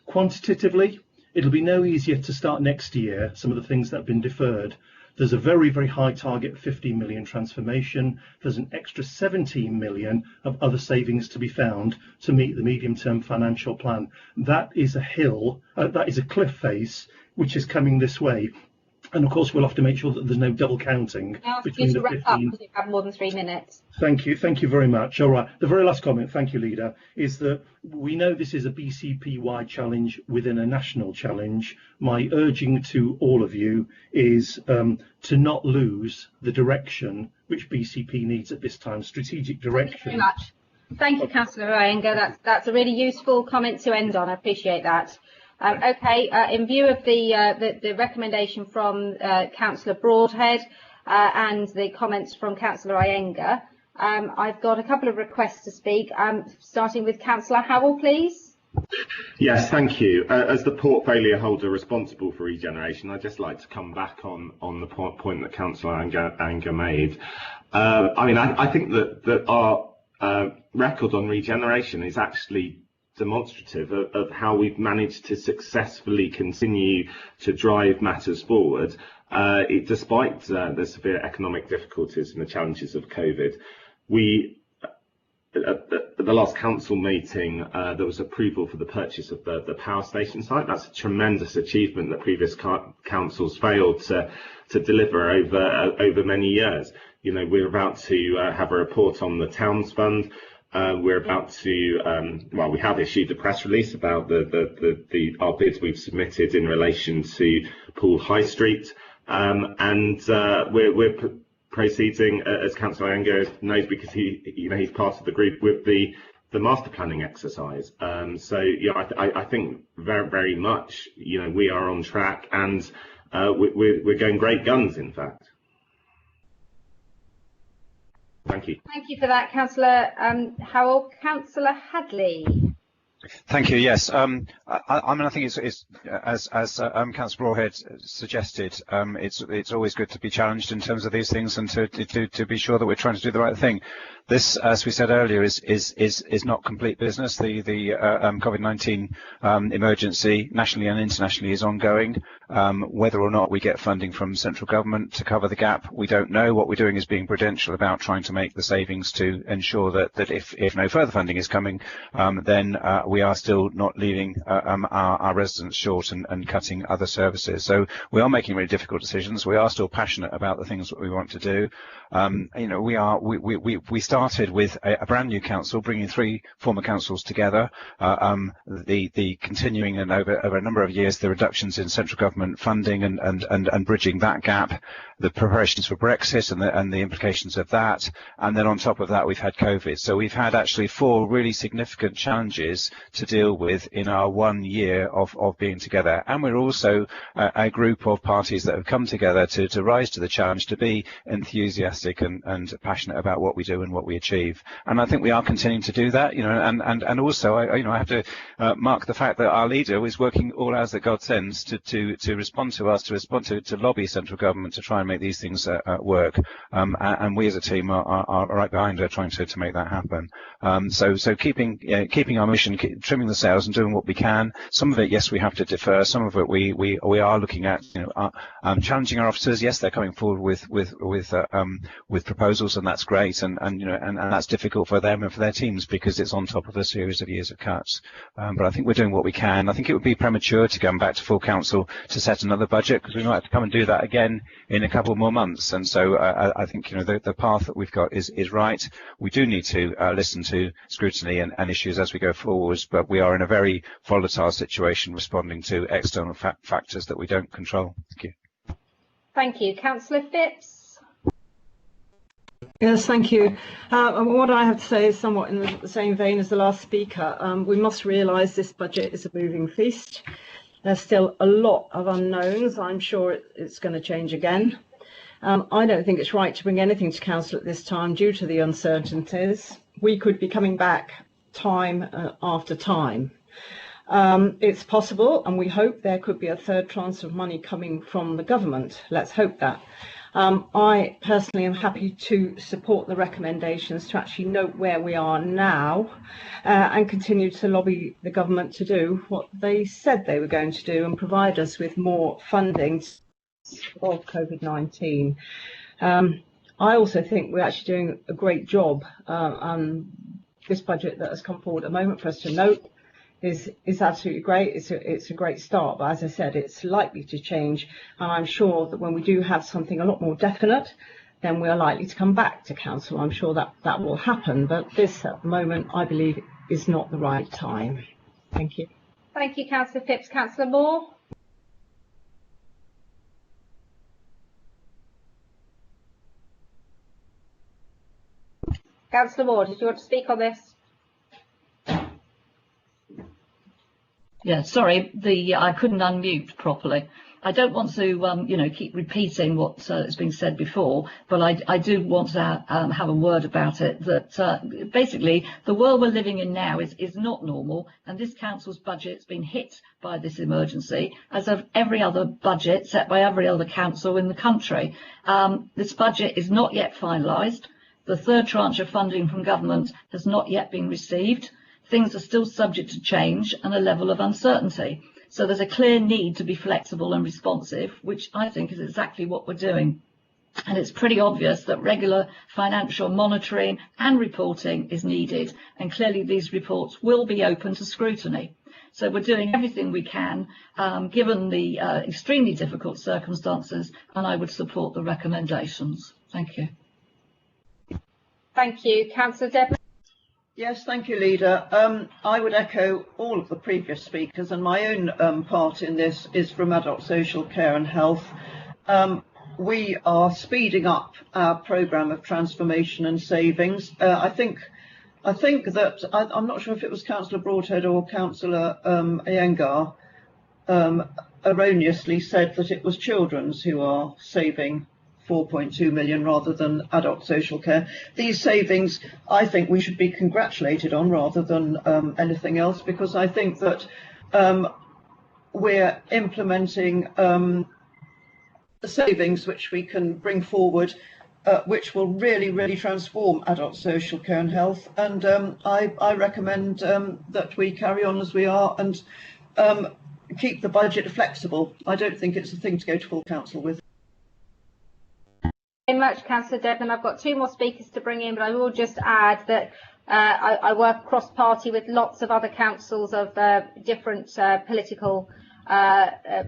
Quantitatively, it'll be no easier to start next year, some of the things that have been deferred. There's a very, very high target of 15 million transformation. There's an extra 17 million of other savings to be found to meet the medium-term financial plan. That is a hill, that is a cliff face, which is coming this way. And of course, we'll have to make sure that there's no double counting. I'll ask you to wrap up because you have more than 3 minutes. Thank you very much. All right, the very last comment, thank you, Leader, is that we know this is a BCP-wide challenge within a national challenge. My urging to all of you is to not lose the direction which BCP needs at this time, strategic direction. Thank you very much. Thank you, Councillor Iyengar. That's a really useful comment to end on. I appreciate that. Okay, in view of the recommendation from Councillor Broadhead and the comments from Councillor Iyengar, I've got a couple of requests to speak, starting with Councillor Howell, please. Yes, thank you. As the portfolio holder responsible for regeneration, I'd just like to come back on the point that Councillor Iyengar made. I think that our record on regeneration is actually demonstrative of how we've managed to successfully continue to drive matters forward, despite the severe economic difficulties and the challenges of COVID. At the last council meeting, there was approval for the purchase of the power station site. That's a tremendous achievement that previous councils failed to deliver over many years. We're about to have a report on the Towns Fund. We're about to, we have issued a press release about our bids we've submitted in relation to Poole High Street, and we're proceeding, as Councillor Iyengar knows, because he's part of the group, with the master planning exercise. I think very, very much, we are on track, and we're going great guns, in fact. Thank you. Thank you for that, Councillor Howell. Councillor Hadley. Thank you. Yes, I mean, I think it's as Councillor Broadhead suggested, it's always good to be challenged in terms of these things and to be sure that we're trying to do the right thing. This, as we said earlier, is not complete business. The COVID-19 emergency, nationally and internationally, is ongoing. Whether or not we get funding from central government to cover the gap, we don't know. What we're doing is being prudential about trying to make the savings to ensure that if no further funding is coming, then we are still not leaving our residents short and cutting other services. So we are making really difficult decisions. We are still passionate about the things that we want to do. You know, we started with a brand new council, bringing 3 former councils together. The continuing and over a number of years, the reductions in central government funding and bridging that gap, the preparations for Brexit and the implications of that, and then on top of that, we've had COVID. So we've had actually 4 really significant challenges to deal with in our 1 year of being together. And we're also a group of parties that have come together to rise to the challenge, to be enthusiastic and passionate about what we do and what we achieve. And I think we are continuing to do that, you know, and also I have to mark the fact that our leader is working all hours that God sends to respond to us, to lobby central government to try and make these things work. And we as a team are right behind her trying to make that happen. So keeping our mission, trimming the sails and doing what we can. Some of it, yes, we have to defer. Some of it we are looking at, you know, challenging our officers. Yes, they're coming forward with proposals, and that's great. And you know, and that's difficult for them and for their teams because it's on top of a series of years of cuts. But I think we're doing what we can. I think it would be premature to go back to full council to set another budget, because we might have to come and do that again in a couple more months. And so I think, you know, the path that we've got is right. We do need to listen to scrutiny and issues as we go forwards, but we are in a very volatile situation responding to external factors that we don't control. Thank you. Thank you. Councillor Phipps. Yes, thank you. What I have to say is somewhat in the same vein as the last speaker. We must realise this budget is a moving feast. There's still a lot of unknowns. I'm sure it's going to change again. I don't think it's right to bring anything to council at this time due to the uncertainties. We could be coming back time after time. It's possible, and we hope there could be a third tranche of money coming from the government. Let's hope that. I personally am happy to support the recommendations to actually note where we are now and continue to lobby the government to do what they said they were going to do and provide us with more funding of COVID-19. I also think we're actually doing a great job. This budget that has come forward at the moment for us to note is absolutely great. It's a great start, but as I said, it's likely to change, and I'm sure that when we do have something a lot more definite, then we are likely to come back to council. I'm sure that will happen, but this at the moment, I believe, is not the right time. Thank you. Thank you, Councillor Phipps. Councillor Moore. Councillor Moore, did you want to speak on this? Yeah, sorry, I couldn't unmute properly. I don't want to, keep repeating what has been said before, but I do want to have a word about it. That basically the world we're living in now is not normal, and this council's budget's been hit by this emergency, as of every other budget set by every other council in the country. This budget is not yet finalised. The third tranche of funding from government has not yet been received. Things are still subject to change and a level of uncertainty. So there's a clear need to be flexible and responsive, which I think is exactly what we're doing. And it's pretty obvious that regular financial monitoring and reporting is needed. And clearly these reports will be open to scrutiny. So we're doing everything we can, given the extremely difficult circumstances, and I would support the recommendations. Thank you. Thank you. Councillor Devlin. Yes, thank you, Leader. I would echo all of the previous speakers, and my own part in this is from adult social care and health. We are speeding up our programme of transformation and savings. I think that I'm not sure if it was Councillor Broadhead or Councillor Iyengar erroneously said that it was children's who are saving 4.2 million rather than adult social care. These savings, I think we should be congratulated on rather than anything else, because I think that we're implementing savings which we can bring forward, which will really transform adult social care and health. And I recommend that we carry on as we are and keep the budget flexible. I don't think it's a thing to go to full council with. Very much, Councillor Devlin. I've got 2 more speakers to bring in, but I will just add that I work cross-party with lots of other councils of different political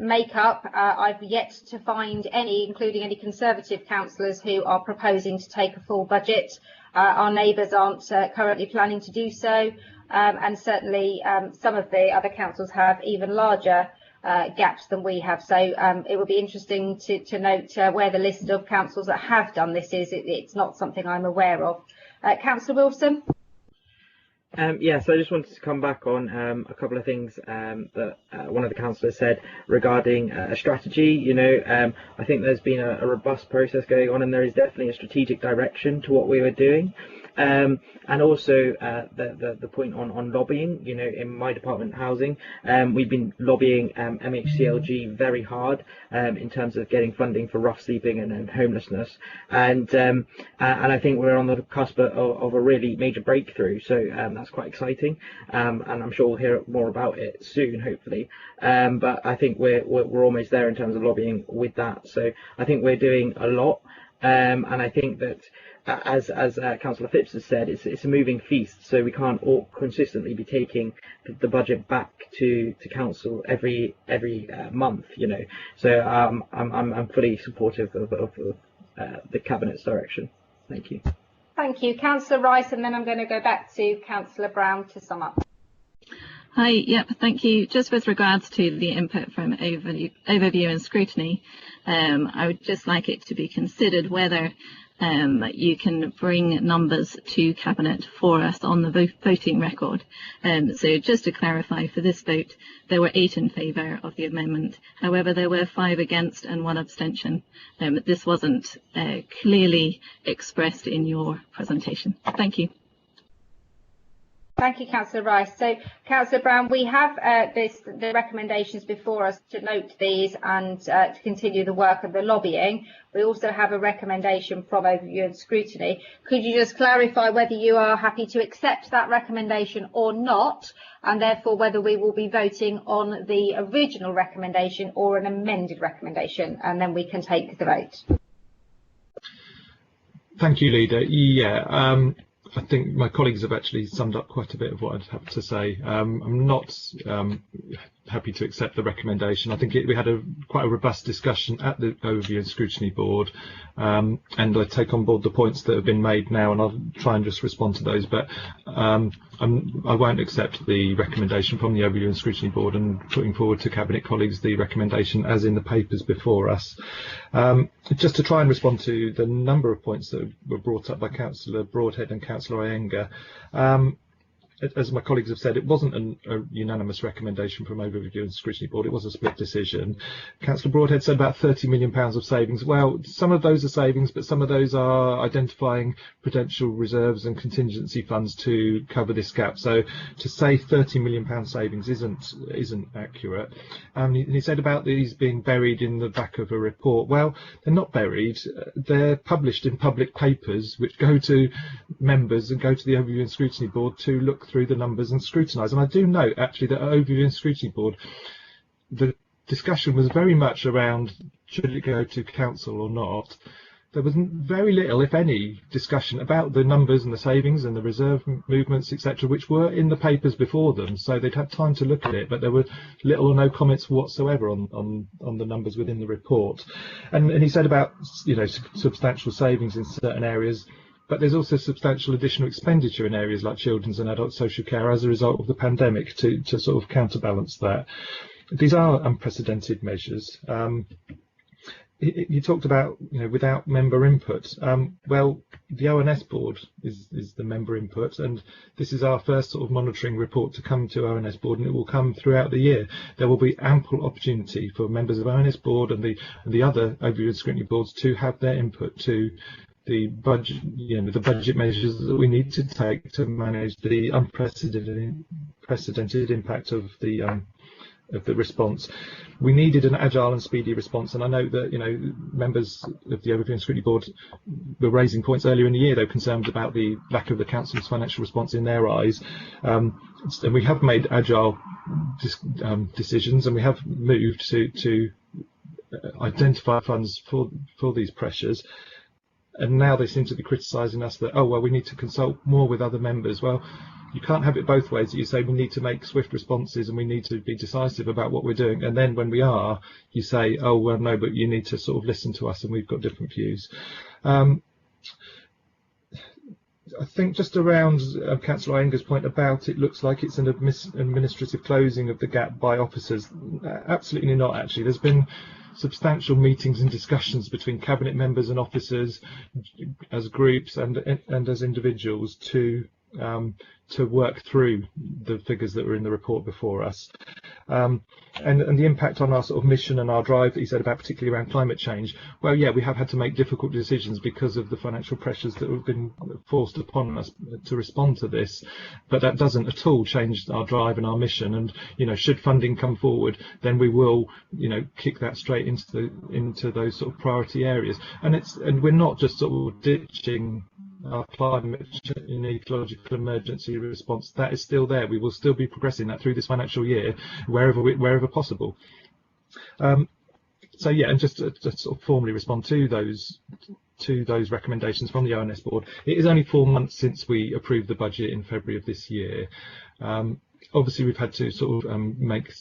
makeup. I've yet to find any, including any Conservative councillors, who are proposing to take a full budget. Our neighbours aren't currently planning to do so, and certainly some of the other councils have even larger gaps than we have. So it will be interesting to note where the list of councils that have done this is. It's not something I'm aware of. Councillor Wilson. Yes, I just wanted to come back on a couple of things that one of the councillors said regarding a strategy. You know, I think there's been a robust process going on, and there is definitely a strategic direction to what we were doing. And also the point on lobbying. You know, in my department, housing, we've been lobbying MHCLG very hard in terms of getting funding for rough sleeping and homelessness, and I think we're on the cusp of a really major breakthrough. So that's quite exciting, and I'm sure we'll hear more about it soon, hopefully. But I think we're almost there in terms of lobbying with that. So I think we're doing a lot, and I think that, as Councillor Phipps has said, it's a moving feast, so we can't all consistently be taking the budget back to council every month, you know. So I'm fully supportive of the Cabinet's direction. Thank you. Thank you, Councillor Rice, and then I'm going to go back to Councillor Brown to sum up. Hi, yep, thank you. Just with regards to the input from overview and scrutiny, I would just like it to be considered whether you can bring numbers to Cabinet for us on the voting record. So just to clarify, for this vote, there were 8 in favour of the amendment. However, there were 5 against and 1 abstention. This wasn't clearly expressed in your presentation. Thank you. Thank you, Councillor Rice. So, Councillor Brown, we have the recommendations before us to note these and to continue the work of the lobbying. We also have a recommendation from overview and scrutiny. Could you just clarify whether you are happy to accept that recommendation or not, and therefore whether we will be voting on the original recommendation or an amended recommendation, and then we can take the vote. Thank you, Leader. Yeah. I think my colleagues have actually summed up quite a bit of what I'd have to say. I'm not happy to accept the recommendation. I think we had quite a robust discussion at the Overview and Scrutiny Board, and I take on board the points that have been made now, and I'll try and just respond to those. But I won't accept the recommendation from the Overview and Scrutiny Board, and putting forward to Cabinet colleagues the recommendation as in the papers before us. Just to try and respond to the number of points that were brought up by Councillor Broadhead and Councillor Iyengar. As my colleagues have said, it wasn't a unanimous recommendation from Overview and Scrutiny Board, it was a split decision. Councillor Broadhead said about £30 million of savings. Well, some of those are savings, but some of those are identifying potential reserves and contingency funds to cover this gap. So to say £30 million savings isn't accurate. He said about these being buried in the back of a report. Well, they're not buried, they're published in public papers which go to members and go to the Overview and Scrutiny Board to look through the numbers and scrutinise. And I do note actually that at Overview and Scrutiny Board, the discussion was very much around should it go to council or not. There was very little, if any, discussion about the numbers and the savings and the reserve movements, etc., which were in the papers before them, so they'd had time to look at it, but there were little or no comments whatsoever on the numbers within the report. And he said about, you know, substantial savings in certain areas, but there's also substantial additional expenditure in areas like children's and adult social care as a result of the pandemic to sort of counterbalance that. These are unprecedented measures. You talked about, without member input. Well, the ONS board is the member input, and this is our first sort of monitoring report to come to ONS board, and it will come throughout the year. There will be ample opportunity for members of ONS board and the other overview and scrutiny boards to have their input to the budget, the budget measures that we need to take to manage the unprecedented impact of the response. We needed an agile and speedy response, and I know that members of the Overview and Scrutiny Board were raising points earlier in the year, though, concerns about the lack of the Council's financial response in their eyes. And we have made agile decisions, and we have moved to identify funds for these pressures. And now they seem to be criticising us that, oh, well, we need to consult more with other members. Well, you can't have it both ways. You say we need to make swift responses and we need to be decisive about what we're doing. And then when we are, you say, oh, well, no, but you need to sort of listen to us and we've got different views. I think just around Councillor Iyengar's point about it looks like it's an administrative closing of the gap by officers. Absolutely not, actually. There's been substantial meetings and discussions between cabinet members and officers as groups and as individuals to work through the figures that were in the report before us. And the impact on our sort of mission and our drive that you said about, particularly around climate change. Well, yeah, we have had to make difficult decisions because of the financial pressures that have been forced upon us to respond to this, but that doesn't at all change our drive and our mission. And should funding come forward, then we will kick that straight into those sort of priority areas. And we're not just sort of ditching our climate and ecological emergency response. That is still there. We will still be progressing that through this financial year wherever possible. So yeah, and just to sort of formally respond to those recommendations from the ONS board, it is only 4 months since we approved the budget in February of this year. Obviously we've had to sort of make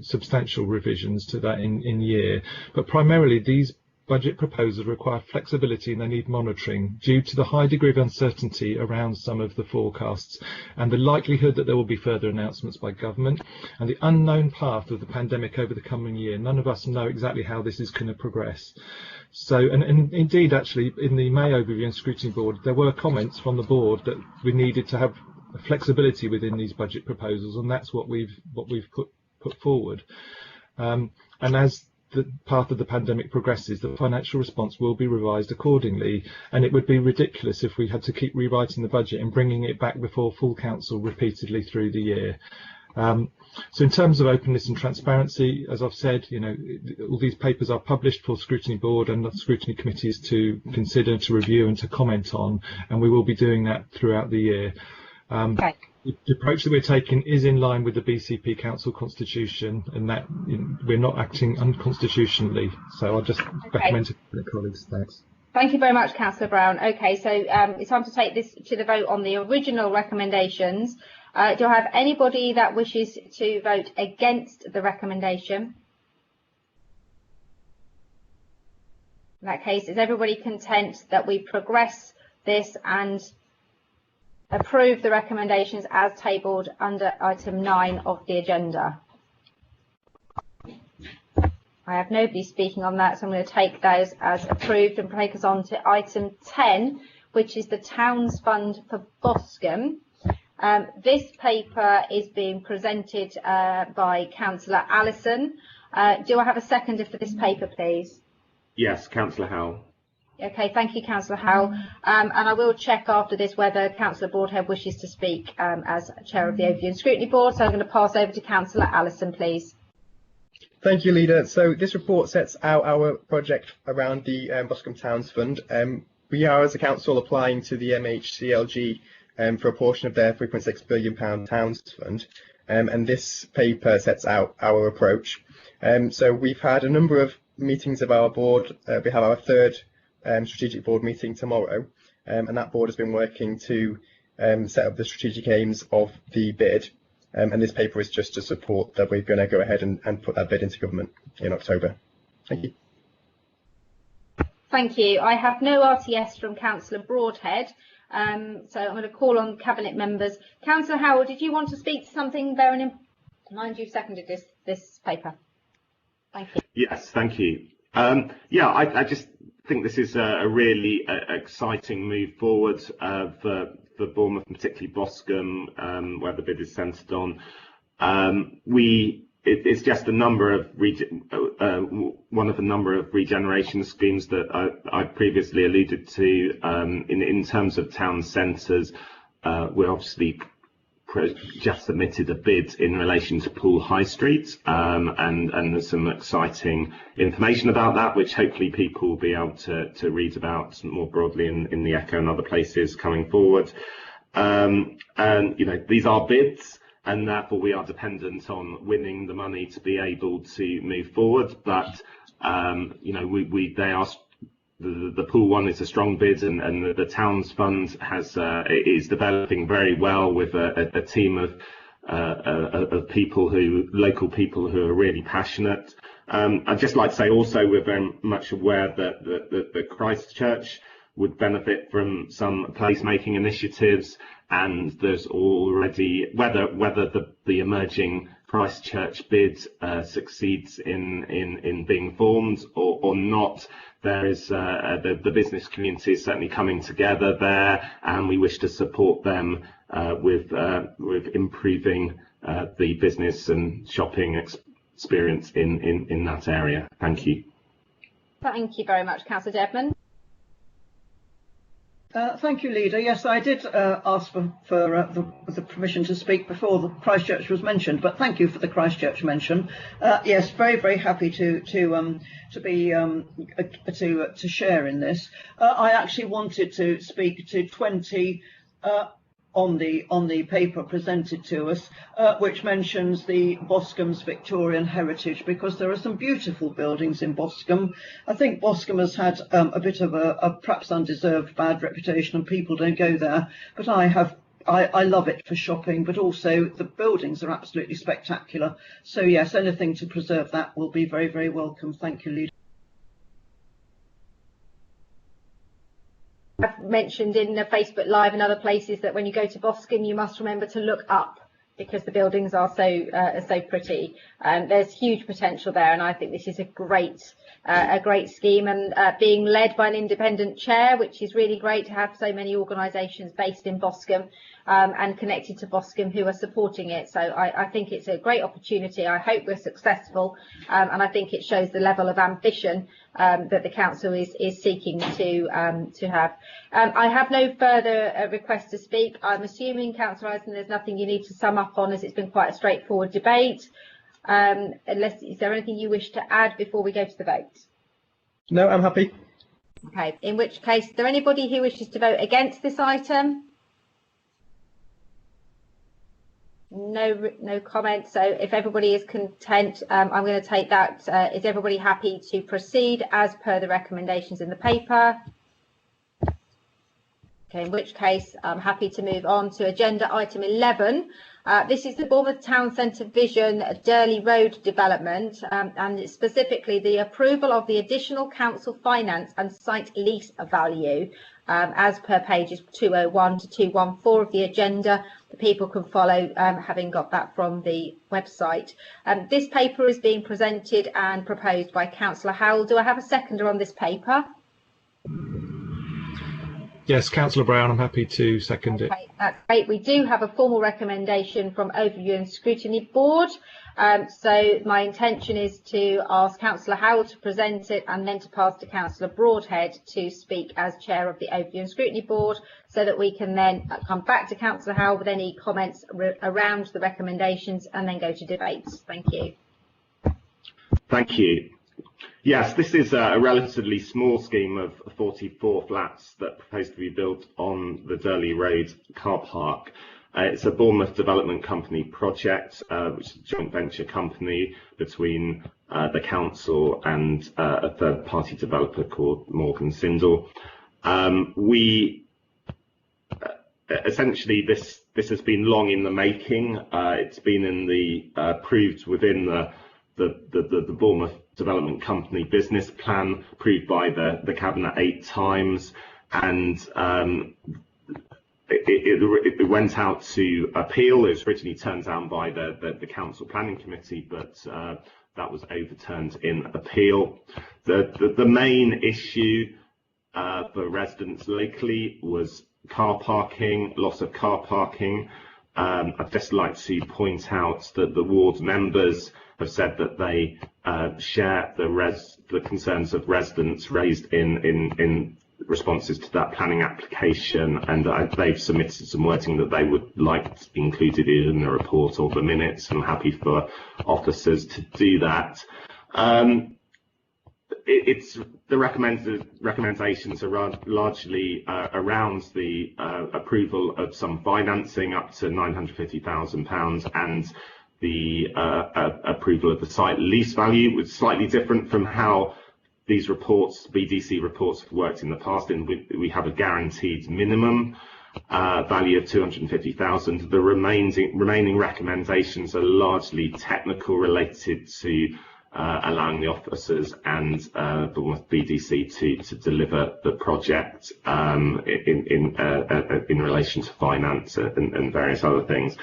substantial revisions to that in year, but primarily these budget proposals require flexibility and they need monitoring due to the high degree of uncertainty around some of the forecasts and the likelihood that there will be further announcements by government and the unknown path of the pandemic over the coming year. None of us know exactly how this is going to progress. So, and indeed, actually, in the May Overview and Scrutiny Board, there were comments from the board that we needed to have flexibility within these budget proposals, and that's what we've put forward. And as the path of the pandemic progresses, the financial response will be revised accordingly, and it would be ridiculous if we had to keep rewriting the budget and bringing it back before full council repeatedly through the year. So in terms of openness and transparency, as I've said, all these papers are published for Scrutiny Board and the Scrutiny Committees to consider, to review and to comment on, and we will be doing that throughout the year. Okay. The approach that we're taking is in line with the BCP Council Constitution, and that we're not acting unconstitutionally. So I'll just recommend to the colleagues. Thanks. Thank you very much, Councillor Brown. Okay, so it's time to take this to the vote on the original recommendations. Do I have anybody that wishes to vote against the recommendation? In that case, is everybody content that we progress this and approve the recommendations as tabled under item 9 of the agenda? I have nobody speaking on that, so I'm going to take those as approved and take us on to item 10, which is the Towns Fund for Boscombe. This paper is being presented by Councillor Allison. Do I have a seconder for this paper, please? Yes, Councillor Howell. Okay, thank you, Councillor Howell. And I will check after this whether Councillor Broadhead wishes to speak as Chair of the Overview and Scrutiny Board. So I'm going to pass over to Councillor Allison, please. Thank you, Leader. So this report sets out our project around the Boscombe Towns Fund. We are, as a council, applying to the MHCLG for a portion of their £3.6 billion Towns Fund. And this paper sets out our approach. So we've had a number of meetings of our board. We have our third strategic board meeting tomorrow, and that board has been working to set up the strategic aims of the bid, and this paper is just to support that we're going to go ahead and put that bid into government in October. Thank you. Thank you. I have no RTS from Councillor Broadhead, so I'm going to call on Cabinet members. Councillor Howell, did you want to speak to something, bearing in mind you seconded this paper? Thank you. Yes, thank you. Yeah, I just think this is a really exciting move forward for Bournemouth, particularly Boscombe, where the bid is centred on. It's just a number of one of a number of regeneration schemes that I previously alluded to. In terms of town centres, we're obviously just submitted a bid in relation to Poole High Street, and there's some exciting information about that, which hopefully people will be able to read about more broadly in the Echo and other places coming forward. And these are bids, and therefore we are dependent on winning the money to be able to move forward. But the Poole one is a strong bid, and the Towns Fund is developing very well with a team of local people who are really passionate. I'd just like to say also we're very much aware that the Christchurch would benefit from some placemaking initiatives, and there's already whether the emerging Christchurch bid succeeds in being formed or not. There is the business community is certainly coming together there, and we wish to support them with improving the business and shopping experience in that area. Thank you. Thank you very much, Councillor Dedman. Thank you, Leader. Yes, I did ask for the permission to speak before the Christchurch was mentioned, but thank you for the Christchurch mention. Yes, very happy to share in this. I actually wanted to speak to 20 on the paper presented to us, which mentions the Boscombe's Victorian heritage, because there are some beautiful buildings in Boscombe. I think Boscombe has had a bit of a perhaps undeserved bad reputation, and people don't go there. But I love it for shopping, but also the buildings are absolutely spectacular. So yes, anything to preserve that will be very welcome. Thank you, Leader. I've mentioned in the Facebook Live and other places that when you go to Boscombe, you must remember to look up, because the buildings are so pretty. There's huge potential there, and I think this is a great scheme, and being led by an independent chair, which is really great to have so many organisations based in Boscombe and connected to Boscombe who are supporting it. So I think it's a great opportunity. I hope we're successful, and I think it shows the level of ambition that the council is seeking to have. I have no further requests to speak. I'm assuming, Councillor Eisen, there's nothing you need to sum up on, as it's been quite a straightforward debate. Is there anything you wish to add before we go to the vote? No, I'm happy. Okay, in which case, is there anybody who wishes to vote against this item? No comment. So if everybody is content, I'm going to take that. Is everybody happy to proceed as per the recommendations in the paper? Okay, in which case I'm happy to move on to agenda item 11. This is the Bournemouth Town Centre Vision Durley Road development, and specifically the approval of the additional council finance and site lease value as per pages 201 to 214 of the agenda. The people can follow, having got that from the website. This paper is being presented and proposed by Councillor Howell. Do I have a seconder on this paper? Yes, Councillor Brown, I'm happy to second it. Okay, that's great. We do have a formal recommendation from Overview and Scrutiny Board. So my intention is to ask Councillor Howell to present it and then to pass to Councillor Broadhead to speak as Chair of the Overview and Scrutiny Board, so that we can then come back to Councillor Howell with any comments around the recommendations and then go to debates. Thank you. Thank you. Yes, this is a relatively small scheme of 44 flats that propose to be built on the Durley Road car park. It's a Bournemouth Development Company project, which is a joint venture company between the council and a third-party developer called Morgan Sindall. Essentially, this has been long in the making. It's been in the approved within the Bournemouth Development Company business plan, approved by the Cabinet 8 times, and it went out to appeal. It was originally turned down by the Council Planning Committee, but that was overturned in appeal. The main issue for residents locally was car parking, loss of car parking. I'd just like to point out that the ward members have said that they share the concerns of residents raised in responses to that planning application, and they've submitted some wording that they would like included in the report or the minutes. I'm happy for officers to do that. It's the recommendations are largely around the approval of some financing up to £950,000 and the approval of the site lease value, which is slightly different from how these reports, BDC reports, have worked in the past. We have a guaranteed minimum value of 250,000. The remaining recommendations are largely technical, related to allowing the officers and the BDC to deliver the project in relation to finance and various other things.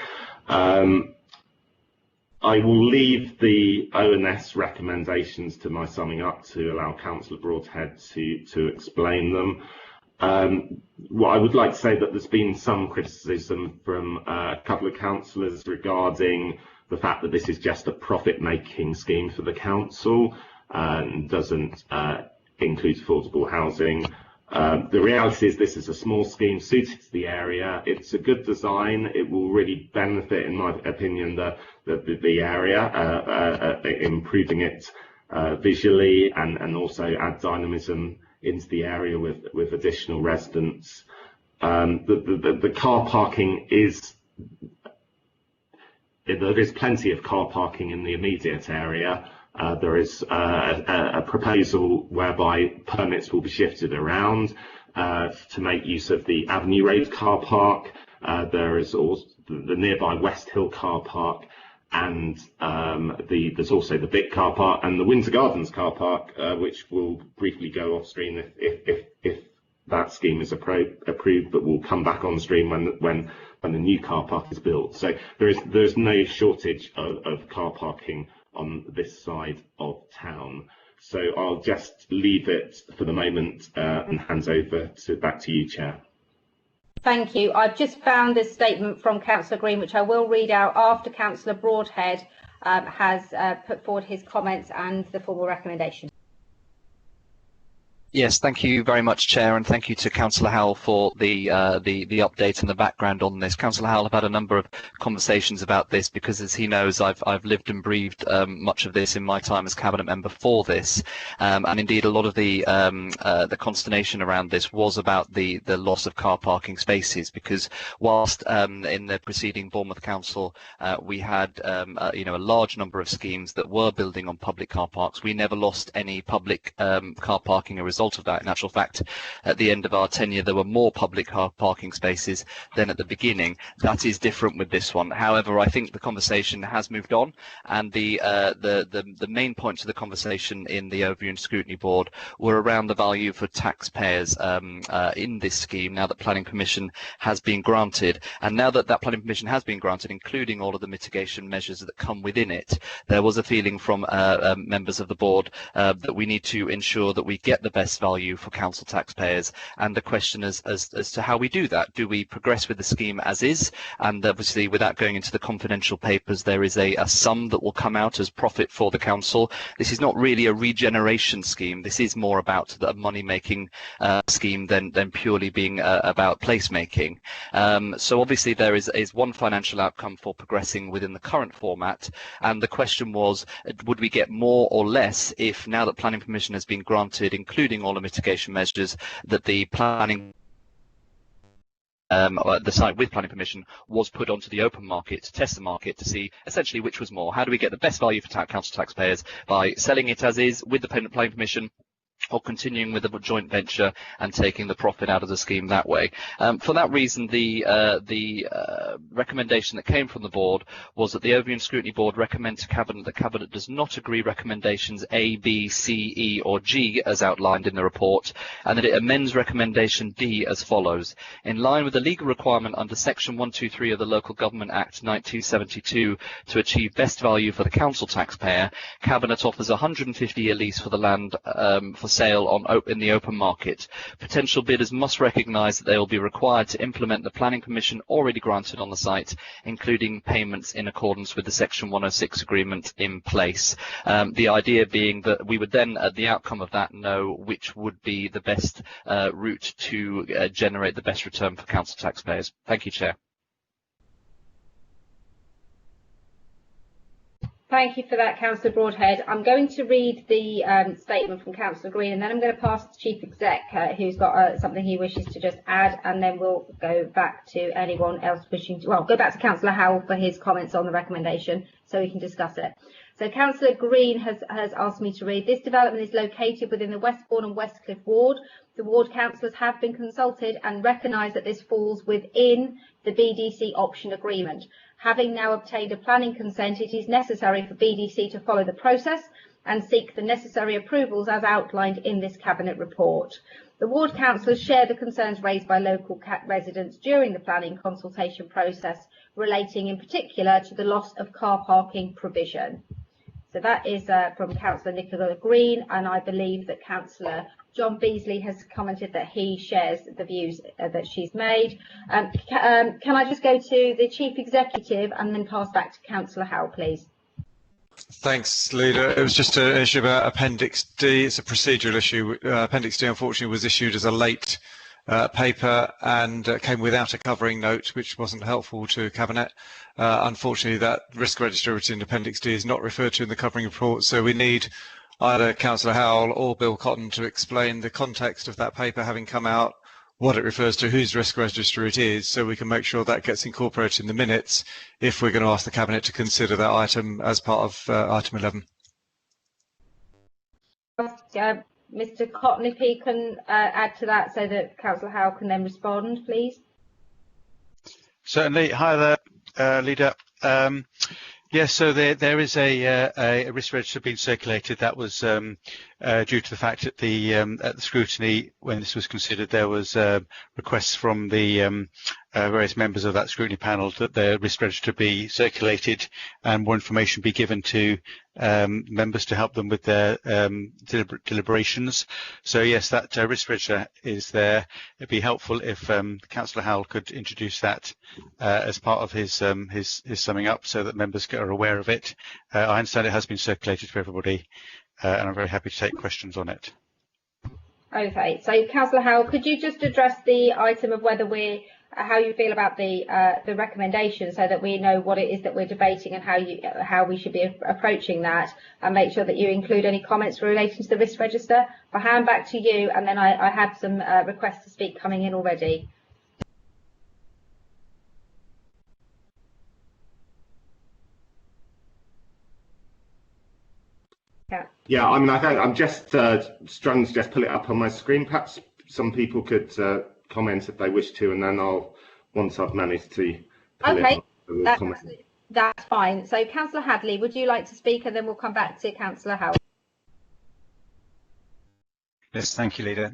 I will leave the ONS recommendations to my summing up to allow Councillor Broadhead to explain them. What I would like to say that there's been some criticism from a couple of councillors regarding the fact that this is just a profit-making scheme for the council and doesn't include affordable housing. The reality is this is a small scheme suited to the area. It's a good design. It will really benefit, in my opinion, the area, improving it visually and also add dynamism into the area with additional residents. The car parking is, there is plenty of car parking in the immediate area. There is a proposal whereby permits will be shifted around to make use of the Avenue Road car park. There is also the nearby West Hill car park, and there's also the Vic car park and the Windsor Gardens car park, which will briefly go off stream if that scheme is approved, but will come back on stream when the new car park is built. So there's no shortage of car parking on this side of town. So I'll just leave it for the moment and hand over back to you, Chair. Thank you. I've just found this statement from Councillor Green, which I will read out after Councillor Broadhead has put forward his comments and the formal recommendation. Yes, thank you very much, Chair, and thank you to Councillor Howell for the update and the background on this. Councillor Howell, I've had a number of conversations about this because, as he knows, I've lived and breathed much of this in my time as Cabinet member for this, and indeed a lot of the consternation around this was about the loss of car parking spaces, because whilst in the preceding Bournemouth Council we had a large number of schemes that were building on public car parks, we never lost any public car parking as a result of that. In actual fact, at the end of our tenure, there were more public car parking spaces than at the beginning. That is different with this one. However, I think the conversation has moved on, and the main points of the conversation in the Overview and Scrutiny Board were around the value for taxpayers in this scheme, now that planning permission has been granted. And now that planning permission has been granted, including all of the mitigation measures that come within it, there was a feeling from members of the board that we need to ensure that we get the best value for council taxpayers. And the question as to how we do that. Do we progress with the scheme as is? And obviously, without going into the confidential papers, there is a sum that will come out as profit for the council. This is not really a regeneration scheme. This is more about the money-making scheme than purely being about placemaking. So obviously, there is one financial outcome for progressing within the current format. And the question was, would we get more or less if, now that planning permission has been granted, including all the mitigation measures, that the planning the site with planning permission was put onto the open market to test the market to see essentially which was more. How do we get the best value for council taxpayers by selling it as is with the planning permission, or continuing with a joint venture and taking the profit out of the scheme that way. For that reason, the recommendation that came from the board was that the Overview and Scrutiny Board recommend to Cabinet that Cabinet does not agree recommendations A, B, C, E or G as outlined in the report, and that it amends recommendation D as follows. In line with the legal requirement under section 123 of the Local Government Act 1972 to achieve best value for the council taxpayer, Cabinet offers a 150-year lease for the land for sale in the open market. Potential bidders must recognise that they will be required to implement the planning permission already granted on the site, including payments in accordance with the Section 106 agreement in place. The idea being that we would then, at the outcome of that, know which would be the best route to generate the best return for council taxpayers. Thank you, Chair. Thank you for that, Councillor Broadhead. I'm going to read the statement from Councillor Green, and then I'm going to pass to the Chief Exec, who's got something he wishes to just add, and then we'll go back to anyone else wishing to, well, go back to Councillor Howell for his comments on the recommendation so we can discuss it. So Councillor Green has asked me to read, this development is located within the Westbourne and Westcliff ward. The ward councillors have been consulted and recognise that this falls within the BDC option agreement. Having now obtained a planning consent, it is necessary for BDC to follow the process and seek the necessary approvals as outlined in this Cabinet report. The ward councillors share the concerns raised by local residents during the planning consultation process, relating in particular to the loss of car parking provision. So that is from Councillor Nicola Green, and I believe that Councillor John Beasley has commented that he shares the views that she's made. Can I just go to the Chief Executive and then pass back to Councillor Howell, please? Thanks, Leader. It was just an issue about Appendix D. It's a procedural issue. Appendix D, unfortunately, was issued as a late paper and came without a covering note, which wasn't helpful to Cabinet. Unfortunately, that risk register written in Appendix D is not referred to in the covering report, so we need either Councillor Howell or Bill Cotton to explain the context of that paper having come out, what it refers to, whose risk register it is, so we can make sure that gets incorporated in the minutes if we're going to ask the Cabinet to consider that item as part of item 11. Mr. Cotton, if he can add to that so that Councillor Howell can then respond, please. Certainly. Hi there, Leader. Yes, so there is a risk register being circulated. That was due to the fact that at the scrutiny, when this was considered, there was requests from the various members of that scrutiny panel that the risk register be circulated and more information be given to members to help them with their deliberations. So yes, that risk register is there. It'd be helpful if Councillor Howell could introduce that as part of his summing up, so that members are aware of it. I understand it has been circulated for everybody, and I'm very happy to take questions on it. Okay, so Councillor Howell, could you just address the item of whether how you feel about the recommendation, so that we know what it is that we're debating and how we should be approaching that, and make sure that you include any comments relating to the risk register. I'll hand back to you, and then I have some requests to speak coming in already. Yeah, I mean, I'm just struggling to just pull it up on my screen. Perhaps some people could comment if they wish to, and then once I've managed to pull it up, that's fine. So Councillor Hadley, would you like to speak, and then we'll come back to Councillor Howell? Yes, thank you, Leader.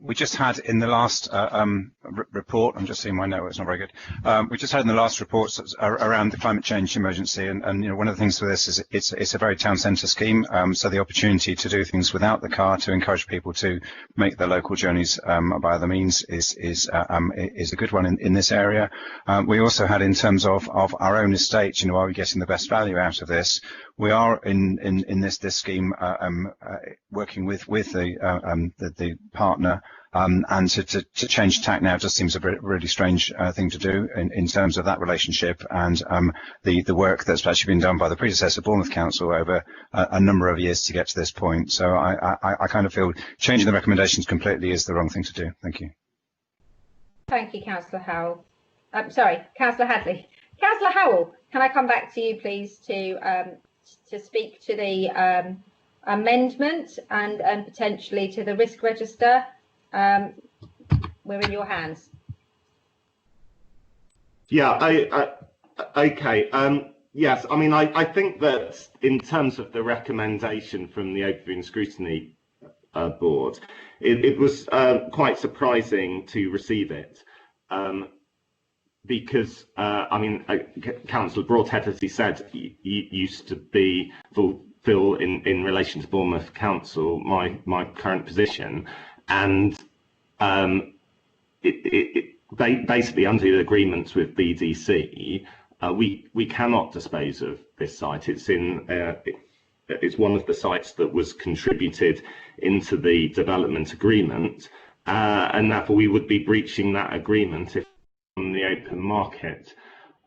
We just had in the last report, I'm just seeing my note, it's not very good. We just had in the last reports around the climate change emergency, and you know, one of the things for this is it's a very town centre scheme, so the opportunity to do things without the car, to encourage people to make their local journeys by other means is a good one in this area. We also had, in terms of our own estate, you know, are we getting the best value out of this? We are in this scheme working with the partner, and to change tack now just seems a really strange thing to do in terms of that relationship, and the work that's actually been done by the predecessor Bournemouth Council over a number of years to get to this point. So I kind of feel changing the recommendations completely is the wrong thing to do. Thank you. Thank you, Councillor Howell. Sorry, Councillor Hadley. Councillor Howell, can I come back to you, please, to speak to the amendment and potentially to the risk register, we're in your hands. Yeah, okay. Yes, I mean, I think that in terms of the recommendation from the Open Scrutiny Board, it was quite surprising to receive it. Because, I mean, Councillor Broadhead, as he said, used to be fulfill in relation to Bournemouth Council my current position, and basically under the agreements with BDC, we cannot dispose of this site. It's one of the sites that was contributed into the development agreement, and therefore we would be breaching that agreement if on the open market.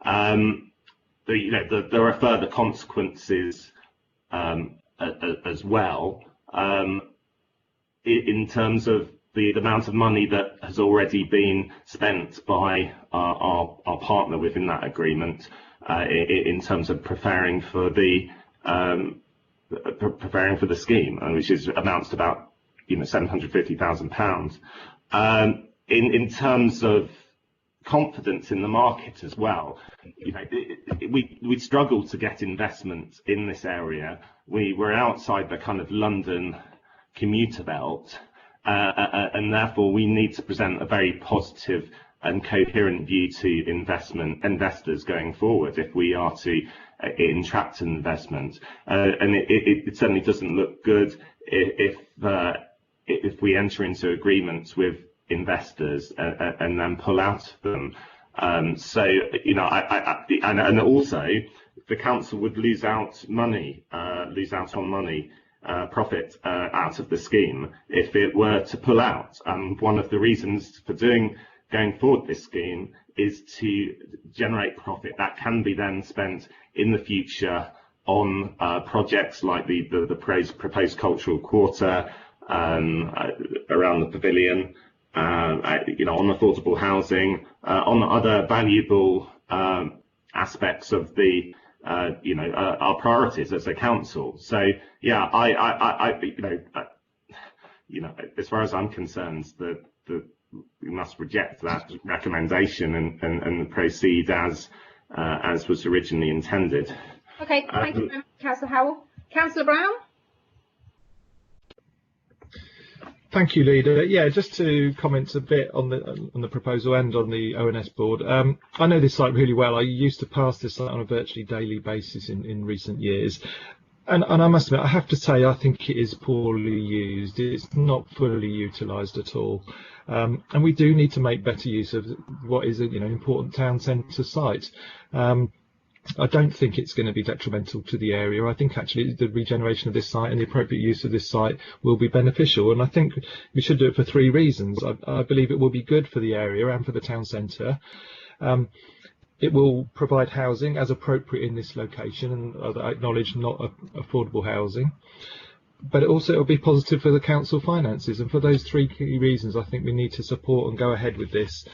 There are further consequences as well in terms of the amount of money that has already been spent by our partner within that agreement in terms of preparing for the scheme, which amounts to about £750,000. In terms of confidence in the market as well, we struggled to get investment in this area. We were outside the kind of London commuter belt, and therefore we need to present a very positive and coherent view to investors going forward if we are to attract an investment. And it certainly doesn't look good if we enter into agreements with investors and then pull out of them. And also the council would lose out on money, profit out of the scheme if it were to pull out. One of the reasons for going forward this scheme is to generate profit that can be then spent in the future on projects like the proposed cultural quarter around the pavilion, on affordable housing, on other valuable aspects of the our priorities as a council. So yeah, as far as I'm concerned, we must reject that recommendation and proceed as was originally intended. Okay, thank you, Councillor Howell. Councillor Brown. Thank you, Leader. Yeah, just to comment a bit on the proposal and on the ONS board. I know this site really well. I used to pass this site on a virtually daily basis in recent years. And I must admit, I have to say, I think it is poorly used. It's not fully utilised at all. And we do need to make better use of what is an important town centre site. I don't think it's going to be detrimental to the area. I think actually the regeneration of this site and the appropriate use of this site will be beneficial. And I think we should do it for three reasons. I believe it will be good for the area and for the town centre. It will provide housing as appropriate in this location, and I acknowledge not affordable housing. But it will be positive for the council finances. And for those three key reasons, I think we need to support and go ahead with this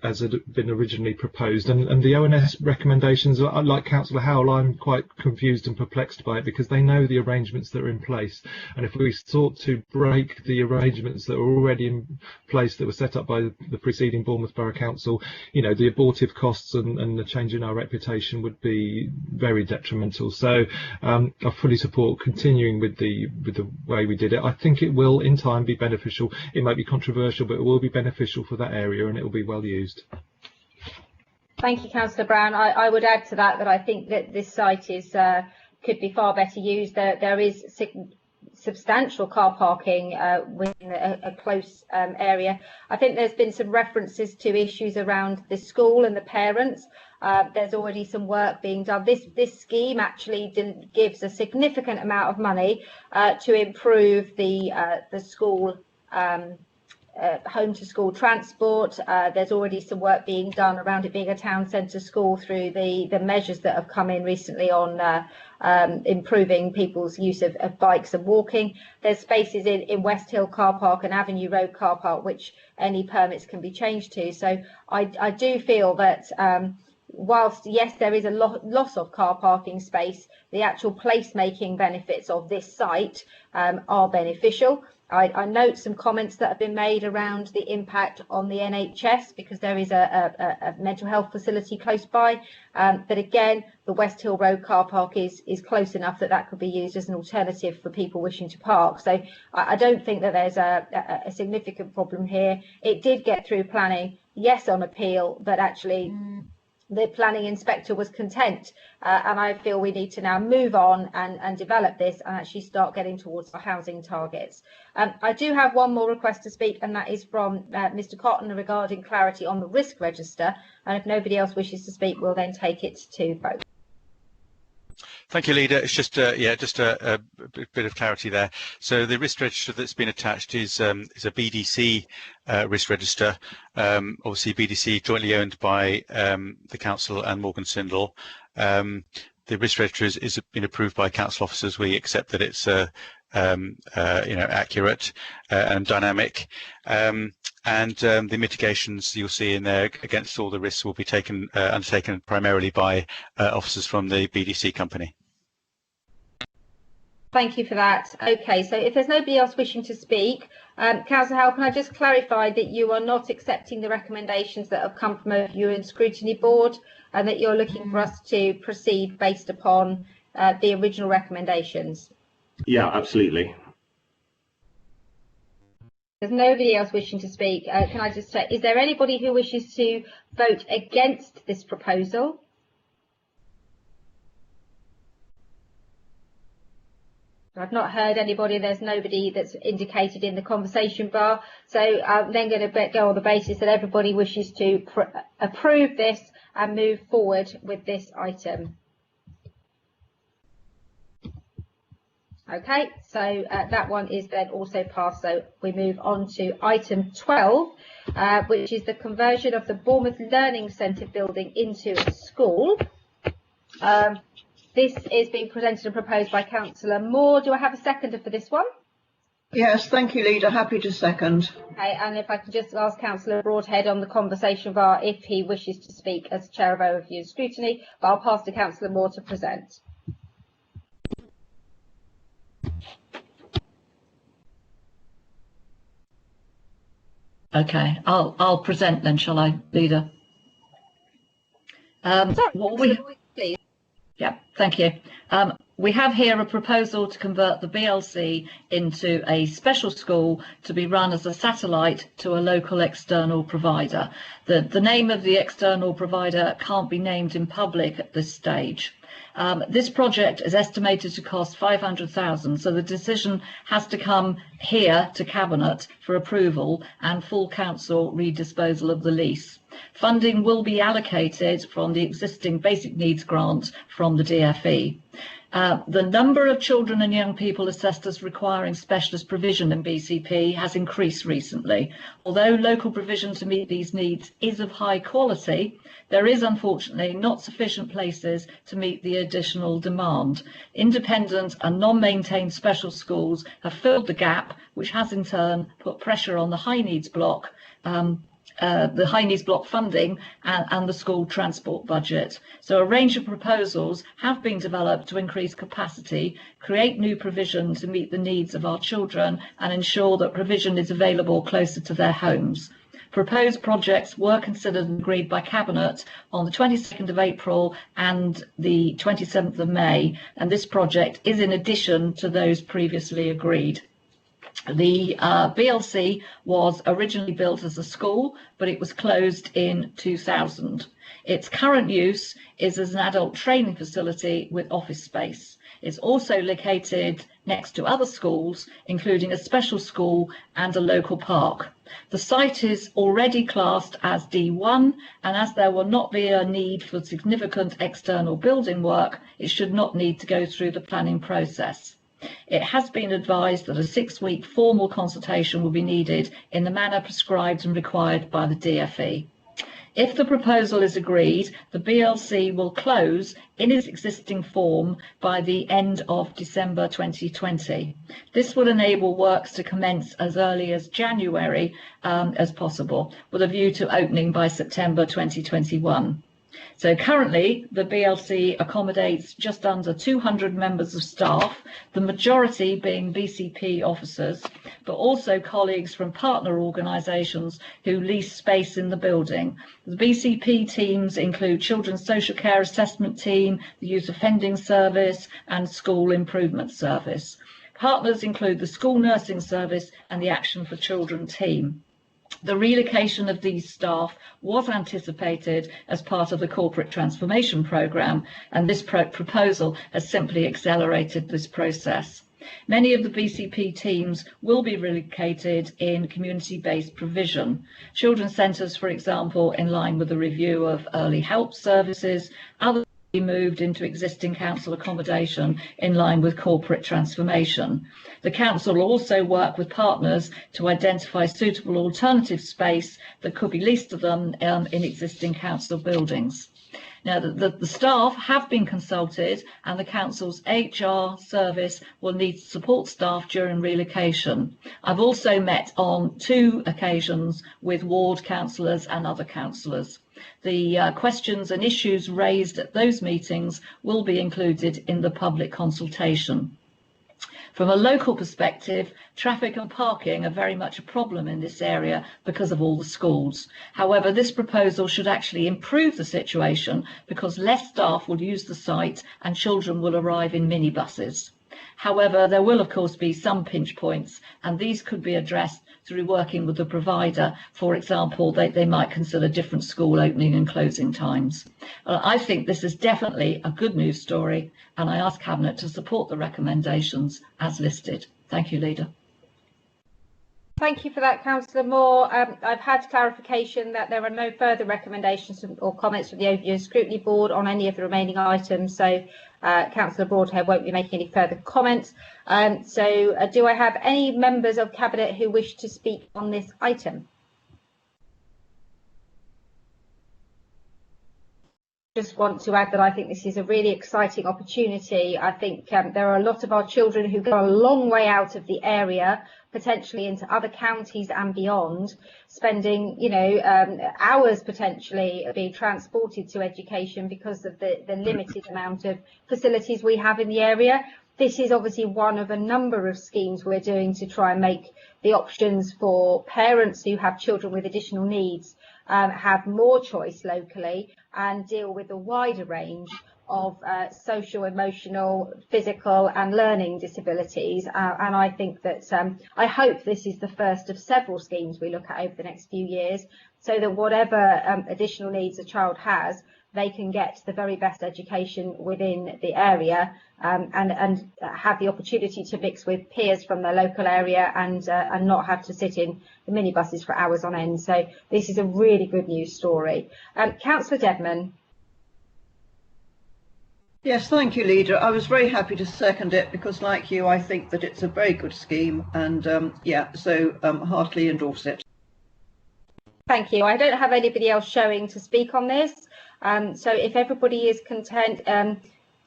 as had been originally proposed. And the ONS recommendations, like Councillor Howell, I'm quite confused and perplexed by it, because they know the arrangements that are in place. And if we sought to break the arrangements that are already in place that were set up by the preceding Bournemouth Borough Council, the abortive costs and the change in our reputation would be very detrimental. So I fully support continuing with the way we did it. I think it will in time be beneficial. It might be controversial, but it will be beneficial for that area, and it will be well used. Thank you, Councillor Brown. I would add to that I think that this site could be far better used. There is substantial car parking within a close area. I think there's been some references to issues around the school and the parents. There's already some work being done. This scheme actually gives a significant amount of money to improve the school home to school transport. There's already some work being done around it being a town centre school through the measures that have come in recently on improving people's use of bikes and walking. There's spaces in West Hill car park and Avenue Road car park which any permits can be changed to. So I do feel that whilst yes, there is a loss of car parking space, the actual placemaking benefits of this site are beneficial. I note some comments that have been made around the impact on the NHS because there is a mental health facility close by. But again, the West Hill Road car park is close enough that could be used as an alternative for people wishing to park. So I don't think that there's a significant problem here. It did get through planning, yes, on appeal, but actually the planning inspector was content, and I feel we need to now move on and develop this and actually start getting towards our housing targets. I do have one more request to speak, and that is from Mr. Cotton regarding clarity on the risk register, and if nobody else wishes to speak, we'll then take it to vote. Thank you, Leader. It's just a bit of clarity there. So the risk register that's been attached is a BDC risk register. Obviously, BDC jointly owned by the council and Morgan Sindall. The risk register has been approved by council officers. We accept that it's accurate and dynamic. And the mitigations you'll see in there against all the risks will be undertaken primarily by officers from the BDC company. Thank you for that. Okay, so if there's nobody else wishing to speak, Councillor Howell, can I just clarify that you are not accepting the recommendations that have come from a Review and Scrutiny Board, and that you're looking for us to proceed based upon the original recommendations? Yeah, absolutely. There's nobody else wishing to speak. Can I just check, is there anybody who wishes to vote against this proposal? I've not heard anybody. There's nobody that's indicated in the conversation bar. So I'm then going to go on the basis that everybody wishes to approve this and move forward with this item. Okay, so that one is then also passed. So we move on to item 12, which is the conversion of the Bournemouth Learning Centre building into a school. This is being presented and proposed by Councillor Moore. Do I have a seconder for this one? Yes, thank you, Leader. Happy to second. Okay, and if I can just ask Councillor Broadhead on the conversation bar if he wishes to speak as Chair of Overview and Scrutiny, but I'll pass to Councillor Moore to present. Okay, I'll present then, shall I, Leader? Please. Yeah, thank you. We have here a proposal to convert the BLC into a special school to be run as a satellite to a local external provider. The name of the external provider can't be named in public at this stage. This project is estimated to cost £500,000, so the decision has to come here to Cabinet for approval and full council redisposal of the lease. Funding will be allocated from the existing basic needs grant from the DFE. The number of children and young people assessed as requiring specialist provision in BCP has increased recently. Although local provision to meet these needs is of high quality, there is unfortunately not sufficient places to meet the additional demand. Independent and non-maintained special schools have filled the gap, which has in turn put pressure on the high needs block funding and the school transport budget. So a range of proposals have been developed to increase capacity, create new provision to meet the needs of our children and ensure that provision is available closer to their homes. Proposed projects were considered and agreed by Cabinet on the 22nd of April and the 27th of May, and this project is in addition to those previously agreed. The BLC was originally built as a school, but it was closed in 2000. Its current use is as an adult training facility with office space. It's also located next to other schools, including a special school and a local park. The site is already classed as D1, and as there will not be a need for significant external building work, it should not need to go through the planning process. It has been advised that a 6-week formal consultation will be needed in the manner prescribed and required by the DFE. If the proposal is agreed, the BLC will close in its existing form by the end of December 2020. This will enable works to commence as early as January as possible, with a view to opening by September 2021. So currently, the BLC accommodates just under 200 members of staff, the majority being BCP officers, but also colleagues from partner organisations who lease space in the building. The BCP teams include Children's Social Care Assessment Team, the Youth Offending Service and School Improvement Service. Partners include the School Nursing Service and the Action for Children team. The relocation of these staff was anticipated as part of the corporate transformation programme, and this proposal has simply accelerated this process. Many of the BCP teams will be relocated in community-based provision. Children's centres, for example, in line with the review of early help services, others will be moved into existing council accommodation in line with corporate transformation. The council will also work with partners to identify suitable alternative space that could be leased to them in existing council buildings. Now, the staff have been consulted, and the council's HR service will need support staff during relocation. I've also met on 2 occasions with ward councillors and other councillors. The questions and issues raised at those meetings will be included in the public consultation. From a local perspective, traffic and parking are very much a problem in this area because of all the schools. However, this proposal should actually improve the situation because less staff will use the site and children will arrive in minibuses. However, there will of course be some pinch points, and these could be addressed through working with the provider. For example, they might consider different school opening and closing times. I think this is definitely a good news story, and I ask Cabinet to support the recommendations as listed. Thank you, Leader. Thank you for that, Councillor Moore. I've had clarification that there are no further recommendations or comments from the Overview Scrutiny Board on any of the remaining items, so Councillor Broadhead won't be making any further comments. Do I have any members of Cabinet who wish to speak on this item? Just want to add that I think this is a really exciting opportunity. I think there are a lot of our children who go a long way out of the area, potentially into other counties and beyond, spending hours potentially being transported to education because of the limited amount of facilities we have in the area. This is obviously one of a number of schemes we're doing to try and make the options for parents who have children with additional needs have more choice locally and deal with a wider range of social, emotional, physical and learning disabilities. And I think that I hope this is the first of several schemes we look at over the next few years, so that whatever additional needs a child has, they can get the very best education within the area and have the opportunity to mix with peers from their local area and not have to sit in the minibuses for hours on end. So this is a really good news story. Councillor Dedman. Yes, thank you, Leader. I was very happy to second it because, like you, I think that it's a very good scheme and heartily endorse it. Thank you. I don't have anybody else showing to speak on this. So if everybody is content,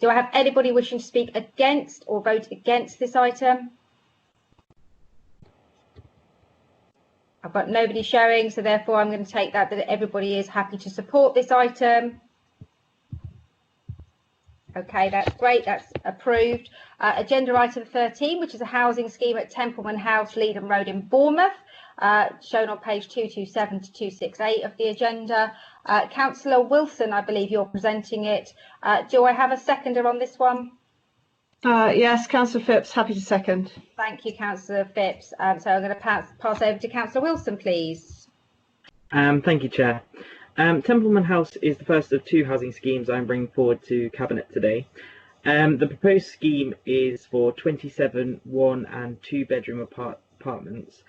do I have anybody wishing to speak against or vote against this item? I've got nobody showing, so therefore I'm going to take that everybody is happy to support this item. Okay, that's great, that's approved. Agenda item 13, which is a housing scheme at Templeman House, Leedham Road in Bournemouth, shown on page 227 to 268 of the agenda. Councillor Wilson, I believe you're presenting it. Do I have a seconder on this one? Yes, Councillor Phipps, happy to second. Thank you, Councillor Phipps. So I'm going to pass over to Councillor Wilson, please. Thank you, Chair. Templeman House is the first of 2 housing schemes I'm bringing forward to Cabinet today. The proposed scheme is for 27 1- and 2-bedroom apartments,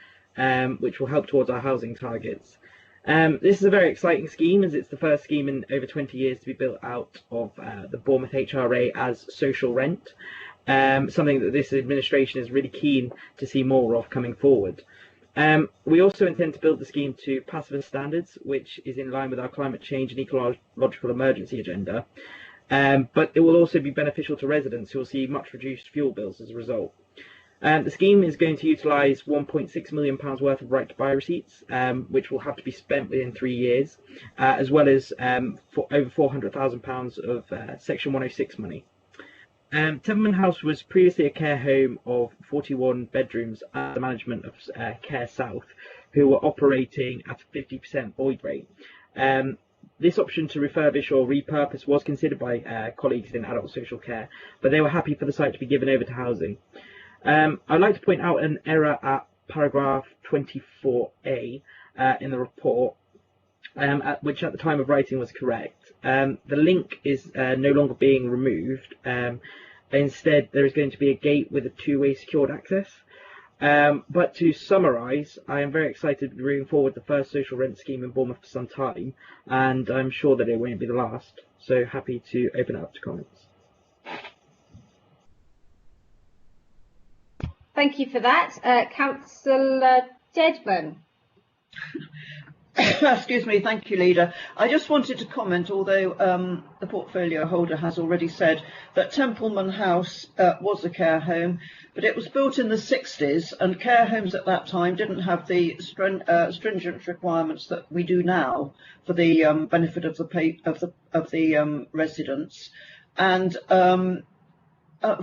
which will help towards our housing targets. This is a very exciting scheme as it's the first scheme in over 20 years to be built out of the Bournemouth HRA as social rent, something that this administration is really keen to see more of coming forward. We also intend to build the scheme to pacifist standards, which is in line with our climate change and ecological emergency agenda, but it will also be beneficial to residents who will see much reduced fuel bills as a result. The scheme is going to utilise £1.6 million worth of right to buy receipts, which will have to be spent within 3 years, as well as for over £400,000 of Section 106 money. Templeman House was previously a care home of 41 bedrooms under the management of Care South, who were operating at a 50% void rate. This option to refurbish or repurpose was considered by colleagues in adult social care, but they were happy for the site to be given over to housing. I'd like to point out an error at paragraph 24A in the report, which at the time of writing was correct. The link is no longer being removed. Instead, there is going to be a gate with a two-way secured access. But to summarise, I am very excited to be bringing forward the first social rent scheme in Bournemouth for some time, and I'm sure that it won't be the last. So happy to open it up to comments. Thank you for that. Councillor Dedman. Excuse me, thank you, Leader. I just wanted to comment, although the portfolio holder has already said that Templeman House was a care home, but it was built in the 60s, and care homes at that time didn't have the stringent requirements that we do now for the benefit of the residents. And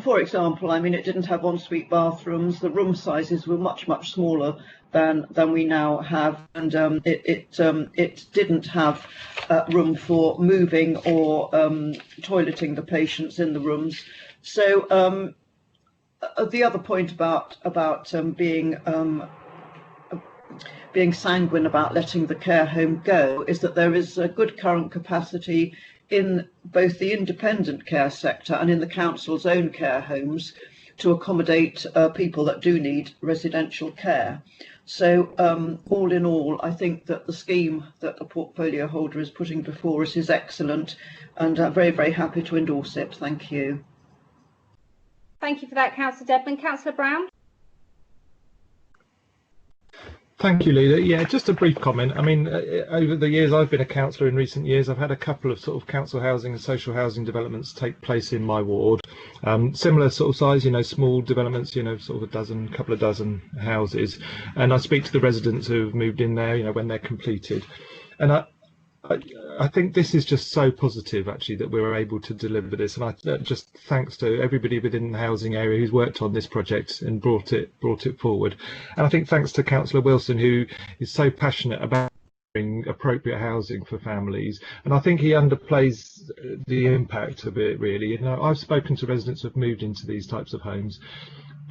for example, I mean, it didn't have ensuite bathrooms. The room sizes were much smaller than we now have, and it didn't have room for moving or toileting the patients in the rooms. So the other point about being sanguine about letting the care home go is that there is a good current capacity in both the independent care sector and in the council's own care homes to accommodate people that do need residential care. So all in all, I think that the scheme that the portfolio holder is putting before us is excellent, and I'm very happy to endorse it. Thank you. Thank you for that, Councillor Dedman. Councillor Brown. Thank you, Leader. Yeah, just a brief comment. I mean, over the years I've been a councillor, in recent years I've had a couple of sort of council housing and social housing developments take place in my ward. Similar sort of size, you know, small developments, you know, sort of a couple of dozen houses. And I speak to the residents who have moved in there, you know, when they're completed. And I think this is just so positive, actually, that we were able to deliver this, and I just thanks to everybody within the housing area who's worked on this project and brought it forward. And I think thanks to Councillor Wilson, who is so passionate about appropriate housing for families, and I think he underplays the impact of it, really. You know, I've spoken to residents who've moved into these types of homes,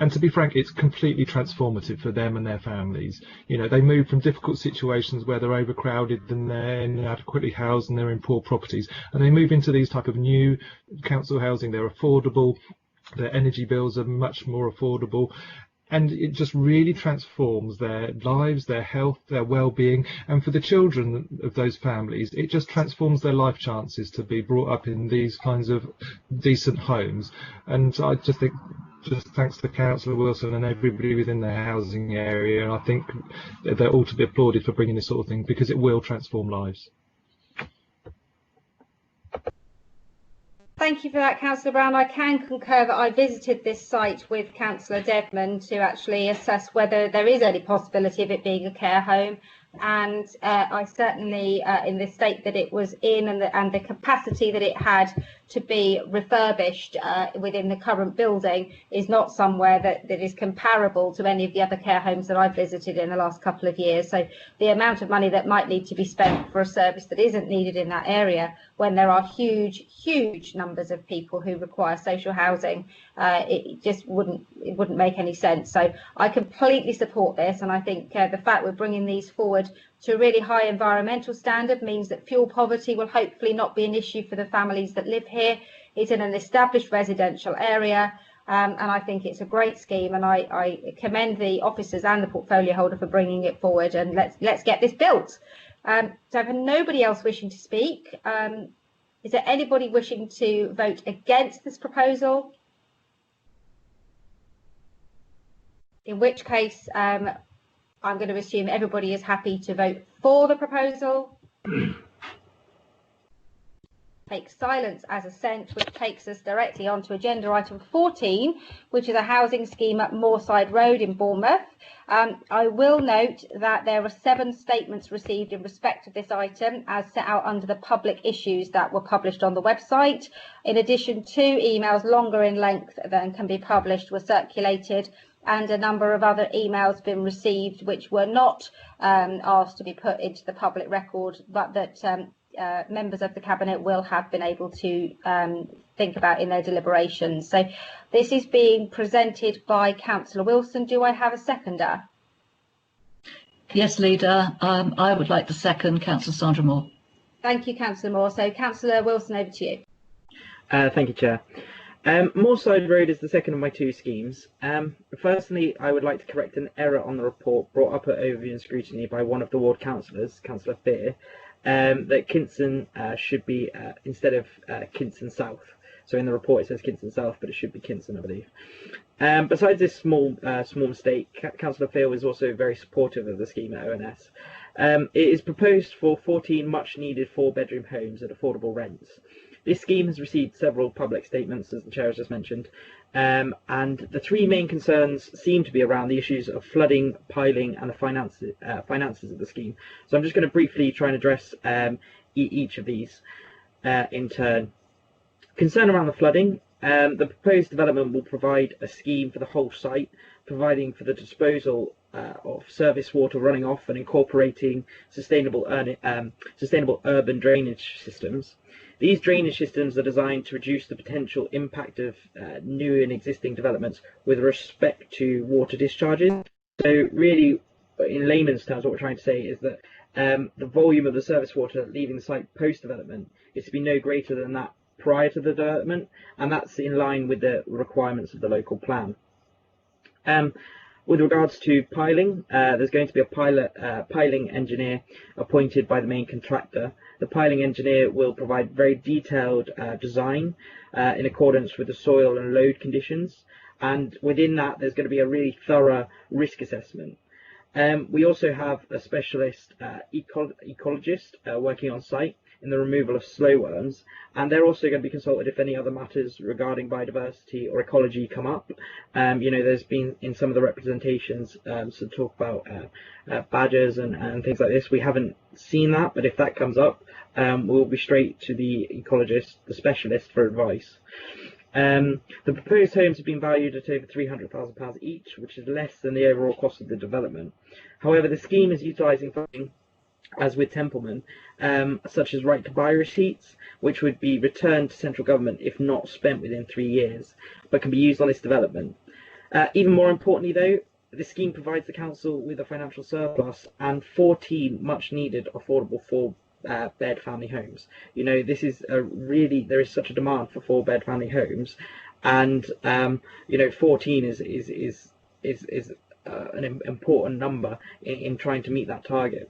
and to be frank, it's completely transformative for them and their families. You know, they move from difficult situations where they're overcrowded and they're inadequately housed and they're in poor properties, and they move into these type of new council housing. They're affordable, their energy bills are much more affordable, and it just really transforms their lives, their health, their well-being, and for the children of those families, it just transforms their life chances to be brought up in these kinds of decent homes. And I just think, just thanks to Councillor Wilson and everybody within the housing area, and I think they're all to be applauded for bringing this sort of thing, because it will transform lives. Thank you for that, Councillor Brown. I can concur that I visited this site with Councillor Dedman to actually assess whether there is any possibility of it being a care home, and I certainly, in the state that it was in and the capacity that it had to be refurbished within the current building, is not somewhere that is comparable to any of the other care homes that I've visited in the last couple of years. So the amount of money that might need to be spent for a service that isn't needed in that area, when there are huge numbers of people who require social housing, it just wouldn't make any sense. So I completely support this, and I think the fact we're bringing these forward to a really high environmental standard means that fuel poverty will hopefully not be an issue for the families that live here. It's in an established residential area, and I think it's a great scheme, and I commend the officers and the portfolio holder for bringing it forward, and let's get this built. So for nobody else wishing to speak, is there anybody wishing to vote against this proposal? In which case, I'm going to assume everybody is happy to vote for the proposal. take silence as assent, which takes us directly on to agenda item 14, which is a housing scheme at Moorside Road in Bournemouth. I will note that there are 7 statements received in respect of this item as set out under the public issues that were published on the website. In addition, 2 emails longer in length than can be published were circulated, and a number of other emails been received which were not asked to be put into the public record, but that members of the Cabinet will have been able to think about in their deliberations. So this is being presented by Councillor Wilson. Do I have a seconder? Yes, Leader. I would like to second Councillor Sandra Moore. Thank you, Councillor Moore. So Councillor Wilson, over to you. Thank you, Chair. Moorside Road is the second of my 2 schemes. Firstly, I would like to correct an error on the report brought up at overview and scrutiny by one of the ward councillors, Councillor Fear, that Kinston should be instead of Kinston South. So in the report it says Kinston South, but it should be Kinston, I believe. Besides this small mistake, Councillor Fear was also very supportive of the scheme at ONS. It is proposed for 14 much-needed 4-bedroom homes at affordable rents. This scheme has received several public statements, as the Chair has just mentioned, and the 3 main concerns seem to be around the issues of flooding, piling, and the finances of the scheme. So I'm just going to briefly try and address each of these in turn. Concern around the flooding. The proposed development will provide a scheme for the whole site, providing for the disposal of service water running off and incorporating sustainable urban drainage systems. These drainage systems are designed to reduce the potential impact of new and existing developments with respect to water discharges. So really, in layman's terms, what we're trying to say is that the volume of the service water leaving the site post-development is to be no greater than that prior to the development, and that's in line with the requirements of the local plan. With regards to piling, there's going to be a piling engineer appointed by the main contractor. The piling engineer will provide very detailed design in accordance with the soil and load conditions, and within that there's going to be a really thorough risk assessment. We also have a specialist ecologist working on site in the removal of slow worms, and they're also going to be consulted if any other matters regarding biodiversity or ecology come up. There's been in some of the representations some talk about badgers and things like this. We haven't seen that, but if that comes up, we'll be straight to the ecologist, the specialist, for advice. The proposed homes have been valued at over £300,000 each, which is less than the overall cost of the development. However, the scheme is utilising funding, as with Templeman, such as right to buy receipts, which would be returned to central government if not spent within 3 years, but can be used on this development. Even more importantly though, the scheme provides the council with a financial surplus and 14 much needed affordable 4-bed family homes. This is there is such a demand for 4-bed family homes, and 14 is an important number in trying to meet that target.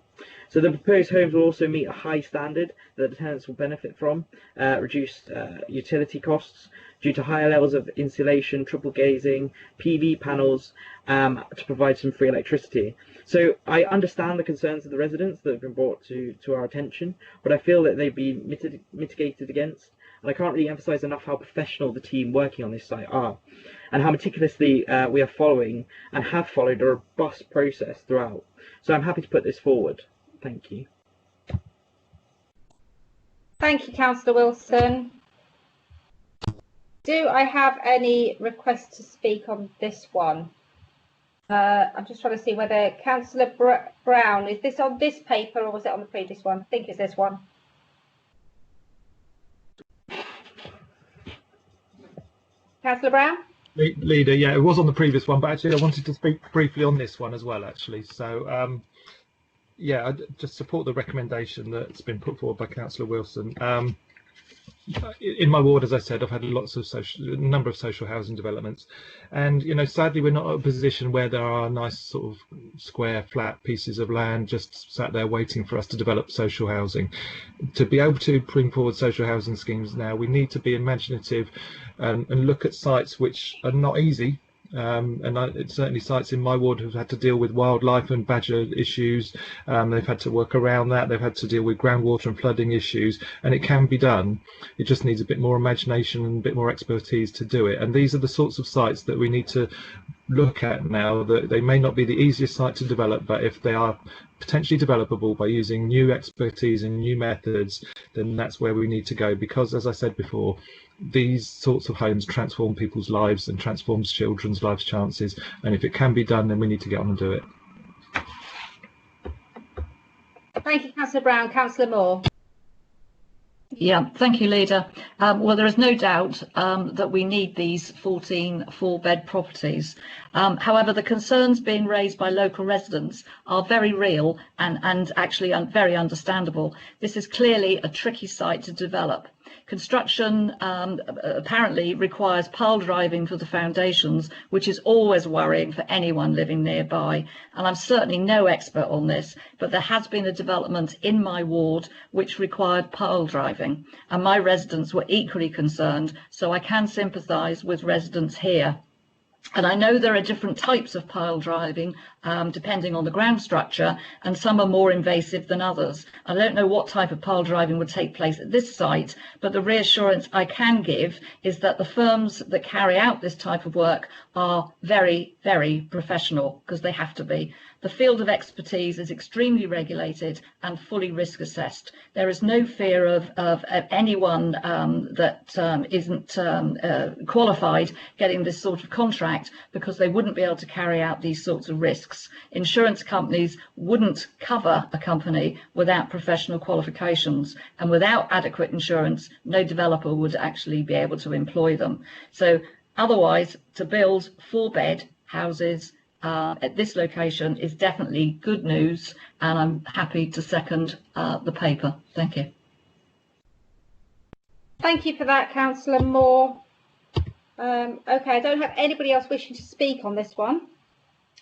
So the proposed homes will also meet a high standard that the tenants will benefit from, reduced utility costs due to higher levels of insulation, triple glazing, PV panels to provide some free electricity. So I understand the concerns of the residents that have been brought to our attention, but I feel that they've been mitigated against, and I can't really emphasise enough how professional the team working on this site are, and how meticulously we are following and have followed a robust process throughout. So I'm happy to put this forward. Thank you. Thank you, Councillor Wilson. Do I have any requests to speak on this one? I'm just trying to see whether Councillor Brown, is this on this paper or was it on the previous one? I think it's this one. Councillor Brown? Leader, yeah, it was on the previous one, but actually I wanted to speak briefly on this one as well, actually. So, yeah, I just support the recommendation that's been put forward by Councillor Wilson. In my ward, as I said, I've had lots of number of social housing developments, and sadly we're not at a position where there are nice sort of square flat pieces of land just sat there waiting for us to develop social housing. To be able to bring forward social housing schemes now, we need to be imaginative and look at sites which are not easy It's certainly sites in my ward have had to deal with wildlife and badger issues. They've had to work around that. They've had to deal with groundwater and flooding issues, and it can be done. It just needs a bit more imagination and a bit more expertise to do it. And these are the sorts of sites that we need to look at now. That they may not be the easiest site to develop, but if they are potentially developable by using new expertise and new methods, then that's where we need to go, because as I said before, these sorts of homes transform people's lives and transforms children's lives chances, and if it can be done, then we need to get on and do it. Thank you, Councillor Brown. Councillor Moore. Yeah, thank you, Leader. Well, there is no doubt that we need these 14 4-bed properties. However, the concerns being raised by local residents are very real and actually very understandable. This is clearly a tricky site to develop. Construction apparently requires pile driving for the foundations, which is always worrying for anyone living nearby. And I'm certainly no expert on this, but there has been a development in my ward which required pile driving, and my residents were equally concerned, so I can sympathise with residents here. And I know there are different types of pile driving depending on the ground structure, and some are more invasive than others. I don't know what type of pile driving would take place at this site, but the reassurance I can give is that the firms that carry out this type of work are very, very professional, because they have to be. The field of expertise is extremely regulated and fully risk assessed. There is no fear of anyone that isn't qualified getting this sort of contract, because they wouldn't be able to carry out these sorts of risks. Insurance companies wouldn't cover a company without professional qualifications, and without adequate insurance, no developer would actually be able to employ them. So otherwise, to build 4-bed houses at this location is definitely good news, and I'm happy to second the paper. Thank you. Thank you for that, Councillor Moore. Okay, I don't have anybody else wishing to speak on this one.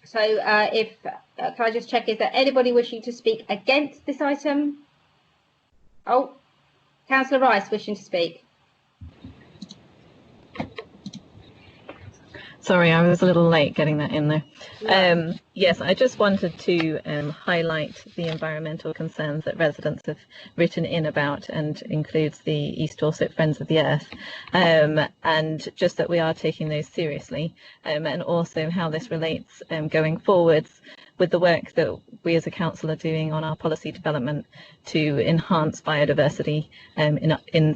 So can I just check, is there anybody wishing to speak against this item? Oh, Councillor Rice wishing to speak. Sorry, I was a little late getting that in there. Yes, I just wanted to highlight the environmental concerns that residents have written in about, and includes the East Dorset Friends of the Earth, and just that we are taking those seriously, and also how this relates going forwards with the work that we as a council are doing on our policy development to enhance biodiversity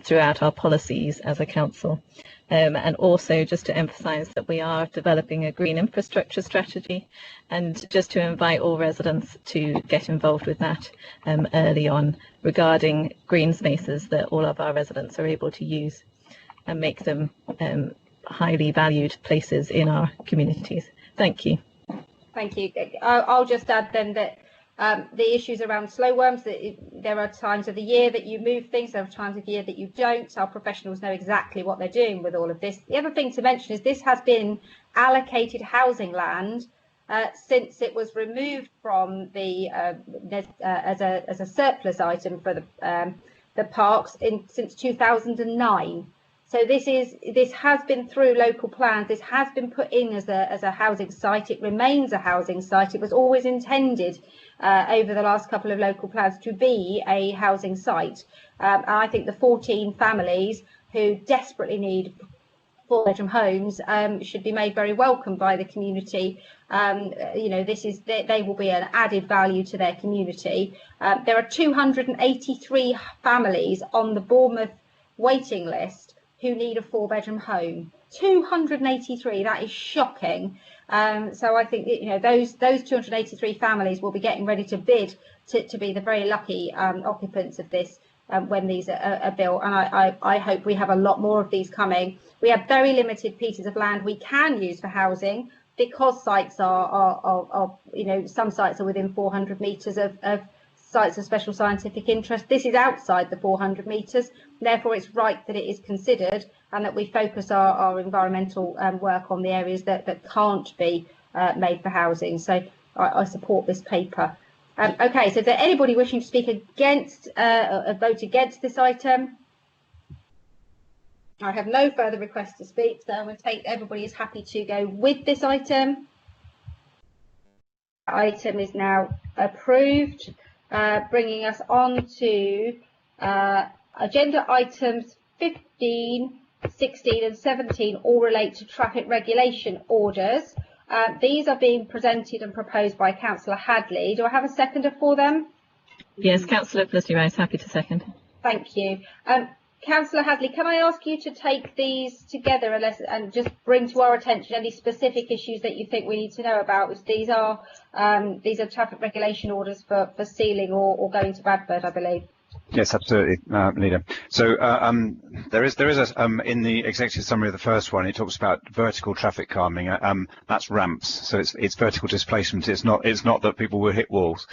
throughout our policies as a council. And also just to emphasise that we are developing a green infrastructure strategy, and just to invite all residents to get involved with that early on, regarding green spaces that all of our residents are able to use and make them highly valued places in our communities. Thank you. Thank you. I'll just add then that the issues around slow worms, there are times of the year that you move things, there are times of the year that you don't. Our professionals know exactly what they're doing with all of this. The other thing to mention is this has been allocated housing land since it was removed from the as a surplus item for the parks since 2009. So this has been through local plans. This has been put in as a housing site. It remains a housing site. It was always intended over the last couple of local plans to be a housing site. And I think the 14 families who desperately need 4-bedroom homes should be made very welcome by the community. You know, they will be an added value to their community. There are 283 families on the Bournemouth waiting list who need a 4-bedroom home. 283, that is shocking. So I think, you know, those 283 families will be getting ready to bid to be the very lucky occupants of this when these are built. And I hope we have a lot more of these coming. We have very limited pieces of land we can use for housing, because sites are you know, some sites are within 400 metres of sites of special scientific interest. This is outside the 400 metres, therefore it's right that it is considered and that we focus our environmental work on the areas that can't be made for housing. So I support this paper. Okay, so is there anybody wishing to speak against, vote against this item? I have no further requests to speak, so I'm going to take everybody is happy to go with this item. Item is now approved, bringing us on to agenda items 15, 16 and 17 all relate to traffic regulation orders. These are being presented and proposed by Councillor Hadley. Do I have a seconder for them? Yes, Councillor Fletcher-Rice, happy to second. Thank you. Councillor Hadley, can I ask you to take these together and just bring to our attention any specific issues that you think we need to know about? These are traffic regulation orders for sealing or going to Mudeford, I believe. Yes, absolutely, Leader. So there is a, in the executive summary of the first one, it talks about vertical traffic calming. That's ramps, so it's vertical displacement. It's not that people will hit walls.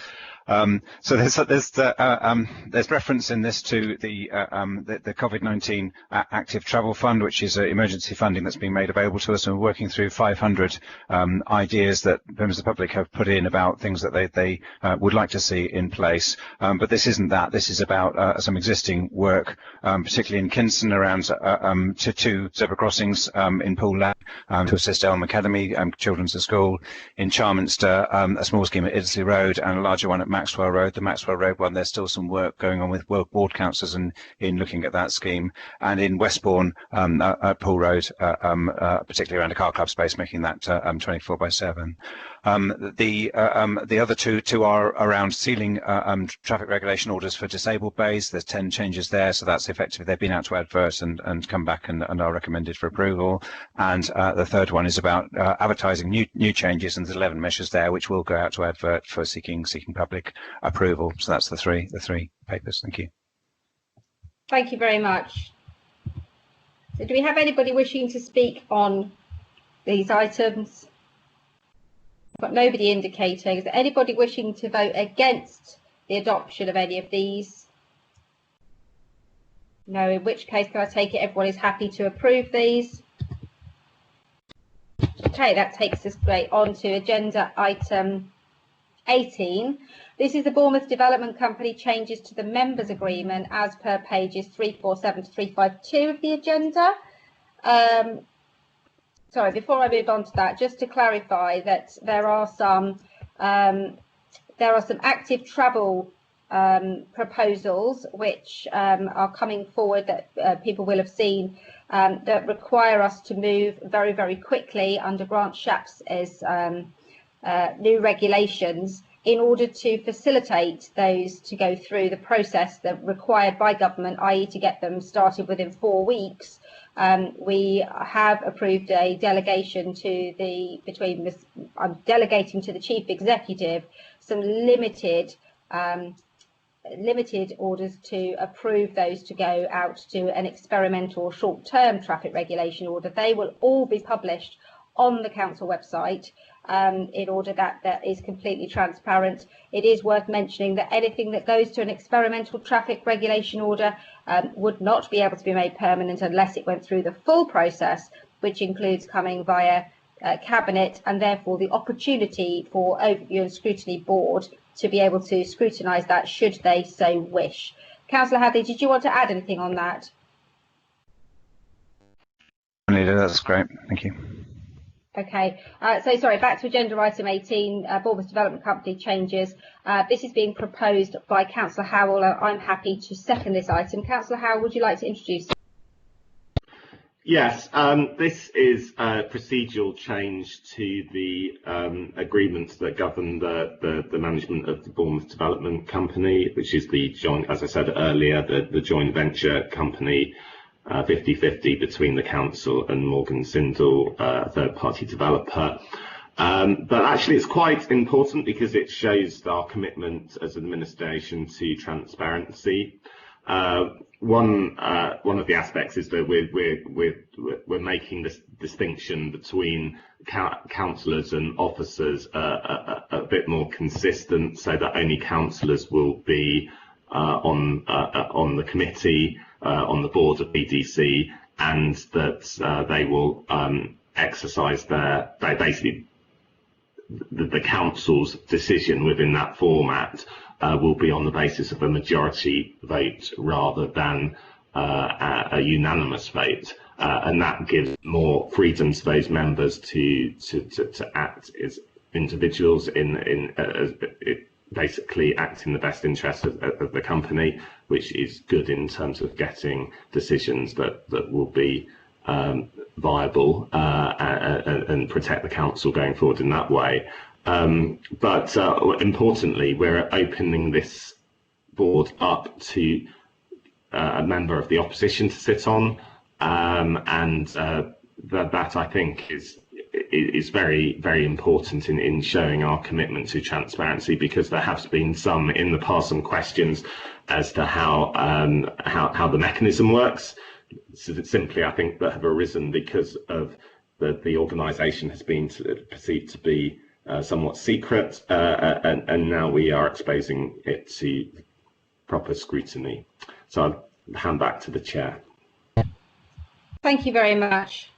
So there's reference in this to the COVID-19 active travel fund, which is emergency funding that's being made available to us, and we're working through 500 ideas that members of the public have put in about things that they would like to see in place. But this isn't that. This is about some existing work, particularly in Kinston around two zebra crossings in Poole Lane to assist Elm Academy, Children's School, in Charminster, a small scheme at Durley Road, and a larger one at Maxwell Road. The Maxwell Road one, there's still some work going on with ward councillors in looking at that scheme. And in Westbourne, at Poole Road, particularly around a car club space, making that 24/7. The other two are around sealing traffic regulation orders for disabled bays. There's 10 changes there, so that's effective. They've been out to advert and come back and are recommended for approval. And the third one is about advertising new changes, and there's 11 measures there which will go out to advert for seeking public approval. So that's the three papers. Thank you. Thank you very much. So do we have anybody wishing to speak on these items? Got nobody indicating. Is there anybody wishing to vote against the adoption of any of these? No, in which case can I take it everyone is happy to approve these? Okay, that takes us straight on to agenda item 18. This is the Bournemouth Development Company changes to the members agreement as per pages 347 to 352 of the agenda. Sorry, before I move on to that, just to clarify that there are some active travel proposals which are coming forward that people will have seen that require us to move very, very quickly under Grant Shapps' new regulations in order to facilitate those to go through the process that required by government, i.e. to get them started within 4 weeks. We have approved a delegation to I'm delegating to the Chief Executive some limited orders to approve those to go out to an experimental short-term traffic regulation order. They will all be published on the council website in order that is completely transparent. It is worth mentioning that anything that goes to an experimental traffic regulation order would not be able to be made permanent unless it went through the full process, which includes coming via Cabinet, and therefore the opportunity for Overview and Scrutiny Board to be able to scrutinise that should they so wish. Councillor Hadley, did you want to add anything on that? That's great, thank you. Okay, so sorry, back to agenda item 18, Bournemouth Development Company changes. This is being proposed by Councillor Howell. I'm happy to second this item. Councillor Howell, would you like to introduce? Yes, this is a procedural change to the agreements that govern the management of the Bournemouth Development Company, which is the joint, as I said earlier, the joint venture company 50-50 between the council and Morgan Sindall, a third-party developer. But actually it's quite important because it shows our commitment as administration to transparency. One of the aspects is that we're making this distinction between councillors and officers a bit more consistent, so that only councillors will be on the committee, on the board of BDC, and that they will exercise basically the council's decision within that format will be on the basis of a majority vote rather than a unanimous vote, and that gives more freedom to those members to act as individuals basically act in the best interest of the company, which is good in terms of getting decisions that will be viable and protect the council going forward in that way. But importantly, we're opening this board up to a member of the opposition to sit on, and that I think is very, very important in showing our commitment to transparency, because there have been some in the past some questions as to how the mechanism works. So simply, I think, that have arisen because of the organisation has been perceived to be somewhat secret, and now we are exposing it to proper scrutiny. So I'll hand back to the chair. Thank you very much.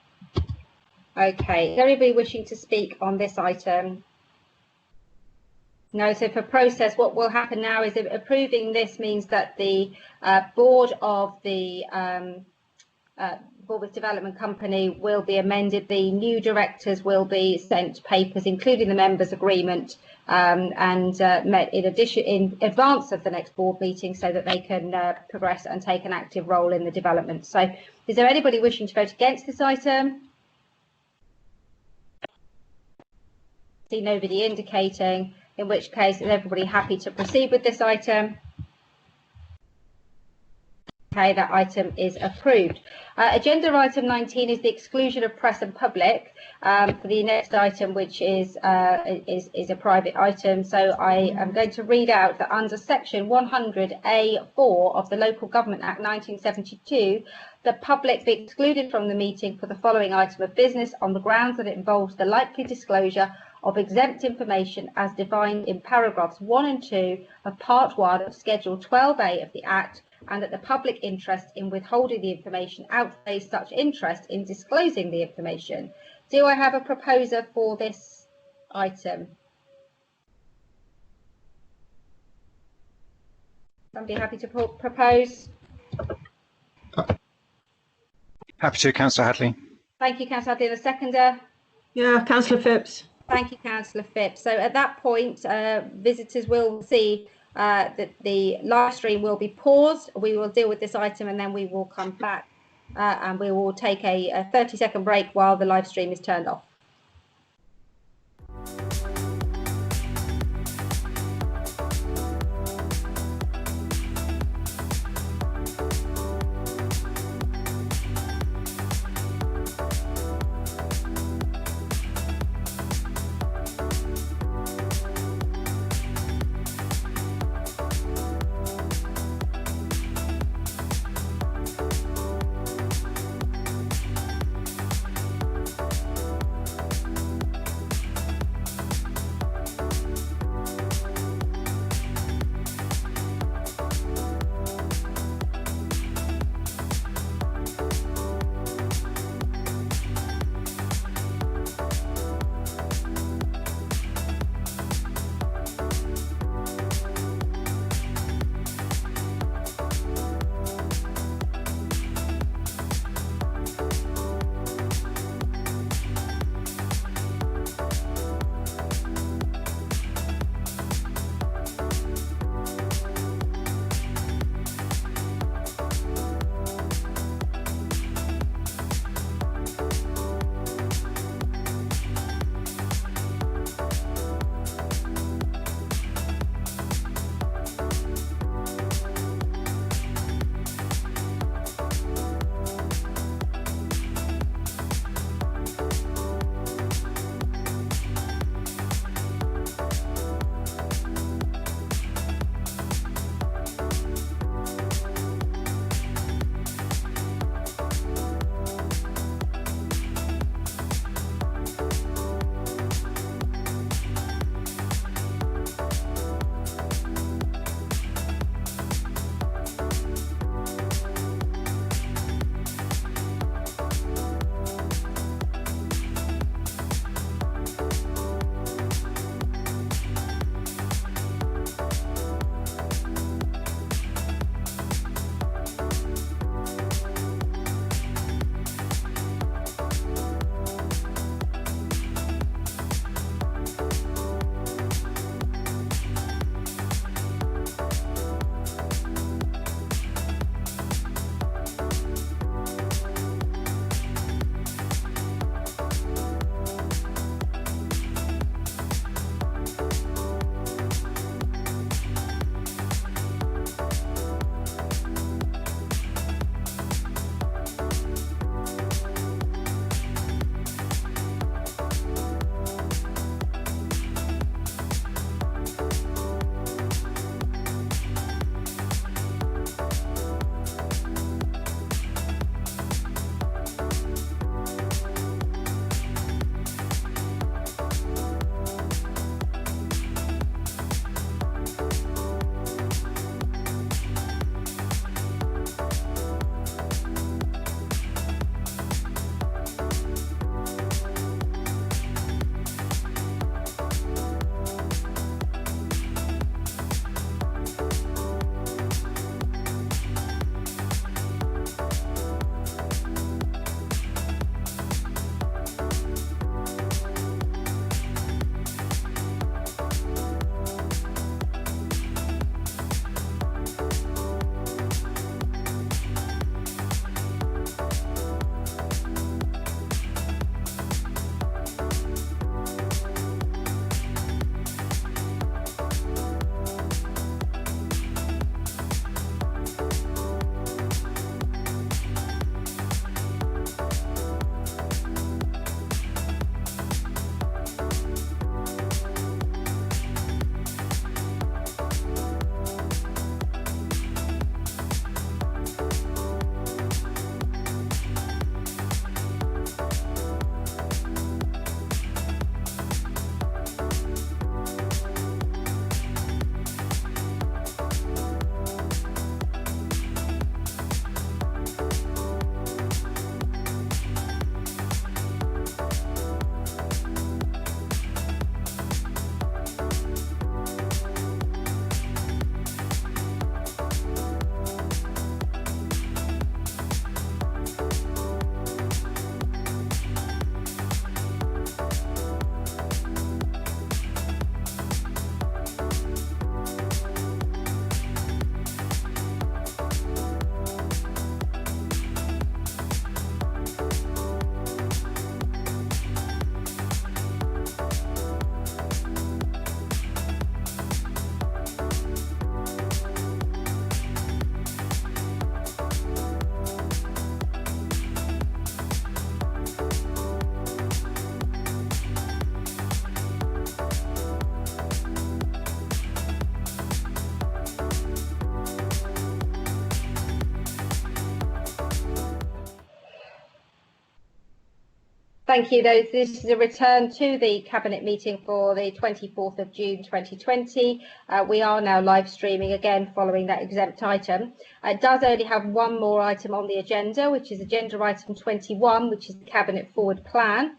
Okay, is there anybody wishing to speak on this item? No, so for process, what will happen now is that approving this means that the board of the Bournemouth Development Company will be amended. The new directors will be sent papers, including the members' agreement, and met in advance of the next board meeting, so that they can progress and take an active role in the development. So, is there anybody wishing to vote against this item? See nobody indicating, in which case is everybody happy to proceed with this item? Okay, that item is approved. Agenda item 19 is the exclusion of press and public for the next item, which is a private item. So I am going to read out that under section 100A4 of the Local Government Act 1972, the public be excluded from the meeting for the following item of business on the grounds that it involves the likely disclosure of exempt information as defined in paragraphs 1 and 2 of Part 1 of Schedule 12A of the Act, and that the public interest in withholding the information outweighs such interest in disclosing the information. Do I have a proposer for this item? Somebody happy to propose? Happy to, Councillor Hadley. Thank you, Councillor Hadley. The seconder? Yeah, Councillor Phipps. Thank you, Councillor Phipps. So at that point, visitors will see that the live stream will be paused. We will deal with this item and then we will come back and we will take a 30-second break while the live stream is turned off. Thank you. This is a return to the Cabinet meeting for the 24th of June 2020. We are now live streaming again following that exempt item. It does only have one more item on the agenda, which is agenda item 21, which is the Cabinet Forward Plan.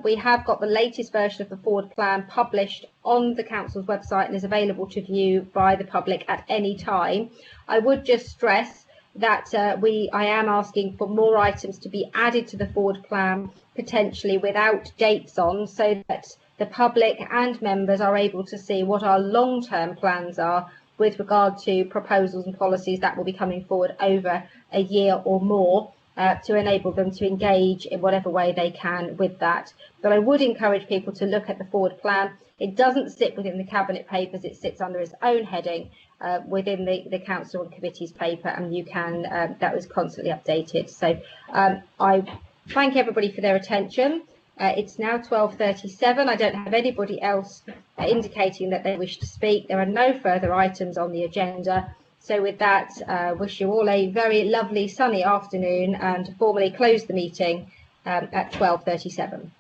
We have got the latest version of the Forward Plan published on the Council's website and is available to view by the public at any time. I would just stress that I am asking for more items to be added to the Forward Plan, potentially without dates on, so that the public and members are able to see what our long-term plans are with regard to proposals and policies that will be coming forward over a year or more, to enable them to engage in whatever way they can with that. But I would encourage people to look at the Forward Plan. It doesn't sit within the Cabinet papers, it sits under its own heading within the Council and Committee's paper, and you can, that was constantly updated. So I thank everybody for their attention. It's now 12:37. I don't have anybody else indicating that they wish to speak. There are no further items on the agenda. So with that, wish you all a very lovely sunny afternoon and formally close the meeting at 12:37.